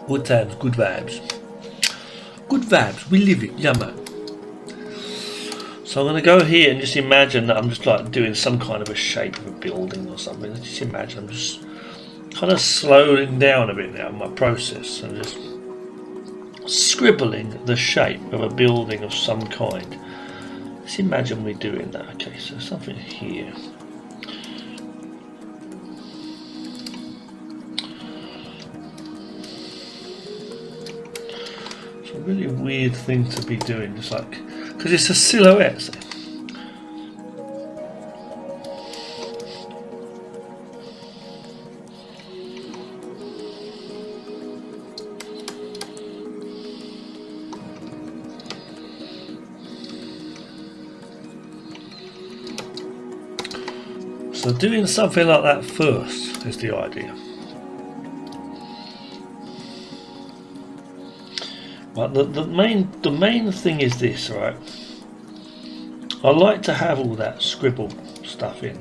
Good times, good vibes. Good vibes, we live it, yeah man. So I'm going to go here and just imagine that I'm just like doing some kind of a shape of a building or something. Just imagine I'm just kind of slowing down a bit now in my process and just scribbling the shape of a building of some kind. Just imagine me doing that. Okay, so something here. It's a really weird thing to be doing, just like, because it's a silhouette. So. So doing something like that first is the idea. But the main thing is this, right? I like to have all that scribble stuff in.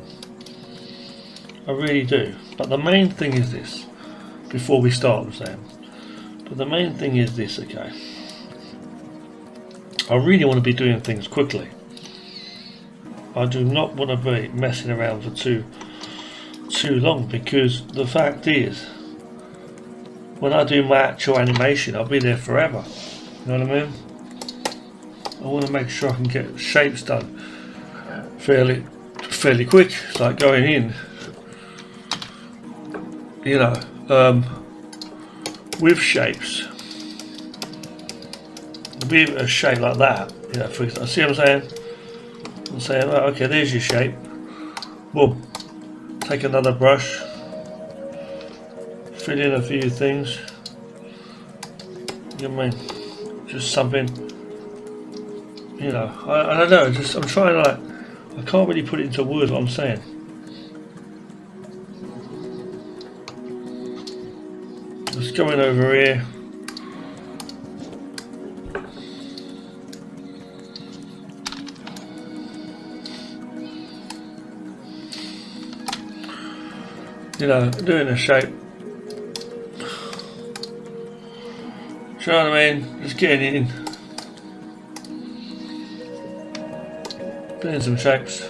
I really do. But the main thing is this, before we start, I'm saying. But the main thing is this, okay? I really want to be doing things quickly. I do not want to be messing around for too long, because the fact is, when I do my actual animation, I'll be there forever. You know what I mean? I want to make sure I can get shapes done fairly quick. It's like going in, you know, with shapes, with a shape like that. You know, for example, see what I'm saying? I'm saying, oh, okay, there's your shape. Boom. Take another brush, fill in a few things. You know what I mean? Just something, you know. I don't know. Just I'm trying to, like, I can't really put it into words what I'm saying. Just going over here. You know, doing a shape. Do you know what I mean? Just getting it in. Doing some shapes.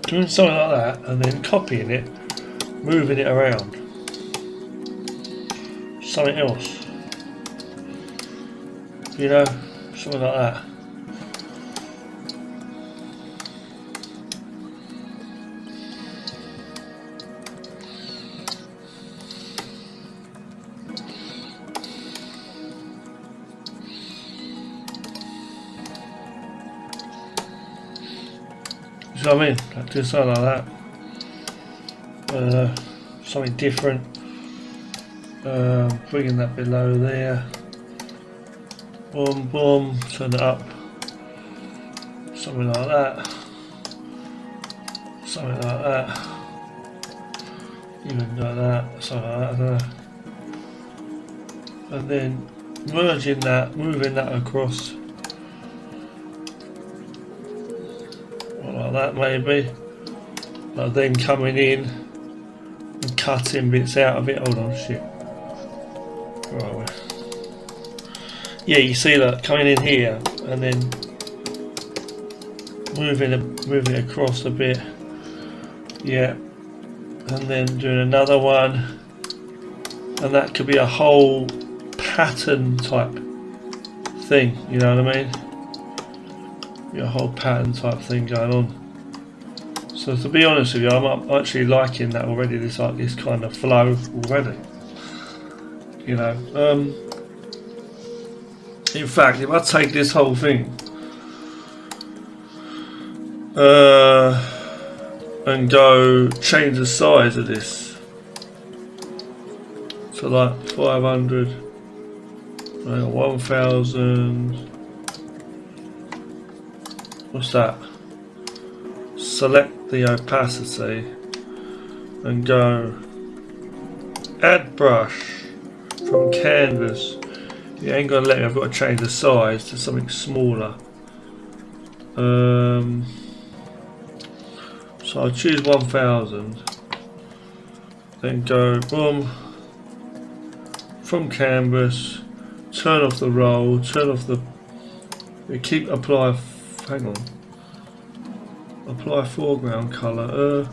Doing something like that and then copying it, moving it around. Something else. You know, something like that. You know what I mean? Like do something like that. Something different. Bringing that below there. Boom, boom, turn it up. Something like that. Something like that. Even like that. Something like that, I don't know. And then merging that, moving that across. Like that maybe. Like then coming in and cutting bits out of it. Hold on, shit. Right. Yeah, you see that coming in here and then moving across a bit. Yeah, and then doing another one, and that could be a whole pattern type thing. You know what I mean? Be a whole pattern type thing going on. So to be honest with you, I'm actually liking that already. This kind of flow already. You know. In fact, if I take this whole thing and go change the size of this to like 500, 1000. What's that? Select the opacity and go add brush from canvas. You ain't gonna let me, I've got to change the size to something smaller. So I'll choose 1000, then go boom, from canvas, turn off the roll, turn off the, keep apply, hang on, apply foreground colour,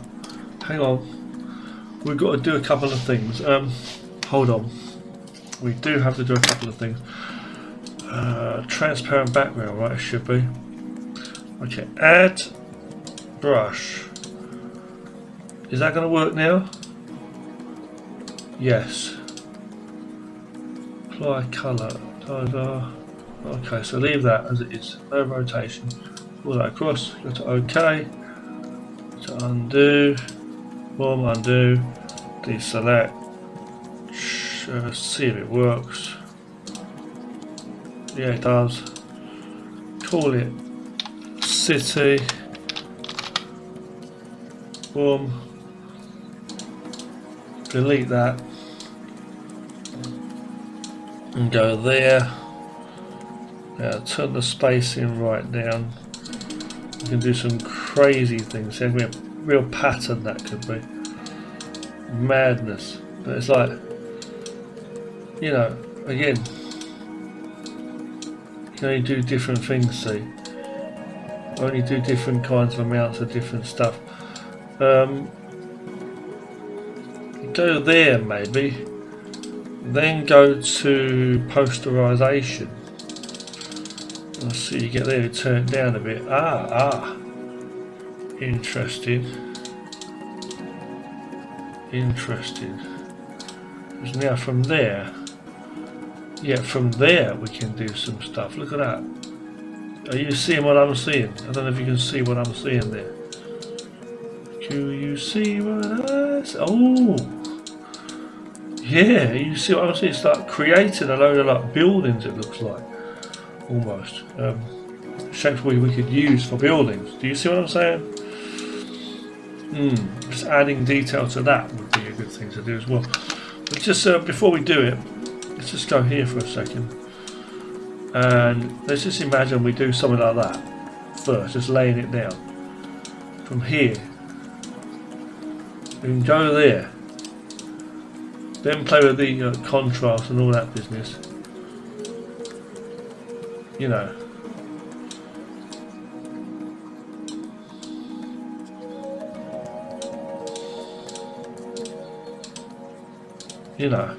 hang on, we've got to do a couple of things, hold on, we do have to do a couple of things. Transparent background, right, it should be. Okay, add brush. Is that going to work now? Yes. Apply colour. Okay, so leave that as it is. No rotation. Pull that across. Go to OK. To undo. Boom, undo. Deselect. See if it works. Yeah, it does. Call it city. Boom. Delete that. And go there. Now turn the spacing right down. You can do some crazy things. There's a real pattern that could be. Madness. But it's like, you know, again, you can only do different things, see. Only do different kinds of amounts of different stuff. Go there maybe. Then go to posterization. Let's see, you get there, turn it down a bit. Interesting. Interesting. Because now from there, yeah, from there we can do some stuff. Look at that. Are you seeing what I'm seeing? I don't know if you can see what I'm seeing there. Do you see what I see? Oh! Yeah, you see what I'm saying? It's like creating a load of like buildings, it looks like. Almost. Shapes we could use for buildings. Do you see what I'm saying? Just adding detail to that would be a good thing to do as well. But just before we do it, let's just go here for a second. And let's just imagine we do something like that first, just laying it down. From here, we can go there. Then play with the contrast and all that business. You know. You know.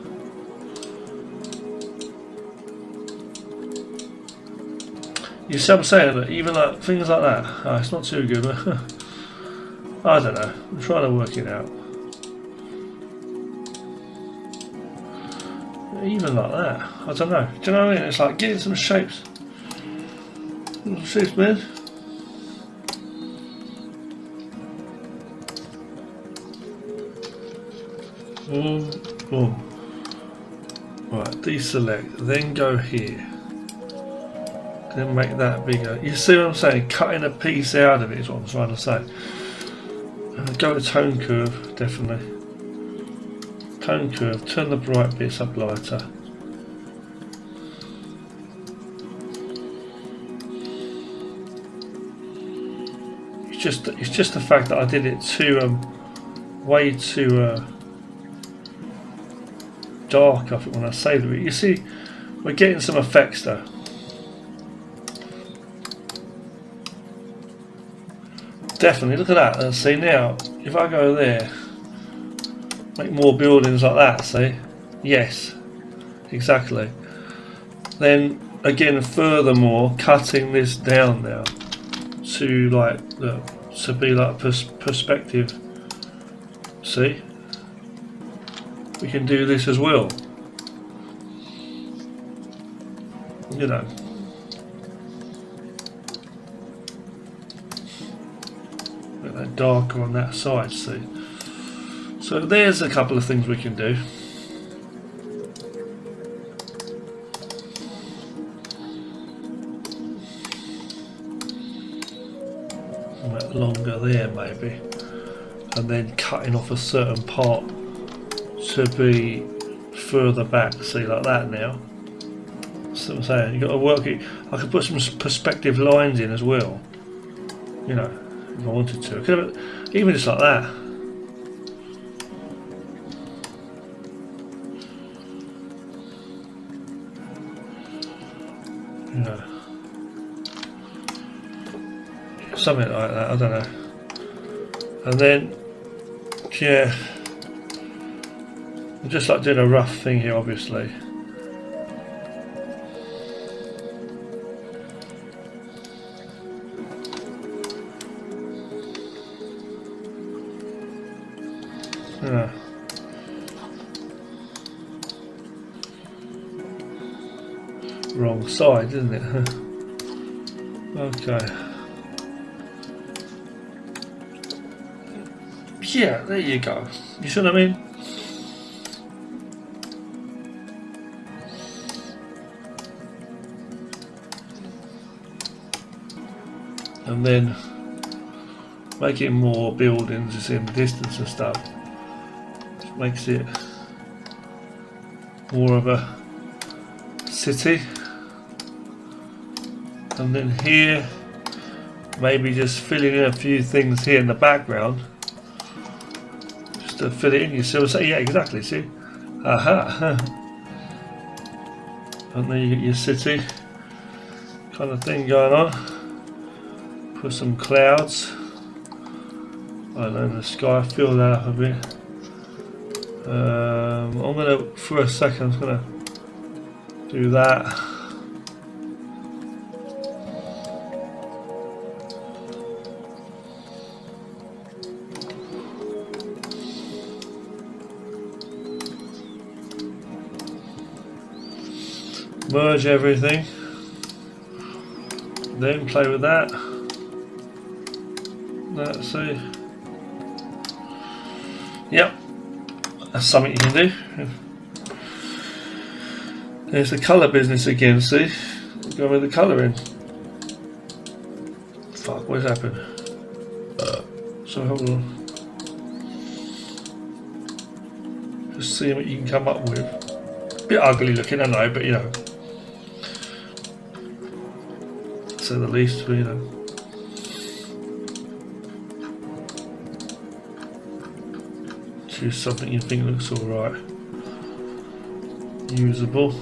You see what I'm saying? That even like things like that, it's not too good, but I don't know. I'm trying to work it out. Even like that, I don't know. Do you know what I mean? It's like getting some shapes. Some shapes, man. Boom, boom. Right, deselect. Then go here. Then make that bigger. You see what I'm saying? Cutting a piece out of it is what I'm trying to say. Go to tone curve, definitely. Tone curve, turn the bright bits up lighter. You just the fact that I did it too way too dark. I think when I saved it, you see, we're getting some effects though. Definitely, look at that. Let's see now. If I go there, make more buildings like that. See, yes, exactly. Then again, furthermore, cutting this down now to like to be like perspective. See, we can do this as well. You know, make that darker on that side. See, so there's a couple of things we can do. Longer there maybe, and then cutting off a certain part to be further back. See, like that now. So I'm saying, you've got to work it. I could put some perspective lines in as well, you know, if I wanted to. I could have, even just like that. You know, something like that, I don't know. And then, yeah, I'm just like doing a rough thing here, obviously. Yeah. Wrong side, isn't it? Okay. Yeah, there you go. You see what I mean? And then making more buildings is in the distance and stuff. Makes it more of a city. And then here, maybe just filling in a few things here in the background. To fill it in, you see what I'm saying? Yeah, exactly, see? Aha! And then you get your city kind of thing going on. Put some clouds. I don't know, in the sky, fill that up a bit. I'm gonna, for a second, I'm just gonna do that. Merge everything, then play with that. Let's see. Yep, that's something you can do. There's the colour business again, see? Go with the colouring. Fuck, what's happened? So hold on. Just see what you can come up with. Bit ugly looking, I know, but you know. So the least, you know. Choose something you think looks alright. Usable.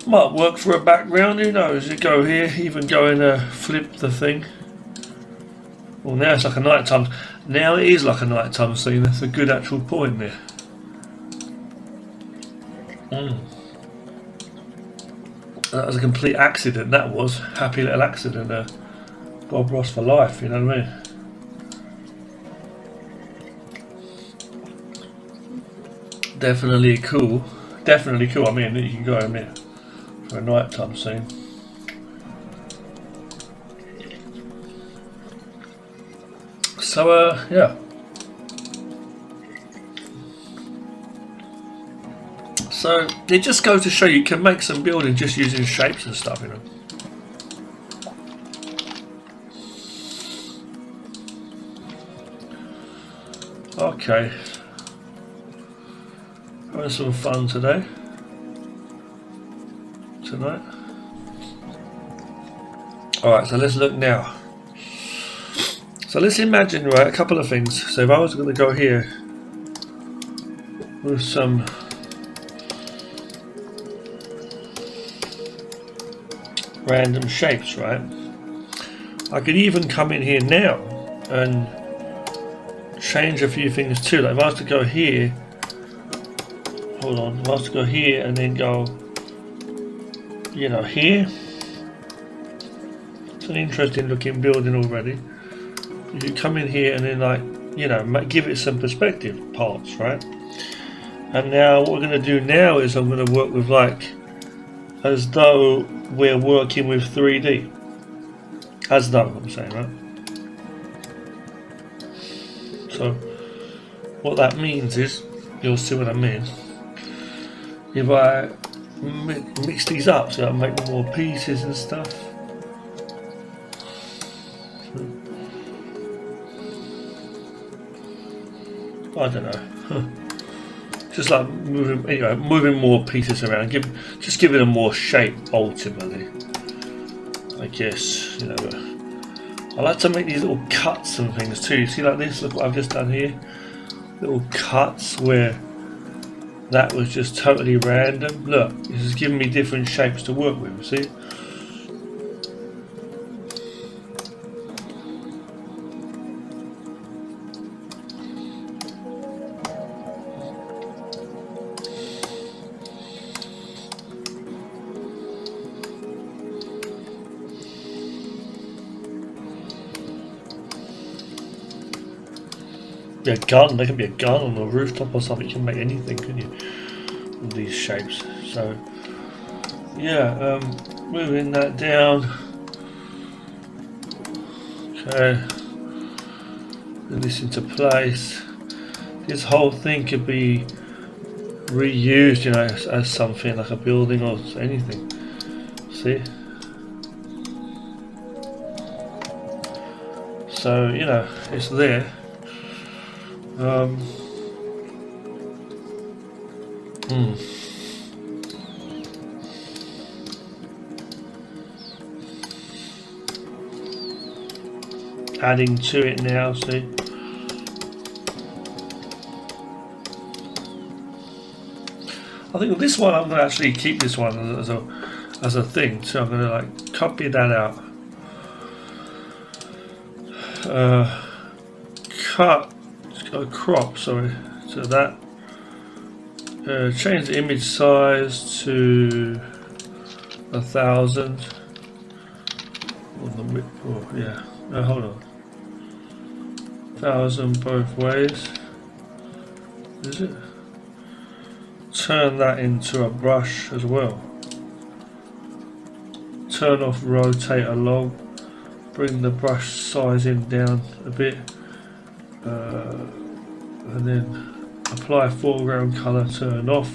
Might work for a background, who knows? You go here, even go in flip the thing. Well, now it's like a nighttime. Now it is like a nighttime scene. That's a good actual point there. That was a complete accident. That was happy little accident. Bob Ross for life. You know what I mean? Definitely cool. Definitely cool. I mean, you can go in there for a nighttime scene. So yeah. So it just goes to show you can make some buildings just using shapes and stuff, you know. Okay. Having some fun tonight. Alright, so let's look now. So let's imagine, right, a couple of things. So if I was going to go here with some random shapes, right? I could even come in here now and change a few things too. Like if I was to go here, hold on, if I was to go here and then go, you know, here. It's an interesting looking building already. You could come in here and then, like, you know, give it some perspective parts, right? And now what we're going to do now is I'm going to work with, like, as though we're working with 3D. As though, I'm saying, right? So what that means is, you'll see what I mean. If I mix these up so I make more pieces and stuff. I don't know. Just like moving, anyway, moving more pieces around, just giving them more shape ultimately. I guess, you know. I like to make these little cuts and things too. You see, like this. Look what I've just done here. Little cuts where that was just totally random. Look, this is giving me different shapes to work with. See. A gun, there can be a gun on the rooftop or something. You can make anything, can you? With these shapes. So, yeah, moving that down. Okay, put this into place. This whole thing could be reused, you know, as something like a building or anything. See? So, you know, it's there. Adding to it now, see? I think with this one I'm going to actually keep this one as a thing, so I'm going to like copy that out. Cut, just go crop, sorry, to that. Change the image size to 1000. Oh, yeah. No, hold on. 1000 both ways. Is it? Turn that into a brush as well. Turn off rotate along. Bring the brush sizing down a bit. And then apply foreground colour, turn off.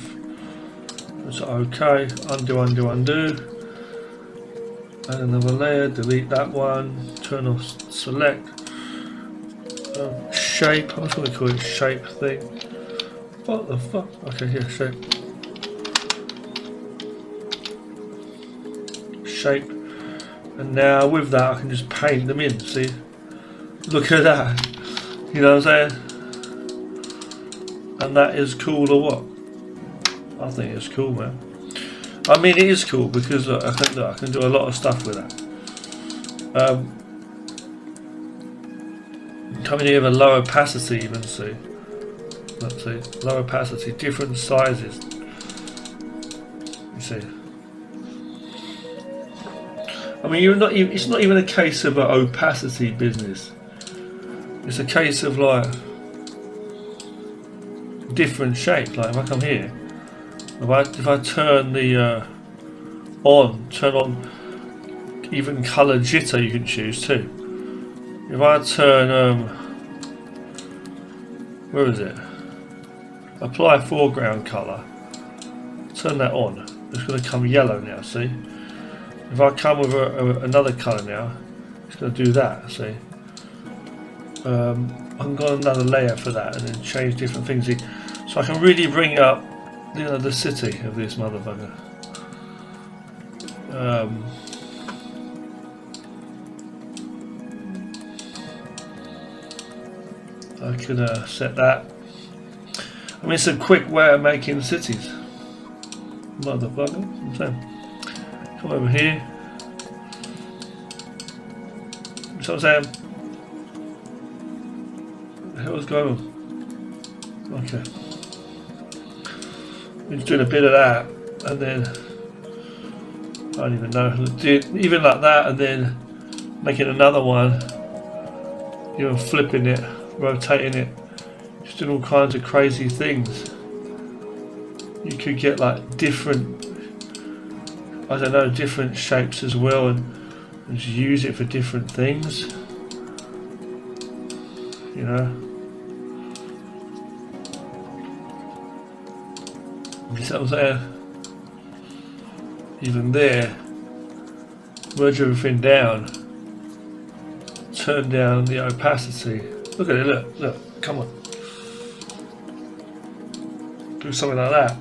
That's OK. Undo, undo, undo. Add another layer, delete that one, turn off select. Shape, I'm just going to call it shape thing. What the fuck? Okay, here, shape. Shape. And now with that I can just paint them in, see? Look at that. You know what I'm saying? And that is cool or what? I think it's cool, man. I mean, it is cool because I can do a lot of stuff with that. Coming here with a low opacity, even see. Let's see, low opacity, different sizes. You see. I mean, it's not even a case of an opacity business. It's a case of like different shapes. Like if I come here. If I turn the turn on even colour jitter, you can choose too. If I turn where is it? Apply foreground colour. Turn that on. It's going to come yellow now. See? If I come with another colour now, it's going to do that. See? I've got another layer for that and then change different things in. So I can really bring up, you know, the city of this motherfucker. I could set that. I mean, it's a quick way of making cities. Motherfucker, I'm saying. Come over here. You know what I'm saying? What the hell's going on? Okay. We're just doing a bit of that, and then I don't even know. Even like that, and then making another one. You know, flipping it, rotating it, just doing all kinds of crazy things. You could get like different, I don't know, different shapes as well, and just use it for different things. You know. You see what I'm saying? Even there, merge everything down, turn down the opacity. Look at it, look, come on. Do something like that.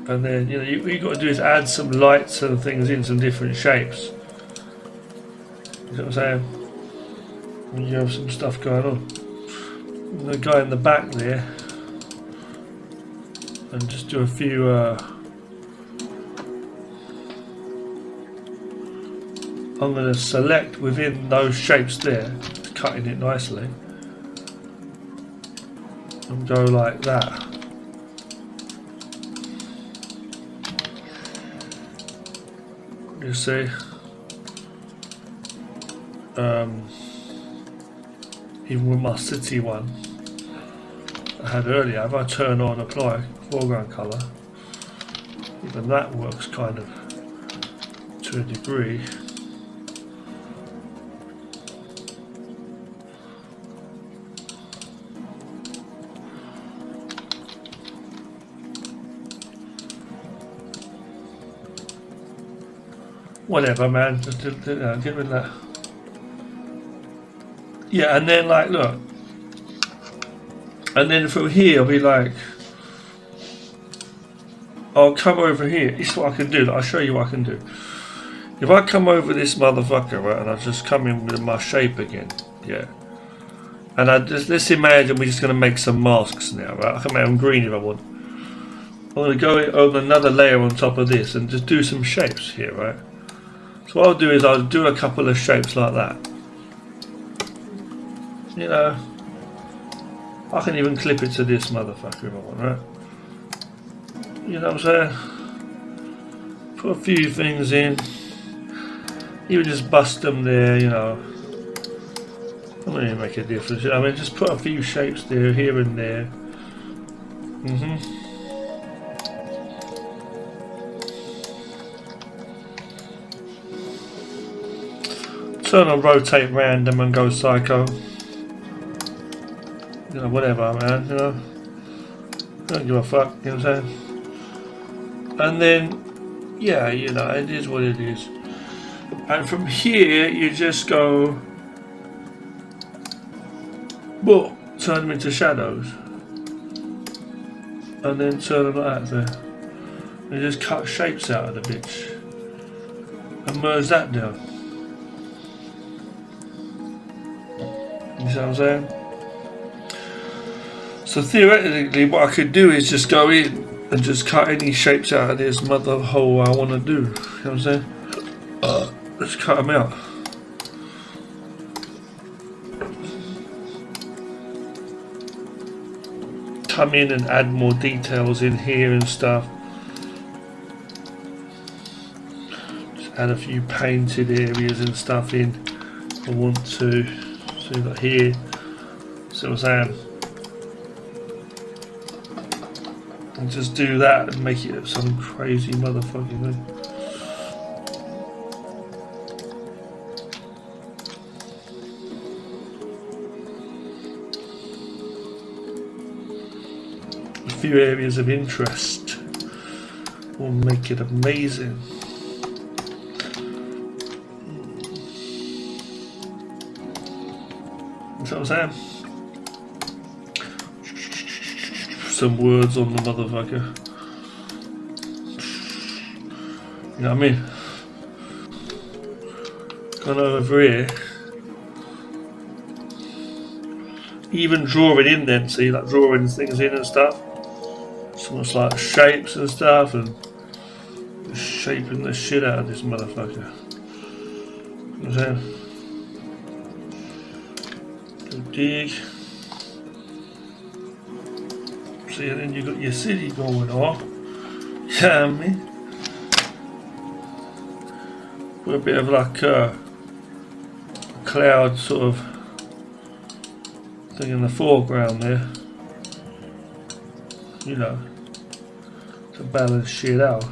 And then, you know, what you got to do is add some lights and things in some different shapes. You know what I'm saying? And you have some stuff going on. I'm going to go in the back there and just do a few I'm going to select within those shapes there, cutting it nicely, and go like that. You see, even with my city one I had earlier, if I turn on apply foreground colour, even that works kind of to a degree. Whatever, man, just get rid of that. Yeah, and then like, look, and then from here I'll be like, I'll come over here. This is what I can do. I'll show you what I can do. If I come over this motherfucker, right, and I just come in with my shape again, yeah, and I just, let's imagine we're just going to make some masks now, right? I can make them green if I want. I'm going to go over another layer on top of this and just do some shapes here, right? So what I'll do is I'll do a couple of shapes like that. You know, I can even clip it to this motherfucker if I want, right? You know what I'm saying? Put a few things in. Even just bust them there, you know. Doesn't really make a difference. I mean, just put a few shapes there, here and there. Turn on rotate random and go psycho. You know, whatever, man, you know. Don't give a fuck, you know what I'm saying? And then, yeah, you know, it is what it is. And from here, you just go, well, turn them into shadows. And then turn them like that there. And just cut shapes out of the bitch. And merge that down. You see what I'm saying? So theoretically what I could do is just go in and just cut any shapes out of this mother hole I want to do. You know what I'm saying? Let's cut them out. Come in and add more details in here and stuff. Just add a few painted areas and stuff in if I want to. So you've got here, see what I'm saying? And just do that and make it some crazy motherfucking thing. A few areas of interest will make it amazing. So know what I'm saying? Some words on the motherfucker. You know what I mean? Gone over here. Even drawing in then, see, like drawing things in and stuff. So much like shapes and stuff, and just shaping the shit out of this motherfucker. You know what I'm saying? Go dig. See, and then you got your city going on. You know what I mean? With a bit of like a cloud sort of thing in the foreground there, you know, to balance shit out.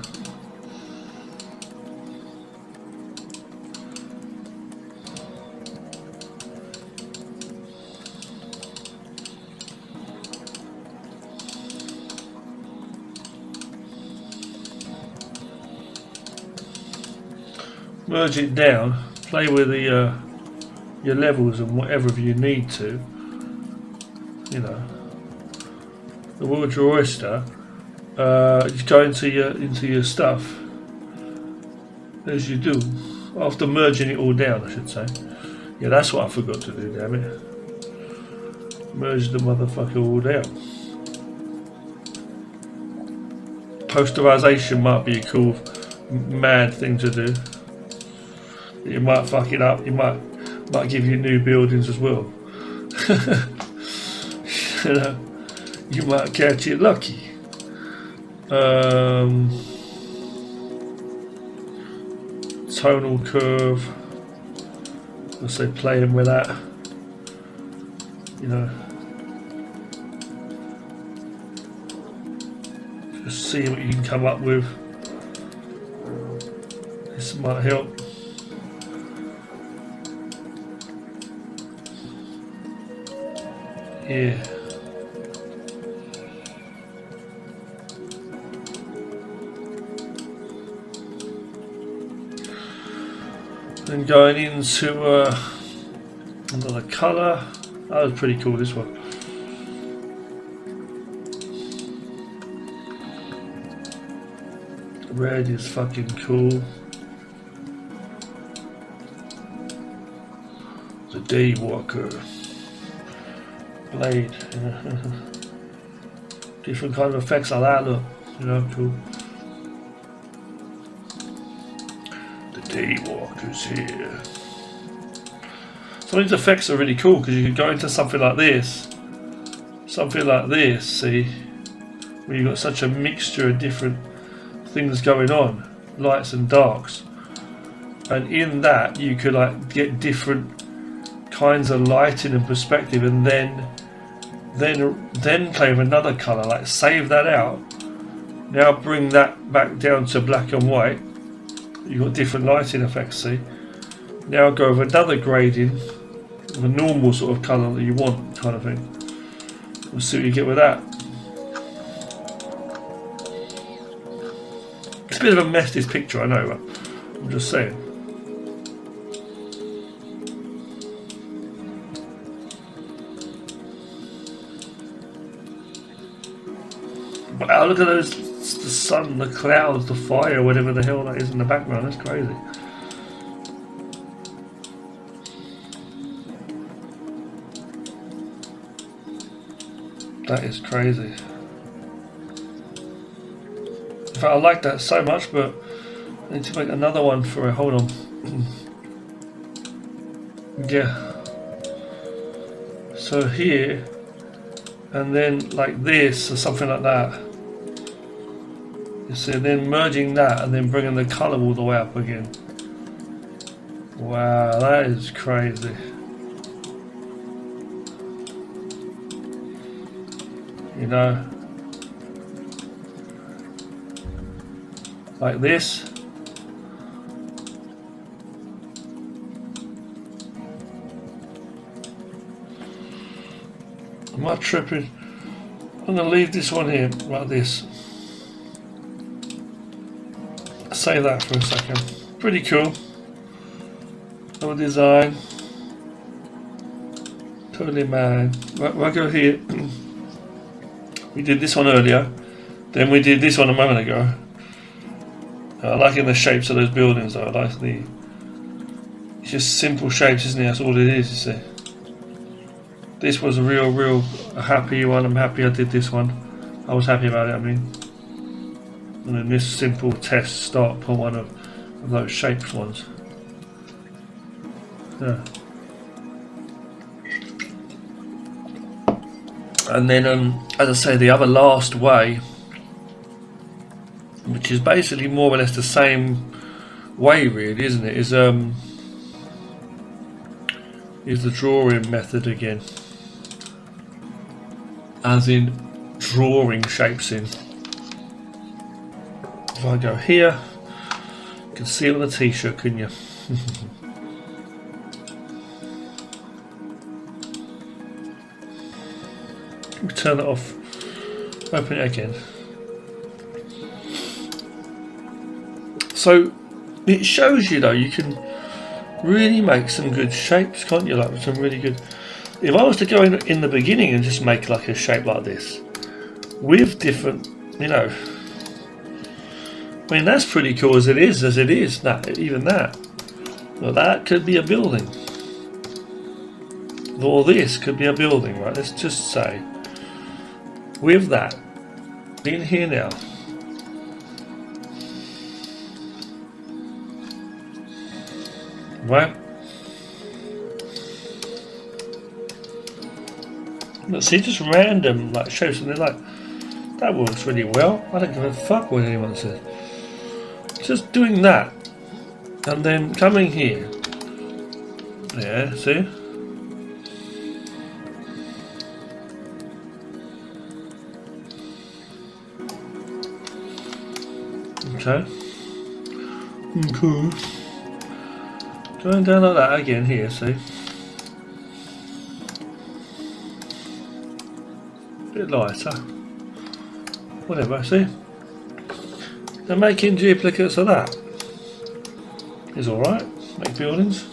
Merge it down, play with the your levels and whatever you need to. You know, the world's your oyster. Just go into your stuff as you do after merging it all down, I should say. Yeah, that's what I forgot to do. Damn it! Merge the motherfucker all down. Posterization might be a cool, mad thing to do. You might fuck it up. You might give you new buildings as well. You know, you might catch it lucky. Tonal curve. Let's say playing with that. You know, just see what you can come up with. This might help. Yeah. Then going into another colour. That was pretty cool, this one. Red is fucking cool. The Daywalker. Blade. Different kind of effects like that, look. You know, cool. The Daywalker's here. Some of these effects are really cool because you could go into something like this. See, where you've got such a mixture of different things going on, lights and darks. And in that you could like get different kinds of lighting and perspective, and then play with another colour, like save that out, now bring that back down to black and white. You've got different lighting effects, see. Now go with another grading of a normal sort of colour that you want, kind of thing. We'll see what you get with that. It's a bit of a mess, this picture, I know, but I'm just saying. Wow, look at those, the sun, the clouds, the fire, whatever the hell that is in the background, that's crazy. That is crazy. In fact, I like that so much, but I need to make another one for it. Hold on. Yeah. So here, and then like this, or something like that. You see, then merging that, and then bringing the colour all the way up again. Wow, that is crazy. You know, like this. Am I tripping? I'm going to leave this one here like this. Save that for a second. Pretty cool. Another design. Totally mad. Right, we'll go here. We did this one earlier. Then we did this one a moment ago. I like in the shapes of those buildings though. I like the... It's just simple shapes, isn't it? That's all it is, you see. This was a real happy one. I'm happy I did this one. I was happy about it, I mean. And then this simple test start for one of those shaped ones. Yeah. And then, as I say, the other last way, which is basically more or less the same way, really, isn't it? Is the drawing method again, as in drawing shapes in. If I go here, you can see it on the t-shirt, couldn't you? Turn it off, open it again. So it shows you though you can really make some good shapes, can't you? Like some really good. If I was to go in the beginning and just make like a shape like this with different, you know, I mean that's pretty cool as it is. That even that, well, that could be a building. Or this could be a building, right? Let's just say. With that in here now, right? Let's see, just random like shapes, and they're like, that works really well. I don't give a fuck what anyone says. Just doing that, and then coming here. Yeah, see. Okay. Cool. Going down like that again here, see? Bit lighter. Whatever, see? They're making duplicates of that. Is alright. Make buildings.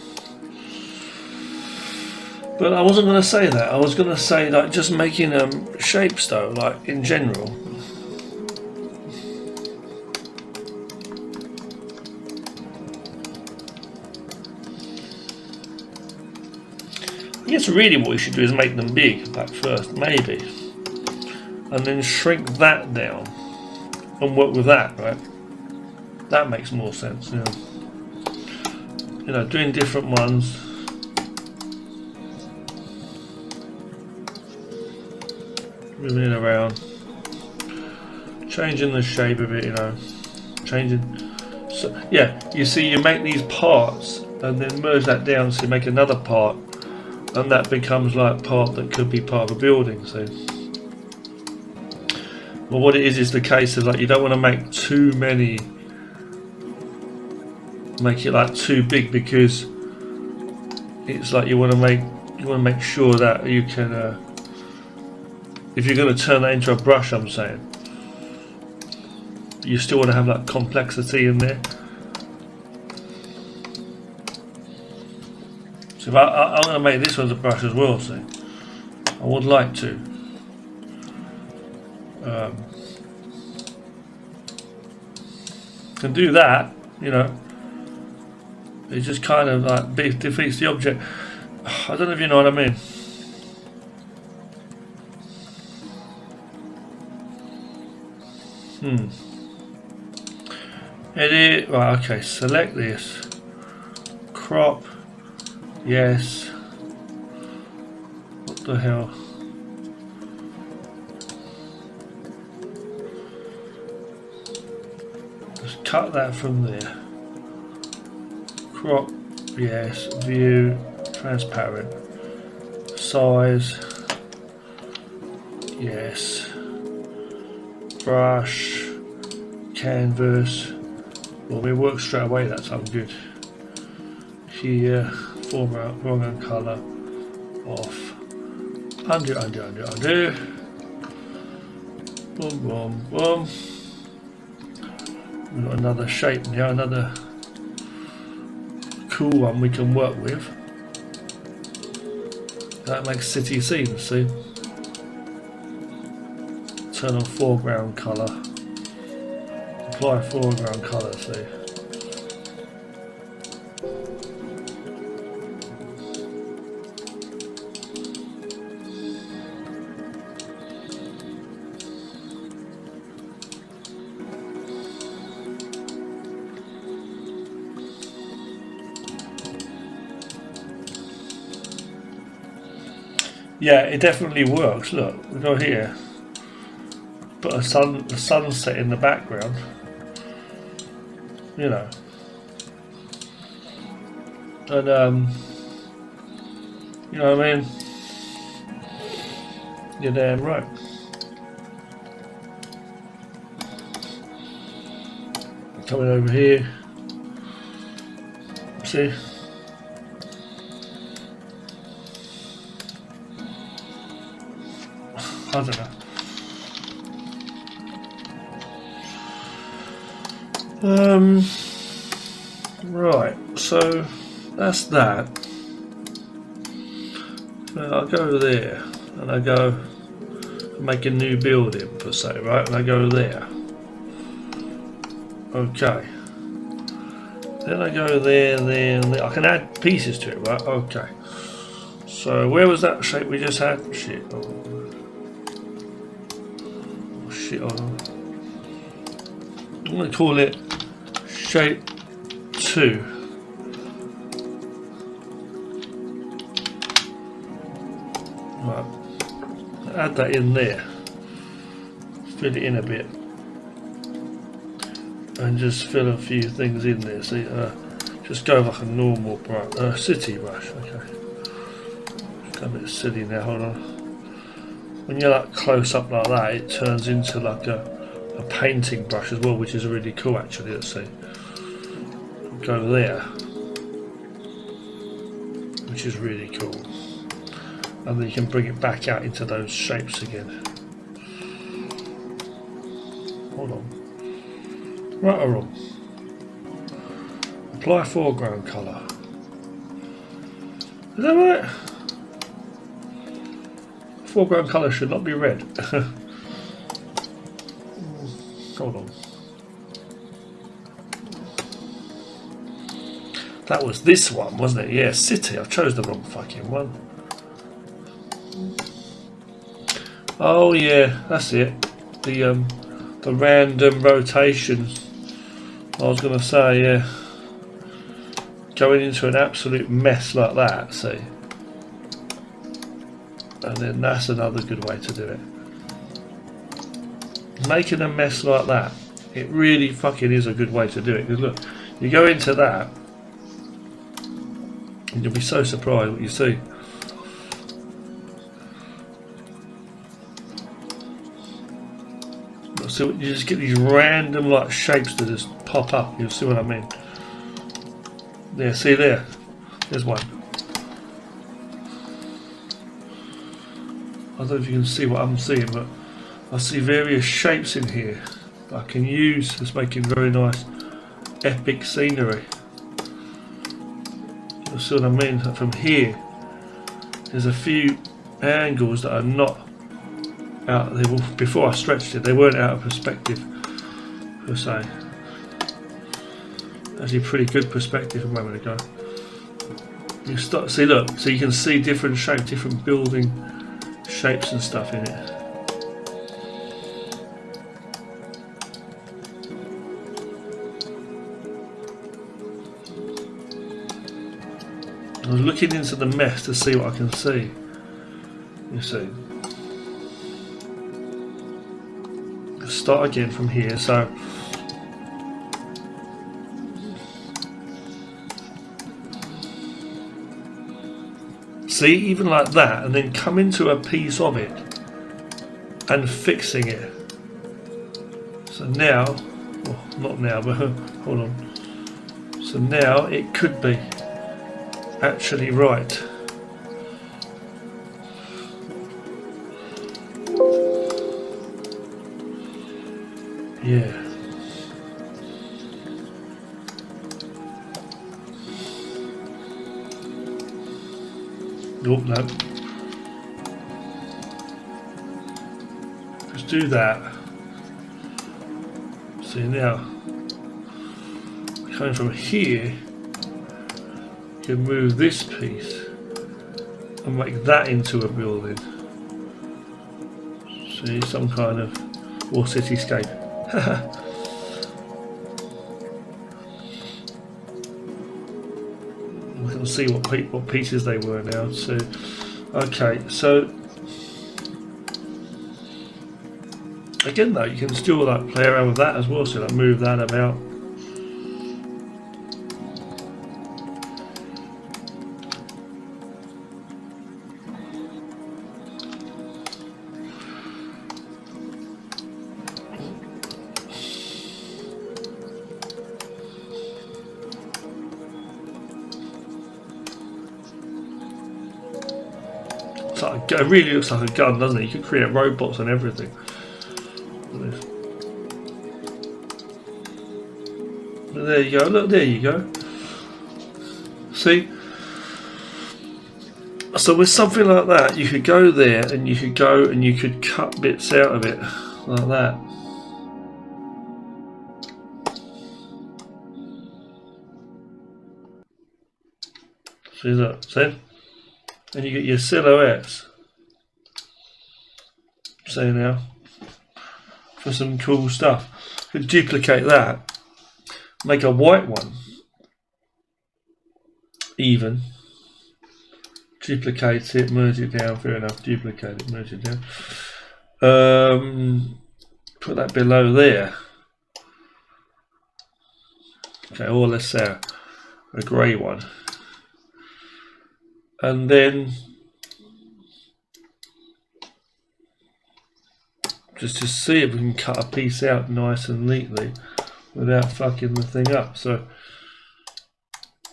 But I wasn't going to say that. I was going to say like just making shapes though, like in general. I guess really what we should do is make them big, like first, maybe. And then shrink that down and work with that, right? That makes more sense, yeah. You know, doing different ones. Moving it around. Changing the shape of it, you know. Changing. So, yeah, you see, you make these parts and then merge that down so you make another part. And that becomes like part that could be part of a building. So, well, what it is the case of like you don't want to make too many, make it like too big, because it's like you want to make sure that you can, if you're going to turn that into a brush, I'm saying, you still want to have that complexity in there. So if I'm going to make this one as a brush as well, so I would like to. Can do that, you know. It just kind of like defeats the object. I don't know if you know what I mean. Edit. Right. Okay. Select this. Crop. Yes. What the hell? Just cut that from there. Crop. Yes. View. Transparent. Size. Yes. Brush. Canvas. Well, we work straight away. That's I'm good. Here. Foreground colour off. Undo. Boom, boom, boom. We've got another shape now, another cool one we can work with. That makes city scenes, see? Turn on foreground colour. Apply foreground colour, see? Yeah, it definitely works. Look, we go here. Put a sunset in the background. You know. And you know what I mean? You're damn right. Coming over here. See? I don't know. Right, so that's that. Now I go there and I go make a new building per se, right? And I go there. Okay. Then I go there, there, and there. I can add pieces to it, right? Okay. So where was that shape we just had? Shit. Oh, shit. Oh. I'm going to call it shape 2. Right. Add that in there. Fill it in a bit. And just fill a few things in there. See, just go like a normal brush, city brush. Okay. Got a bit silly now. Hold on. When you're like close up like that, it turns into like a painting brush as well, which is really cool actually. Let's see. Go there, which is really cool, and then you can bring it back out into those shapes again. Hold on. Right or wrong? Apply foreground colour. Is that right? Foreground colour should not be red. Hold on. That was this one, wasn't it? Yeah, city. I chose the wrong fucking one. Oh yeah, that's it. The random rotation. I was gonna say, yeah. Going into an absolute mess like that, see? And then that's another good way to do it. Making a mess like that, it really fucking is a good way to do it. Because look, you go into that, and you'll be so surprised what you see. So you just get these random like shapes that just pop up. You'll see what I mean. There, see there. There's one. I don't know if you can see what I'm seeing, but I see various shapes in here that I can use as making very nice epic scenery. You see what I mean? From here, there's a few angles that are not out. They were, before I stretched it, they weren't out of perspective per se. Actually, pretty good perspective a moment ago. You start see, look, so you can see different shapes, different building shapes and stuff in it. I was looking into the mess to see what I can see. You see. Let's start again from here. So see, even like that, and then come into a piece of it and fixing it. So now, well, not now, but hold on. So now it could be actually right. Yeah. Nope, no. Just do that. See now, coming from here, you can move this piece and make that into a building. See, some kind of or cityscape. We can see what pieces they were now. So, okay, so again though, you can still like play around with that as well. So like move that about. It really looks like a gun, doesn't it? You could create robots and everything. And there you go. Look, there you go. See? So with something like that, you could go there and you could go and you could cut bits out of it like that. See that? See? And you get your silhouettes. See now, for some cool stuff. Could duplicate that, make a white one, even. Duplicate it, merge it down. Fair enough. Duplicate it, merge it down. Put that below there. Okay, or let's say a grey one, and then. Just to see if we can cut a piece out nice and neatly without fucking the thing up. So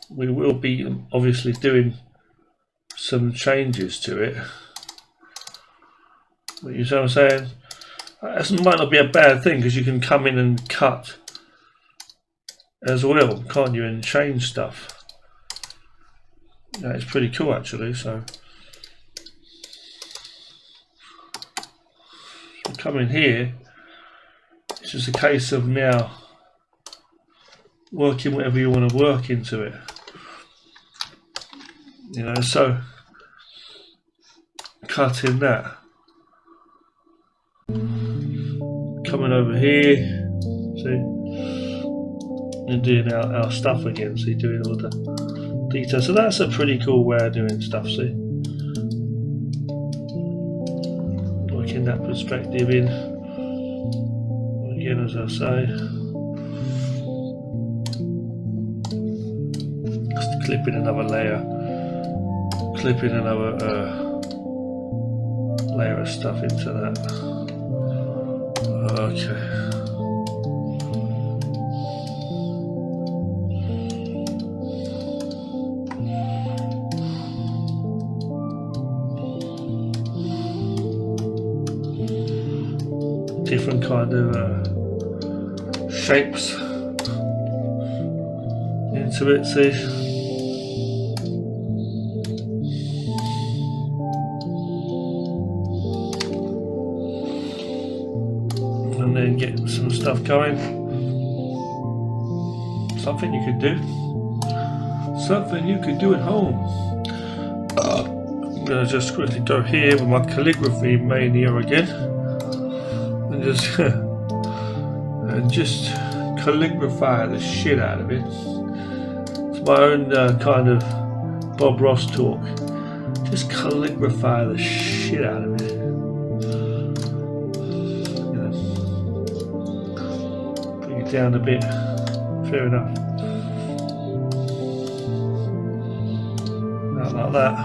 we will be obviously doing some changes to it. But you see what I'm saying? That might not be a bad thing because you can come in and cut as well, can't you, and change stuff. That is pretty cool actually. So come in here, it's just a case of now working whatever you want to work into it, you know. So cutting that, coming over here, see, and doing our stuff again, see, doing all the details. So that's a pretty cool way of doing stuff, see. In that perspective in again, as I say, just clipping another layer, clipping another layer of stuff into that. Okay. Different kind of shapes into it, see. And then get some stuff going. Something you could do. Something you could do at home. I'm going to just quickly go here with my calligraphy mania again. And just calligraphy the shit out of it. It's my own kind of Bob Ross talk. Just calligraphy the shit out of it. You know, bring it down a bit. Fair enough. Not like that.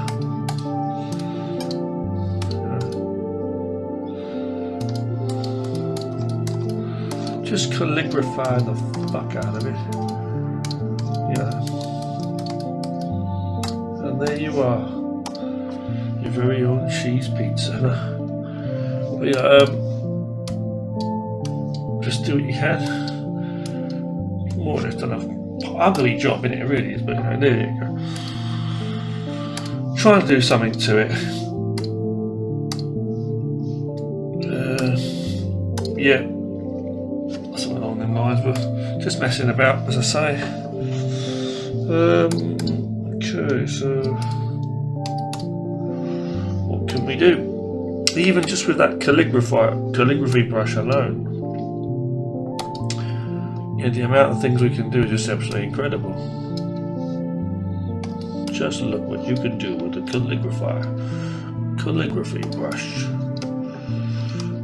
Just calligraphy the fuck out of it, you know. And there you are, your very own cheese pizza. But yeah, just do what you can. More or less done an ugly job in it, really is, but you know, there you go. Trying to do something to it. yeah, something along them lines, but just messing about, as I say. Okay, so what can we do? Even just with that calligraphy brush alone, yeah, the amount of things we can do is just absolutely incredible. Just look what you can do with a calligraphy brush.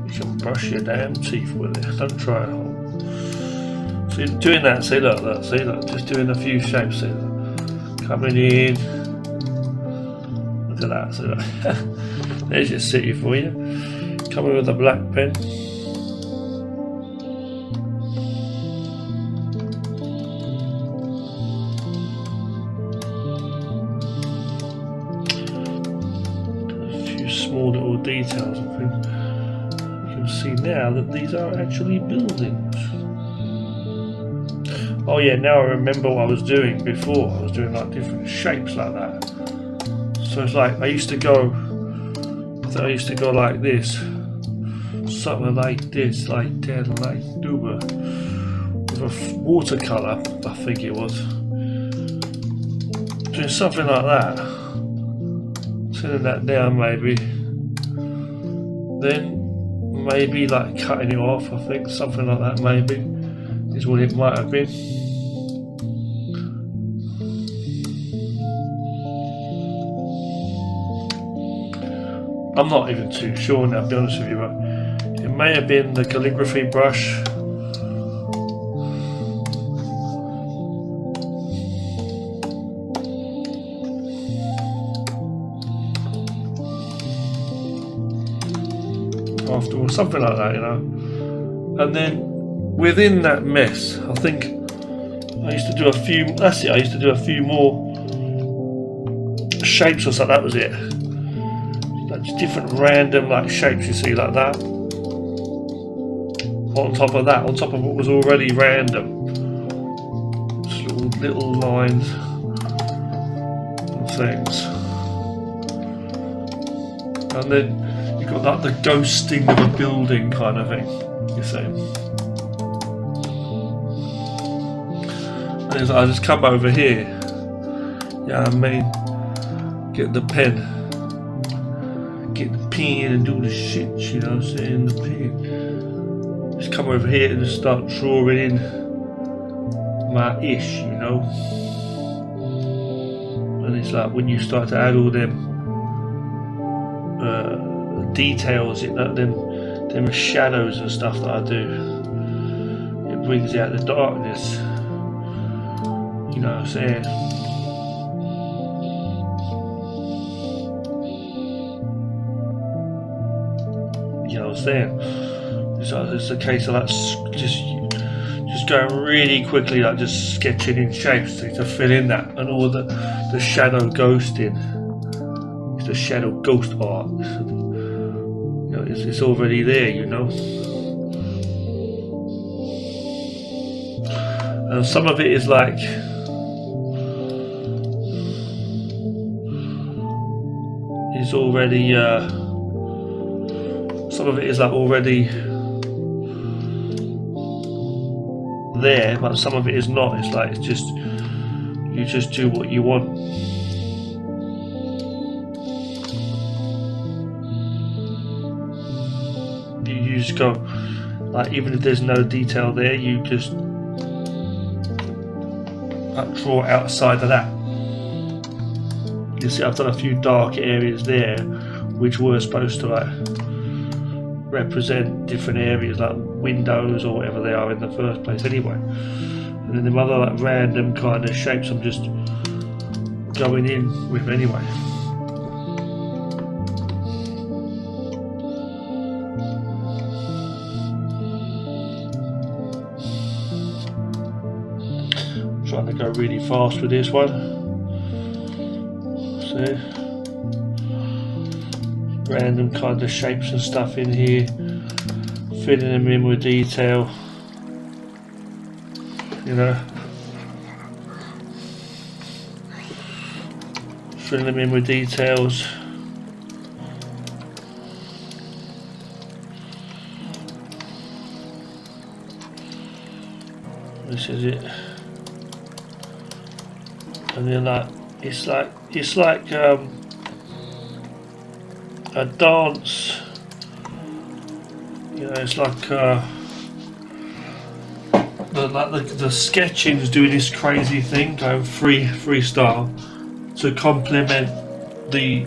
You can brush your damn teeth with it. Don't try it. See, doing that, see, look, see, look, just doing a few shapes, see, look. Coming in. Look at that, see, look. There's your city for you. Coming with a black pen. A few small little details and things. You can see now that these are actually buildings. Oh yeah, now I remember what I was doing before. I was doing like different shapes like that. So it's like I used to go like this, something like this, like that, like Duba, with a watercolour, I think it was. Doing something like that. Sending that down maybe. Then maybe like cutting it off, I think, something like that maybe is what it might have been. I'm not even too sure now, to be honest with you, but it may have been the calligraphy brush. Afterwards, something like that, you know. And then within that mess, I think I used to do a few, that's it, I used to do a few more shapes or something, that was it. Like just different random like shapes you see like that. On top of that, on top of what was already random. Just little lines and things. And then you've got like the ghosting of a building kind of thing, you see. And I just come over here, yeah, I mean, get the pen, get the pen and do the shit, you know what I'm saying, the pen. Just come over here and just start drawing in my ish, you know. And it's like when you start to add all them details, them shadows and stuff that I do, it brings out the darkness. You know what I'm saying? You know what I'm saying? It's a case of like just going really quickly, like just sketching in shapes to fill in that, and all the shadow ghosting. It's the shadow ghost art. You know, it's already there, you know. And some of it is like already some of it is like already there, but some of it is not. It's like it's just you just do what you want. You just go like, even if there's no detail there, you just draw outside of that. You see, I've done a few dark areas there, which were supposed to like represent different areas, like windows or whatever they are in the first place anyway. And then the other like random kind of shapes I'm just going in with anyway. I'm trying to go really fast with this one. See? Random kind of shapes and stuff in here, filling them in with detail, you know, filling them in with details. This is it. And then it's like a dance. You know, it's like the sketching's doing this crazy thing, going freestyle to complement the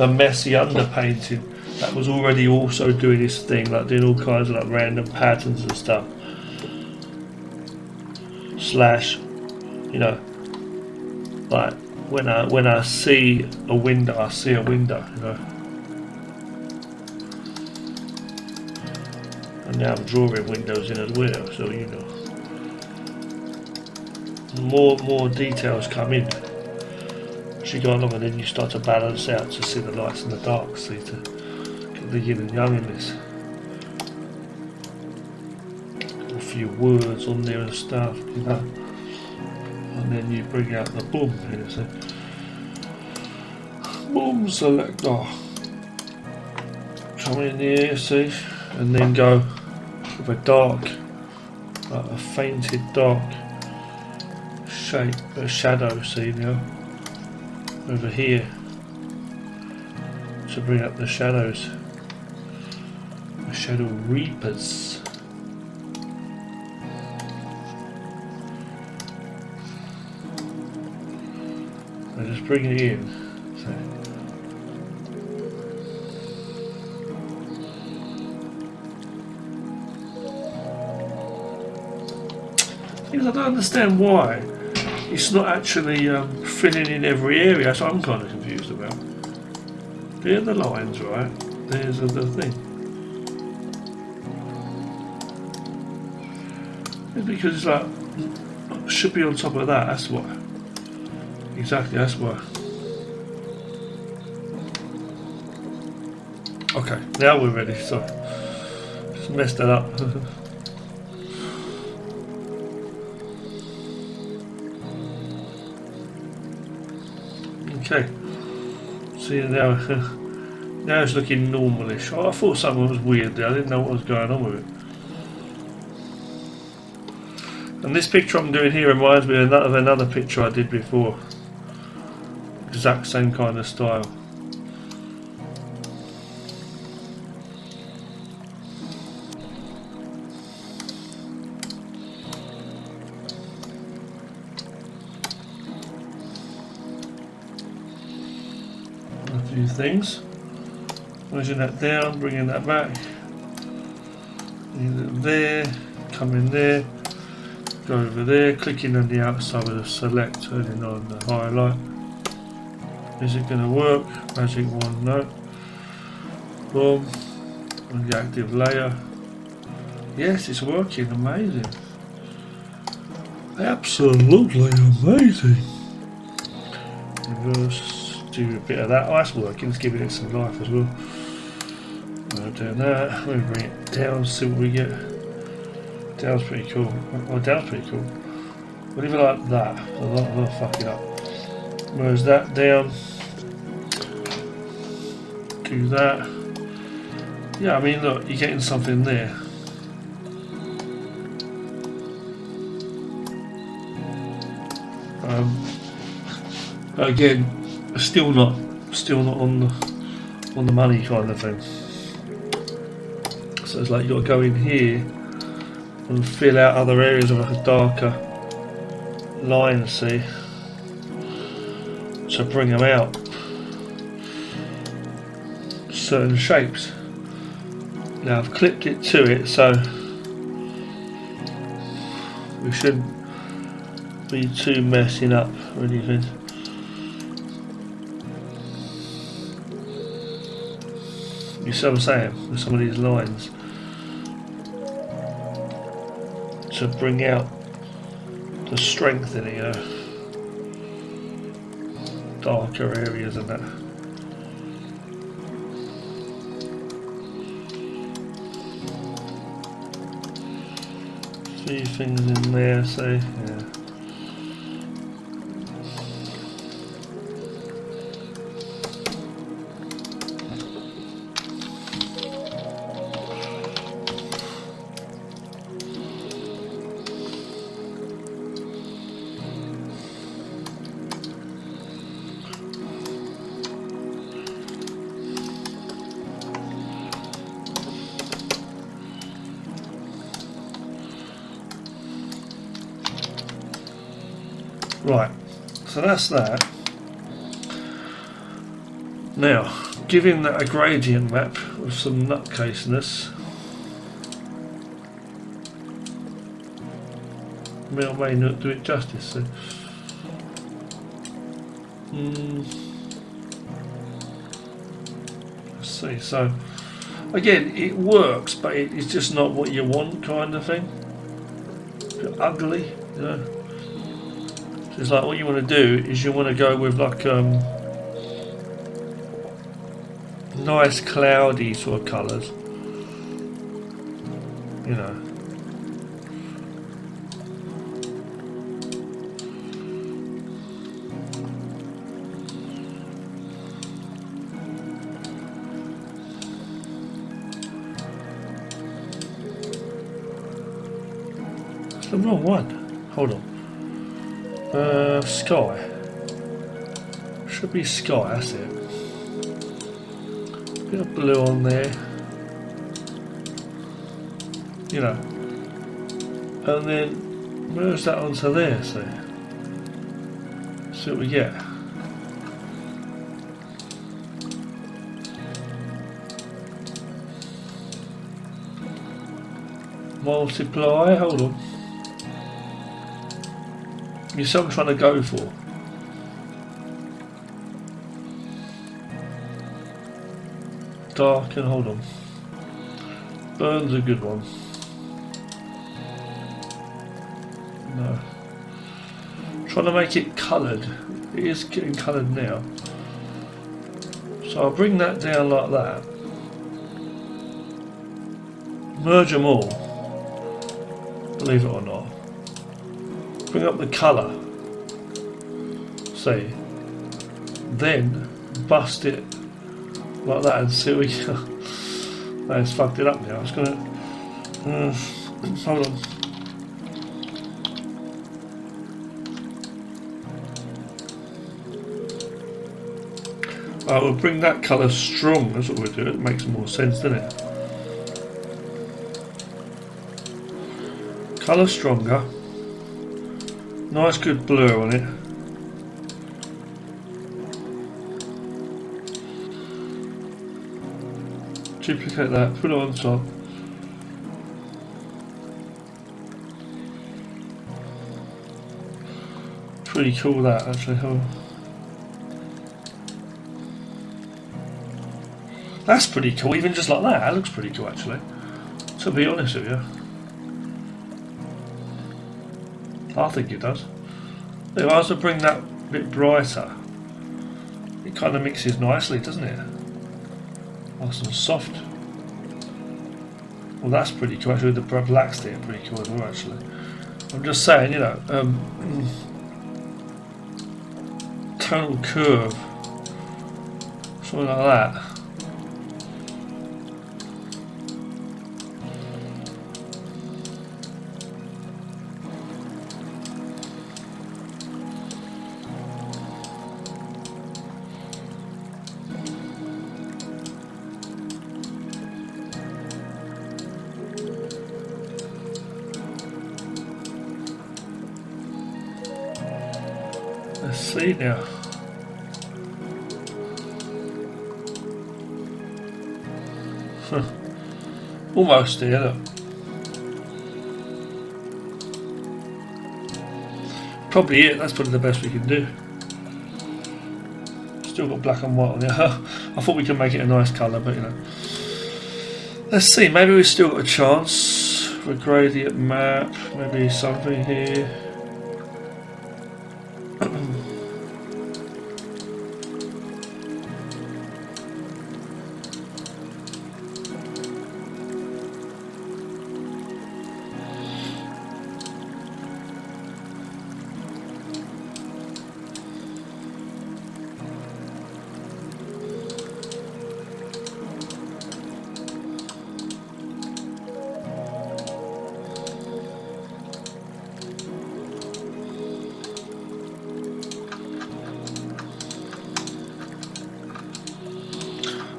messy underpainting that was already also doing this thing, like doing all kinds of like random patterns and stuff. Slash, you know, like when I see a window, I see a window, you know. And now I'm drawing windows in as well, so you know. More details come in as you go along, and then you start to balance out to see the lights and the darks, see to get the yin and yang in this. A few words on there and stuff, you know. And then you bring out the boom here, so boom selector. Come in here, see, and then go with a dark, like a fainted dark shape, a shadow, see now, over here, to bring up the shadows, the shadow reapers. I just bring it in. So. I don't understand why it's not actually filling in every area. That's what I'm kind of confused about. There are the lines, right? There's the thing. It's because it's like it should be on top of that. That's why. Exactly. That's why. Okay, now we're ready. Sorry, just messed that up. Okay, see now, now it's looking normalish. Oh, I thought something was weird there. I didn't know what was going on with it. And this picture I'm doing here reminds me of another picture I did before. Exact same kind of style. Few things, pushing that down, bringing that back, there, come in there, go over there, clicking on the outside with the select, turning on the highlight. Is it going to work? Magic wand, no. Boom, on the active layer. Yes, it's working, amazing. Absolutely amazing. Reverse. Do a bit of that. Oh, that's working. Let's give it some life as well. Doing that. We'll bring it down, see what we get. Down's pretty cool. Oh, down's pretty cool. But even like that, I'll fuck it up. Where's that down? Do that. Yeah, I mean, look, you're getting something there. Again. Still not on the money kind of thing. So it's like you got to go in here and fill out other areas of like a darker line, see, to bring them out. Certain shapes. Now I've clipped it to it, so we shouldn't be too messing up or anything. You see what I'm saying with some of these lines to bring out the strength in it, you know, darker areas and that. Few things in there, so yeah. Right, so that's that. Now, giving that a gradient map with some nutcaseness. May or may not do it justice. So. Let's see. So, again, it works, but it's just not what you want, kind of thing. Ugly, you know. So it's like what you want to do is you want to go with like nice cloudy sort of colours, you know. It's the wrong one. Hold on. Sky. Should be sky, that's it. Bit of blue on there. You know. And then merge that onto there, see what we get. Multiply, hold on. You see what I'm trying to go for. Darken, hold on. Burn's a good one. No. Trying to make it coloured. It is getting coloured now. So I'll bring that down like that. Merge them all. Believe it or not. Bring up the colour. See. Then bust it like that and see what we get. It's fucked it up now. It's gonna hold on. We'll bring that colour strong, that's what we'll do. It makes more sense, doesn't it? Colour stronger. Nice good blur on it. Duplicate that, put it on top. Pretty cool that actually. That's pretty cool, even just like that. That looks pretty cool actually. To be honest with you. I think it does. If I was to bring that a bit brighter, it kind of mixes nicely, doesn't it? Nice and soft. Well, that's pretty cool. Actually, the blacks there are pretty cool as well. Actually, I'm just saying, you know, tonal curve, something like that. Let's see now. Almost there, look. Probably it, that's probably the best we can do. Still got black and white on there. I thought we could make it a nice colour, but you know. Let's see, maybe we've still got a chance for a gradient map, maybe something here.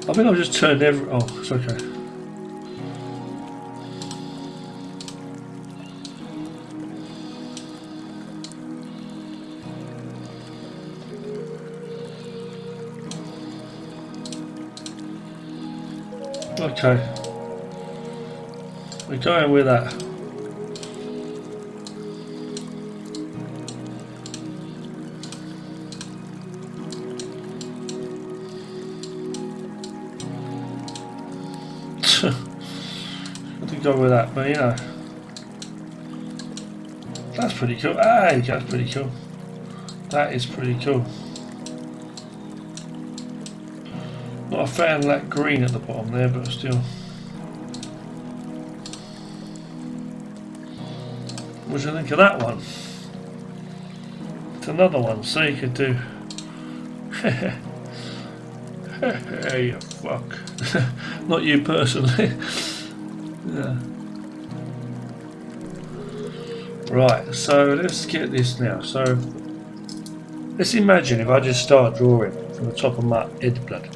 I think I've just turned every... oh, it's okay. Okay. We're going with that. I think go with that, but you know. That's pretty cool. Hey, that's pretty cool. That is pretty cool. Not a fan of that green at the bottom there, but still. What do you think of that one? It's another one, so you could do. Hey, you fuck. Not you personally. Yeah. Right, so let's get this now. So let's imagine if I just start drawing from the top of my head blood.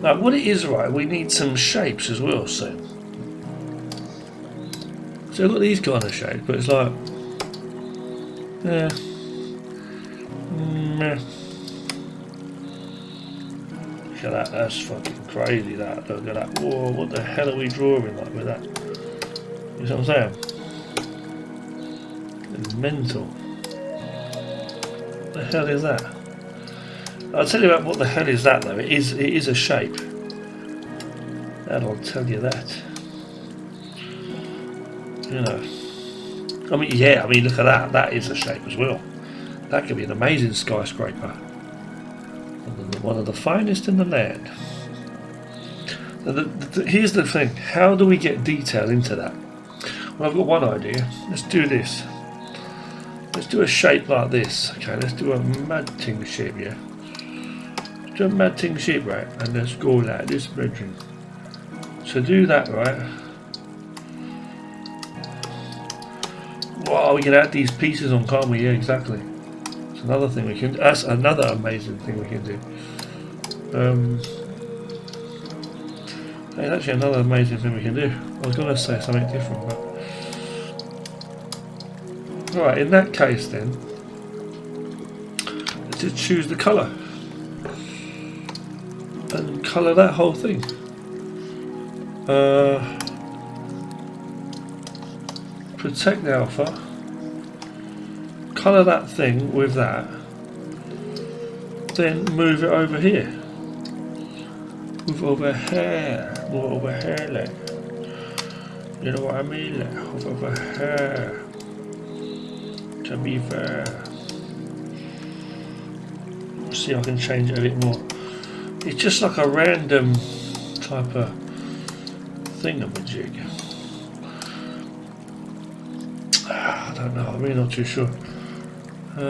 Now what it is, right, we need some shapes as well, so I've got these kind of shapes, but it's like look at that, that's fucking crazy that, look at that. Whoa, what the hell are we drawing like with that? You know what I'm saying? It's mental. What the hell is that? I'll tell you about what the hell is that though. It is a shape. And I'll tell you that. You know. I mean, yeah, I mean, look at that. That is a shape as well. That could be an amazing skyscraper. One of the finest in the land. Here's the thing. How do we get detail into that? Well, I've got one idea. Let's do this. Let's do a shape like this. Okay, let's do a mad ting shape, yeah? Let's do a mad ting shape, right? And let's go like this, brethren. So do that, right? Wow, we can add these pieces on, can't we? Yeah, exactly. It's another thing we can do. That's another amazing thing we can do. It's actually another amazing thing we can do. I was going to say something different, but... Right, in that case then, let's just choose the colour. And colour that whole thing. Protect the alpha. Colour that thing with that. Then move it over here. Move over here. Move over here, like. You know what I mean? Like, move over here. To be fair. See if I can change it a bit more. It's just like a random type of thingamajig. I don't know, I'm really not too sure. I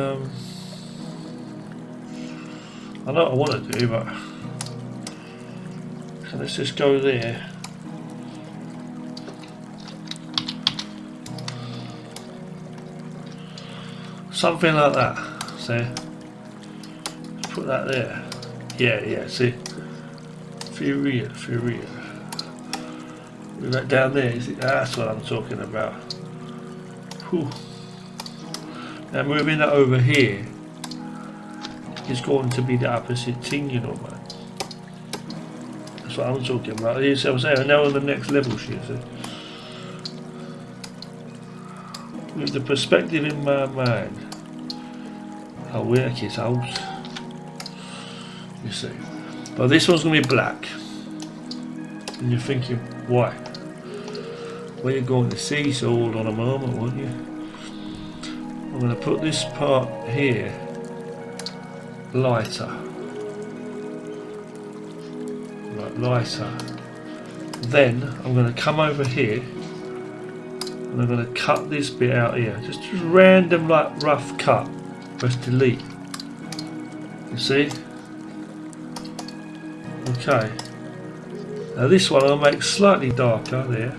know what I want to do, but so let's just go there. Something like that. See? Put that there. Yeah, see? For real. Move that down there, you see? That's what I'm talking about. Whew. Now moving that over here is going to be the opposite thing, you know, man. That's what I'm talking about. You see what I'm saying? Now on the next level, see? With the perspective in my mind, I'll work it out. You see. But this one's going to be black. And you're thinking, why? Well, you're going to see, so hold on a moment, won't you? I'm going to put this part here lighter. Right, lighter. Then I'm going to come over here and I'm going to cut this bit out here. Just a random, like, rough cut. Press delete. You see? Okay. Now this one I'll make slightly darker there.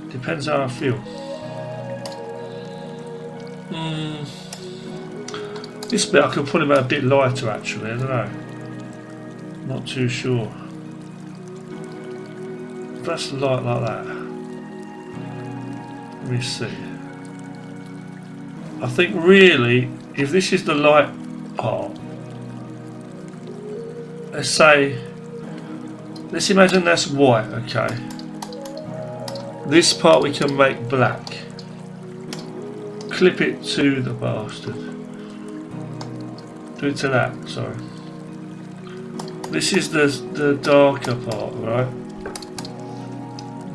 Depends how I feel. This bit I could put him a bit lighter actually, I don't know. Not too sure. That's light like that. Let me see. I think really, if this is the light part, let's say Let's imagine that's white, okay. This part we can make black. Clip it to the bastard. Do it to that, sorry. This is the darker part, right?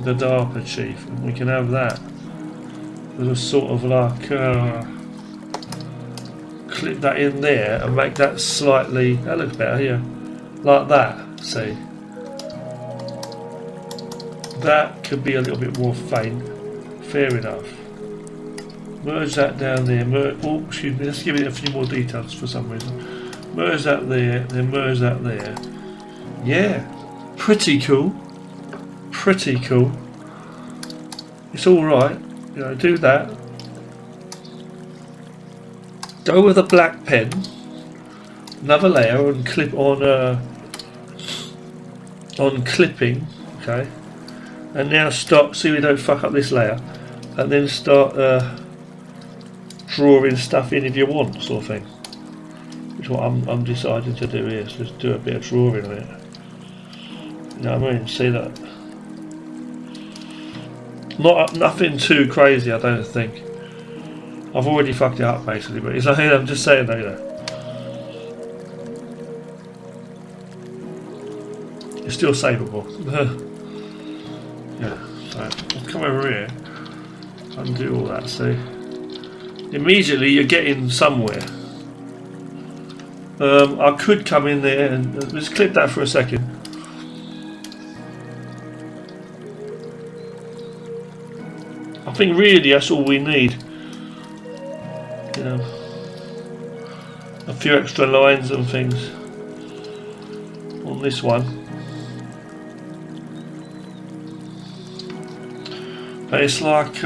The darker chief. And we can have that. There's a sort of like clip that in there and make that slightly, that looks better here. Like that, see? That could be a little bit more faint. Fair enough. Merge that down there. Oh, excuse me. Let's give it a few more details for some reason. Merge that there. Then merge that there. Yeah. Pretty cool. Pretty cool. It's all right. You know, do that. Go with a black pen. Another layer and clip on clipping. Okay. And now stop. See, we don't fuck up this layer. And then start drawing stuff in if you want, sort of thing. Which is what I'm deciding to do here. So just do a bit of drawing on it. You know what I mean? See that? Nothing too crazy, I don't think. I've already fucked it up basically, but it's like, I'm just saying though, you know. It's still savable. Yeah, so let's come over here. Undo all that, see? Immediately you're getting somewhere. I could come in there and just clip that for a second. I think really that's all we need. You know, a few extra lines and things on this one. But it's like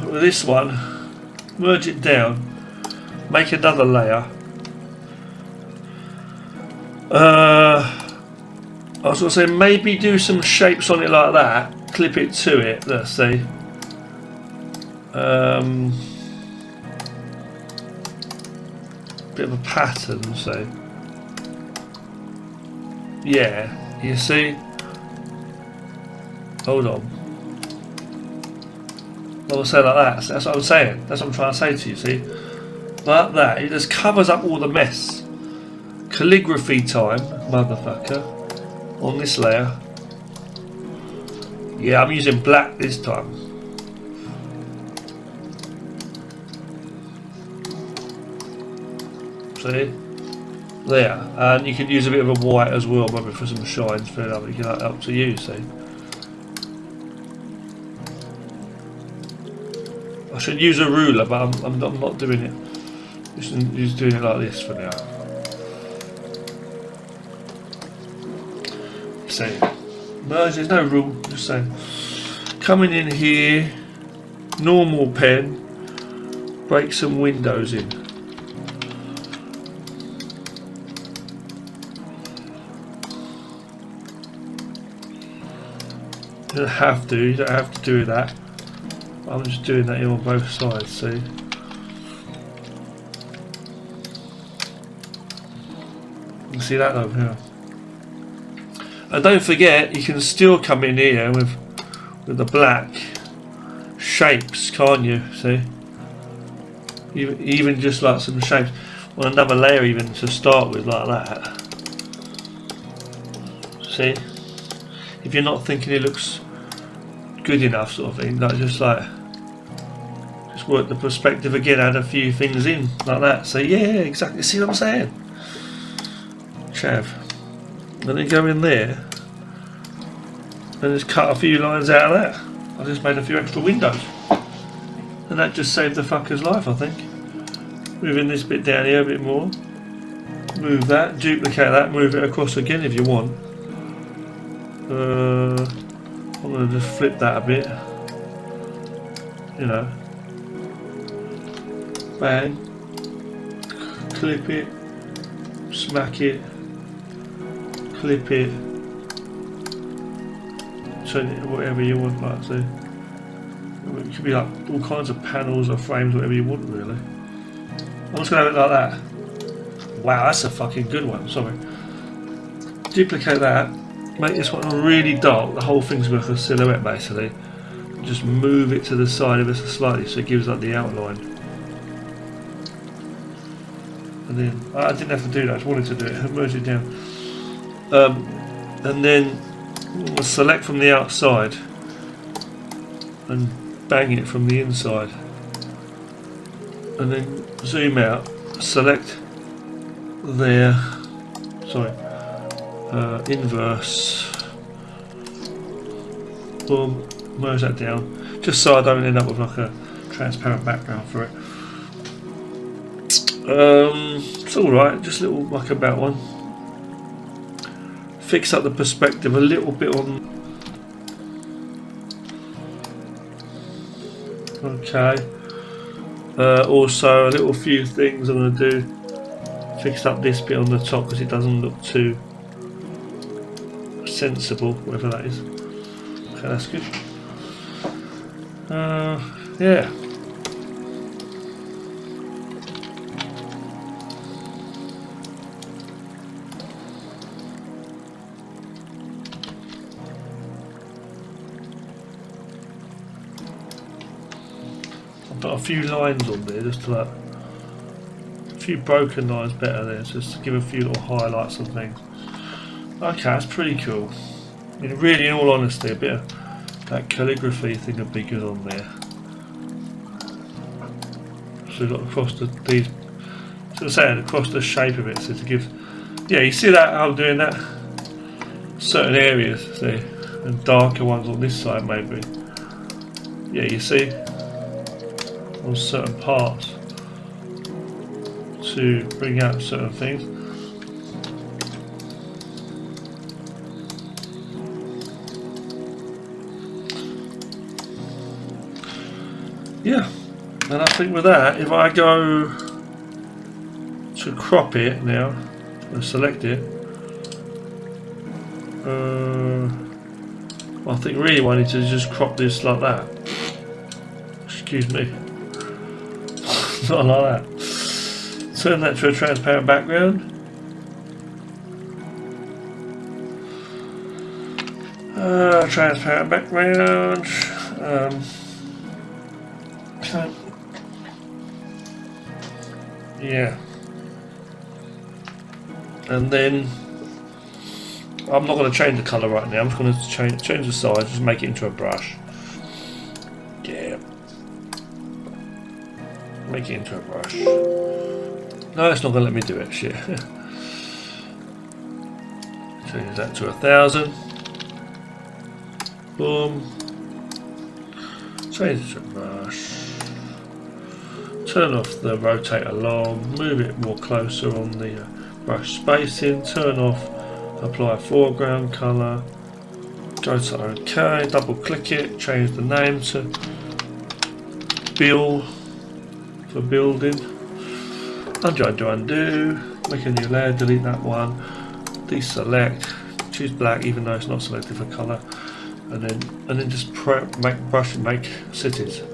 with this one, merge it down, make another layer. I was going to say maybe do some shapes on it like that, clip it to it, let's see. Bit of a pattern, so yeah, you see. Hold on. I'll say like that. That's what I'm saying. That's what I'm trying to say to you. See, like that. It just covers up all the mess. Calligraphy time, motherfucker. On this layer. Yeah, I'm using black this time. See? There. And you can use a bit of a white as well, maybe for some shines, for another. You know, up to you, see? I should use a ruler, but I'm not doing it. Just doing it like this for now. See? No, there's no rule, just saying. Coming in here, normal pen, break some windows in. You don't have to do that. I'm just doing that here on both sides, see? You can see that over here. And don't forget, you can still come in here with the black shapes, can't you? See? Even just like some shapes on another layer, even to start with, like that. See? If you're not thinking it looks good enough, sort of thing, like just work the perspective again, add a few things in like that. So yeah, exactly. See what I'm saying? Chav. And then go in there and just cut a few lines out of that. I just made a few extra windows, and that just saved the fucker's life, I think. Moving this bit down here a bit more. Move that, duplicate that, move it across again if you want. I'm going to just flip that a bit. You know. Bang. Clip it. Smack it. Clip it. Turn it whatever you want, like so. It could be like all kinds of panels or frames, whatever you want, really. I'm just going to have it like that. Wow, that's a fucking good one. Sorry. Duplicate that. Make this one really dark. The whole thing's like a silhouette basically. Just move it to the side of it slightly so it gives like the outline. And then I didn't have to do that. I just wanted to do it. Merge it down. And then select from the outside and bang it from the inside. And then zoom out. Select there. Sorry. Inverse. Boom. Merge that down. Just so I don't end up with like a transparent background for it. It's alright. Just a little muck about one. Fix up the perspective a little bit on. Okay. Also a little few things I'm going to do. Fix up this bit on the top because it doesn't look too sensible, whatever that is. Okay, that's good. Yeah. I've got a few lines on there just to like, a few broken lines better there, just to give a few little highlights and things. Okay, that's pretty cool. I mean, really, in all honesty, a bit of that calligraphy thing would be good on there. So we've got across these, so I'm saying across the shape of it, so to give, yeah, you see that how I'm doing that? Certain areas, see, and darker ones on this side maybe. Yeah, you see, on certain parts to bring out certain things. Yeah, and I think with that, if I go to crop it now and select it, I think really I need to just crop this like that. Excuse me. Not like that. Turn that to a transparent background. Transparent background. Yeah, and then I'm not going to change the colour right now. I'm just going to change the size, just make it into a brush. Yeah, make it into a brush. No, it's not going to let me do it. Shit. Change that to 1000. Boom. Change it to a brush. Turn off the rotate along, move it more closer on the brush spacing, turn off apply foreground colour, go to OK, double click it, change the name to Bill for building, undo, make a new layer, delete that one, deselect, choose black even though it's not selected for colour, and then just brush and make cities. You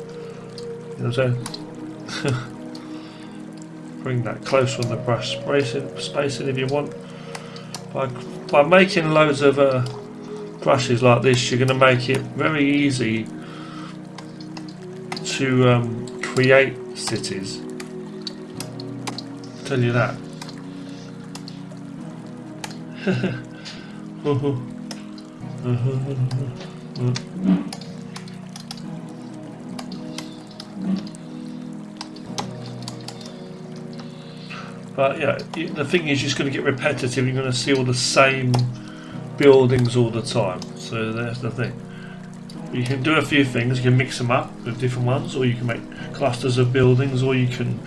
know what I'm saying? Bring that closer on the brush spacing if you want. By making loads of brushes like this, you're going to make it very easy to create cities. I'll tell you that. But yeah, the thing is, you're just going to get repetitive. You're going to see all the same buildings all the time. So that's the thing. You can do a few things. You can mix them up with different ones, or you can make clusters of buildings, or you can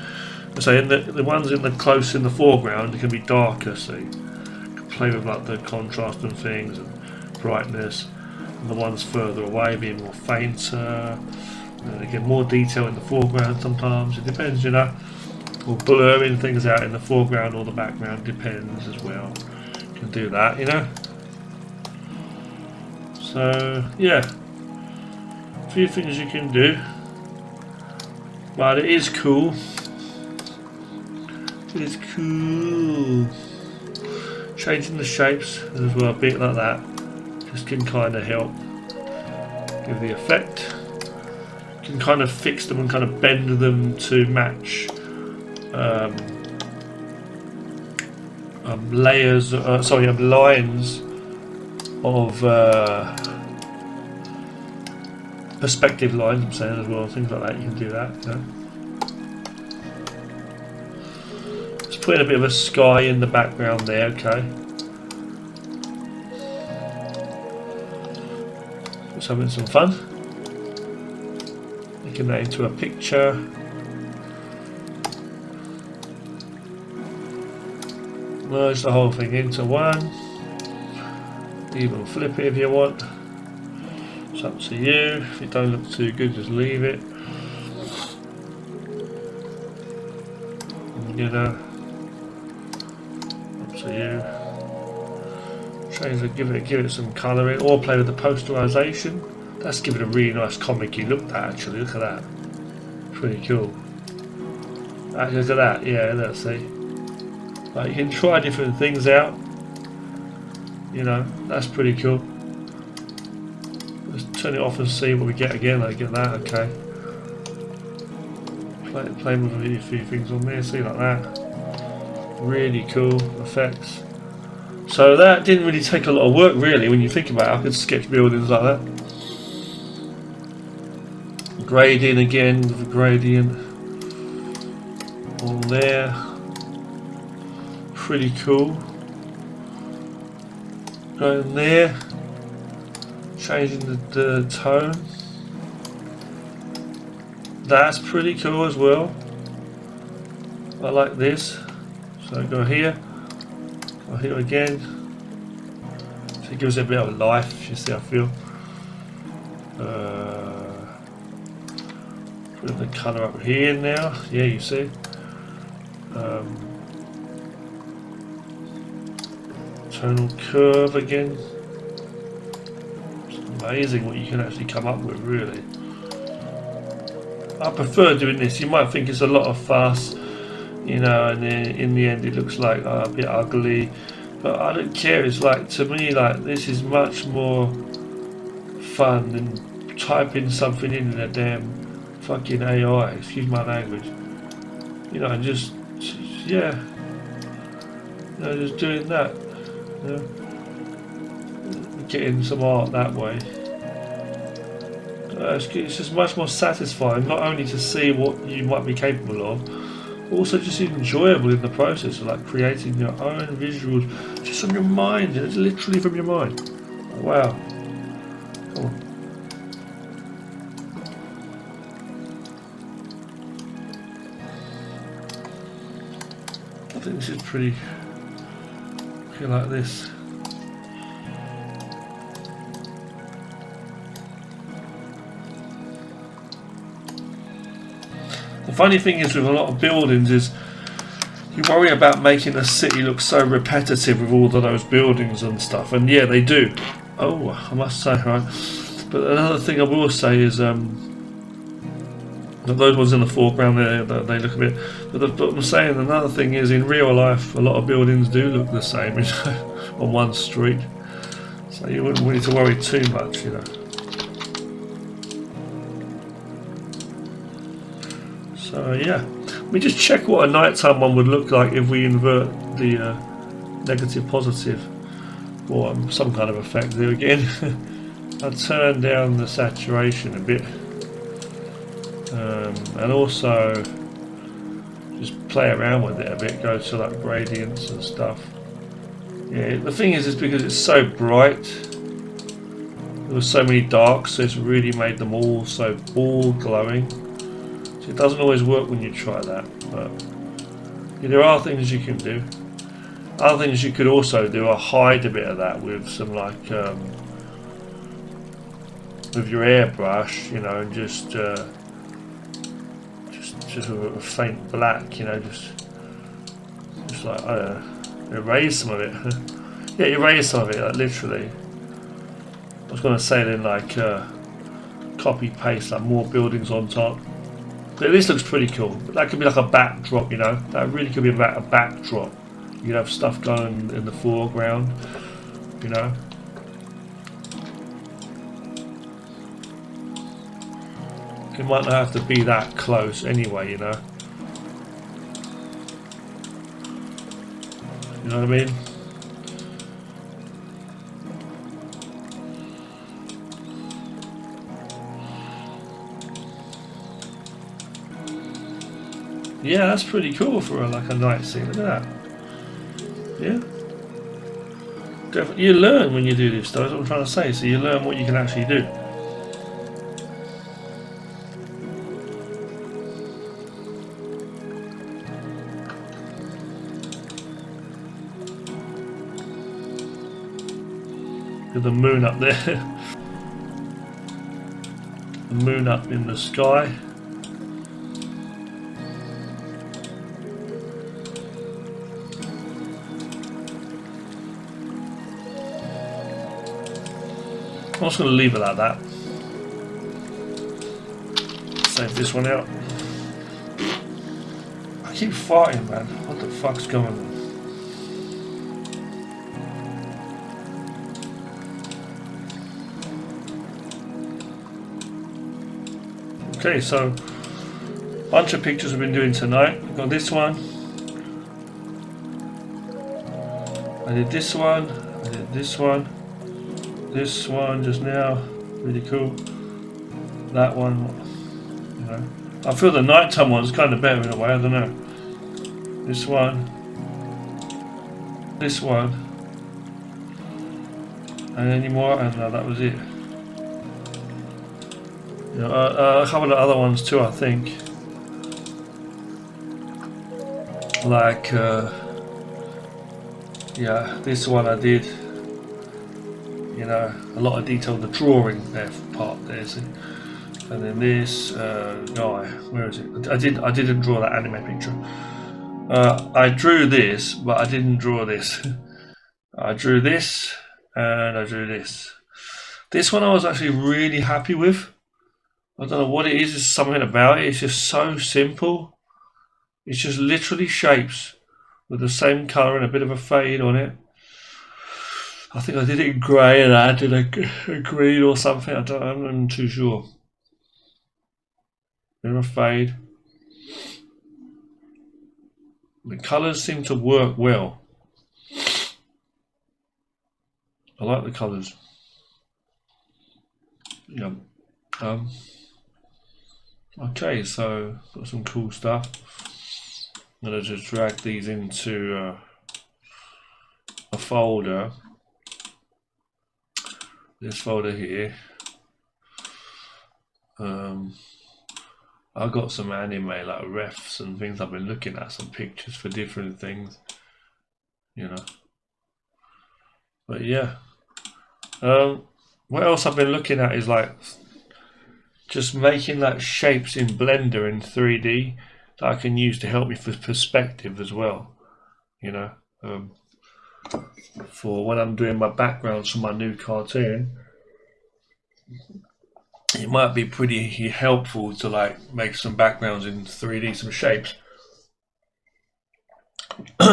say the ones in the close in the foreground, it can be darker. So you can play with like the contrast and things and brightness, and the ones further away being more fainter. And again, more detail in the foreground. Sometimes it depends, you know. Or blurring things out in the foreground or the background, depends as well. You can do that, you know. So yeah, a few things you can do, but it is cool It's cool. Changing the shapes as well, a bit like that, just can kind of help give the effect. You can kind of fix them and kind of bend them to match layers, lines of perspective lines, I'm saying, as well, things like that. You can do that, you know. Just putting a bit of a sky in the background there, okay. Just having some fun. Making that into a picture. Merge the whole thing into one. Even flip it if you want. It's up to you. If it don't look too good, just leave it. You know, up to you. Change it, give it some colouring, or play with the posterization. That's give it a really nice comic-y look. That actually, look at that. Pretty cool. Actually, look at that. Yeah, let's see. Like, you can try different things out. You know, that's pretty cool. Let's turn it off and see what we get again. Like, get that, okay. Play with a few things on there, see, like that. Really cool effects. So that didn't really take a lot of work, really, when you think about it. I could sketch buildings like that. Grading again with a gradient on there. Pretty cool. Going there, changing the tone. That's pretty cool as well. I like this. So go here, go here again. So it gives it a bit of life. You see, I feel. Put the colour up here now. Yeah, you see. Tonal curve again. It's amazing what you can actually come up with, really. I prefer doing this. You might think it's a lot of fuss, you know, and then in the end it looks like a bit ugly, but I don't care. It's like, to me, like, this is much more fun than typing something in a damn fucking AI, excuse my language. You know, just, yeah, you know, just doing that. You know, getting some art that way. It's just much more satisfying, not only to see what you might be capable of, also just enjoyable in the process of, like, creating your own visuals just from your mind. It's literally from your mind. Wow. Come on. I think this is pretty like this. The funny thing is with a lot of buildings is you worry about making a city look so repetitive with all of those buildings and stuff, and yeah, they do. Oh, I must say, right. But another thing I will say is that those ones in the foreground there, they look a bit. But I'm saying another thing is, in real life, a lot of buildings do look the same, you know, on one street. So you wouldn't need to worry too much, you know. So yeah, we just check what a nighttime one would look like if we invert the negative positive, or some kind of effect there again. I'll turn down the saturation a bit, and also just play around with it a bit, go to like gradients and stuff. Yeah, the thing is because it's so bright, there were so many darks, so it's really made them all so all glowing. So it doesn't always work when you try that, but yeah, there are things you can do. Other things you could also do are hide a bit of that with some, like, with your airbrush, you know, and just with a faint black, you know, just like, I don't know, erase some of it. Yeah, erase some of it, like, literally. I was going to say then, like, copy paste, like, more buildings on top. But this looks pretty cool. That could be like a backdrop, you know. That really could be about a backdrop. You'd have stuff going in the foreground, you know. It might not have to be that close anyway, you know. You know what I mean? Yeah, that's pretty cool for like a night scene. Look at that. Yeah. Definitely. You learn when you do this stuff, that's what I'm trying to say. So you learn what you can actually do. With the moon up there. The moon up in the sky. I'm just going to leave it like that. Save this one out. I keep farting, man. What the fuck's going on? Okay, so bunch of pictures we've been doing tonight. We've got this one. I did this one. I did this one. This one just now, really cool. That one, you know. I feel the nighttime one's kind of better in a way, I don't know. This one. This one. And any more? And no, that was it. You know, a couple of other ones too, I think. Like, yeah, this one I did. You know, a lot of detail, the drawing there part there, see? And then this guy, where is it? I didn't draw that anime picture. I drew this, but I didn't draw this. I drew this and I drew this. This one I was actually really happy with. I don't know what it is. There's something about it. It's just so simple. It's just literally shapes with the same colour and a bit of a fade on it. I think I did it in grey and I added a green or something. I'm not too sure. Bit of a fade. The colours seem to work well. I like the colours. Yeah. Okay, so got some cool stuff. I'm gonna just drag these into a folder. This folder here. I've got some anime like refs and things I've been looking at, some pictures for different things, you know. But yeah, what else I've been looking at is like just making like shapes in Blender in 3D that I can use to help me for perspective as well, you know. For when I'm doing my backgrounds for my new cartoon, it might be pretty helpful to like make some backgrounds in 3D, some shapes.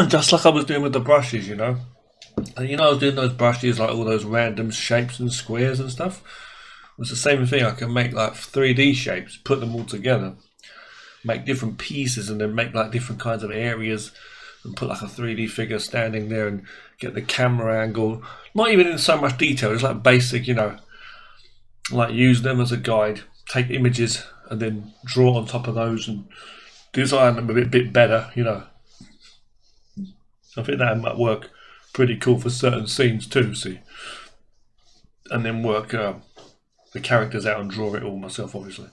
Just like I was doing with the brushes, you know. And you know, I was doing those brushes, like all those random shapes and squares and stuff. It's the same thing. I can make like 3D shapes, put them all together, make different pieces, and then make like different kinds of areas, and put like a 3D figure standing there and get the camera angle. Not even in so much detail, it's like basic, you know, like use them as a guide, take images and then draw on top of those and design them a bit better, you know. I think that might work pretty cool for certain scenes too, see. And then work the characters out and draw it all myself, obviously.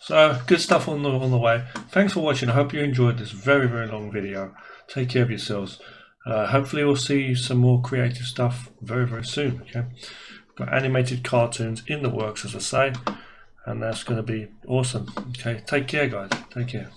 So good stuff on the way. Thanks for watching. I hope you enjoyed this very, very long video. Take care of yourselves. Hopefully we'll see some more creative stuff very, very soon. Okay, got animated cartoons in the works, as I say, and that's going to be awesome. Okay, take care, guys. Take care.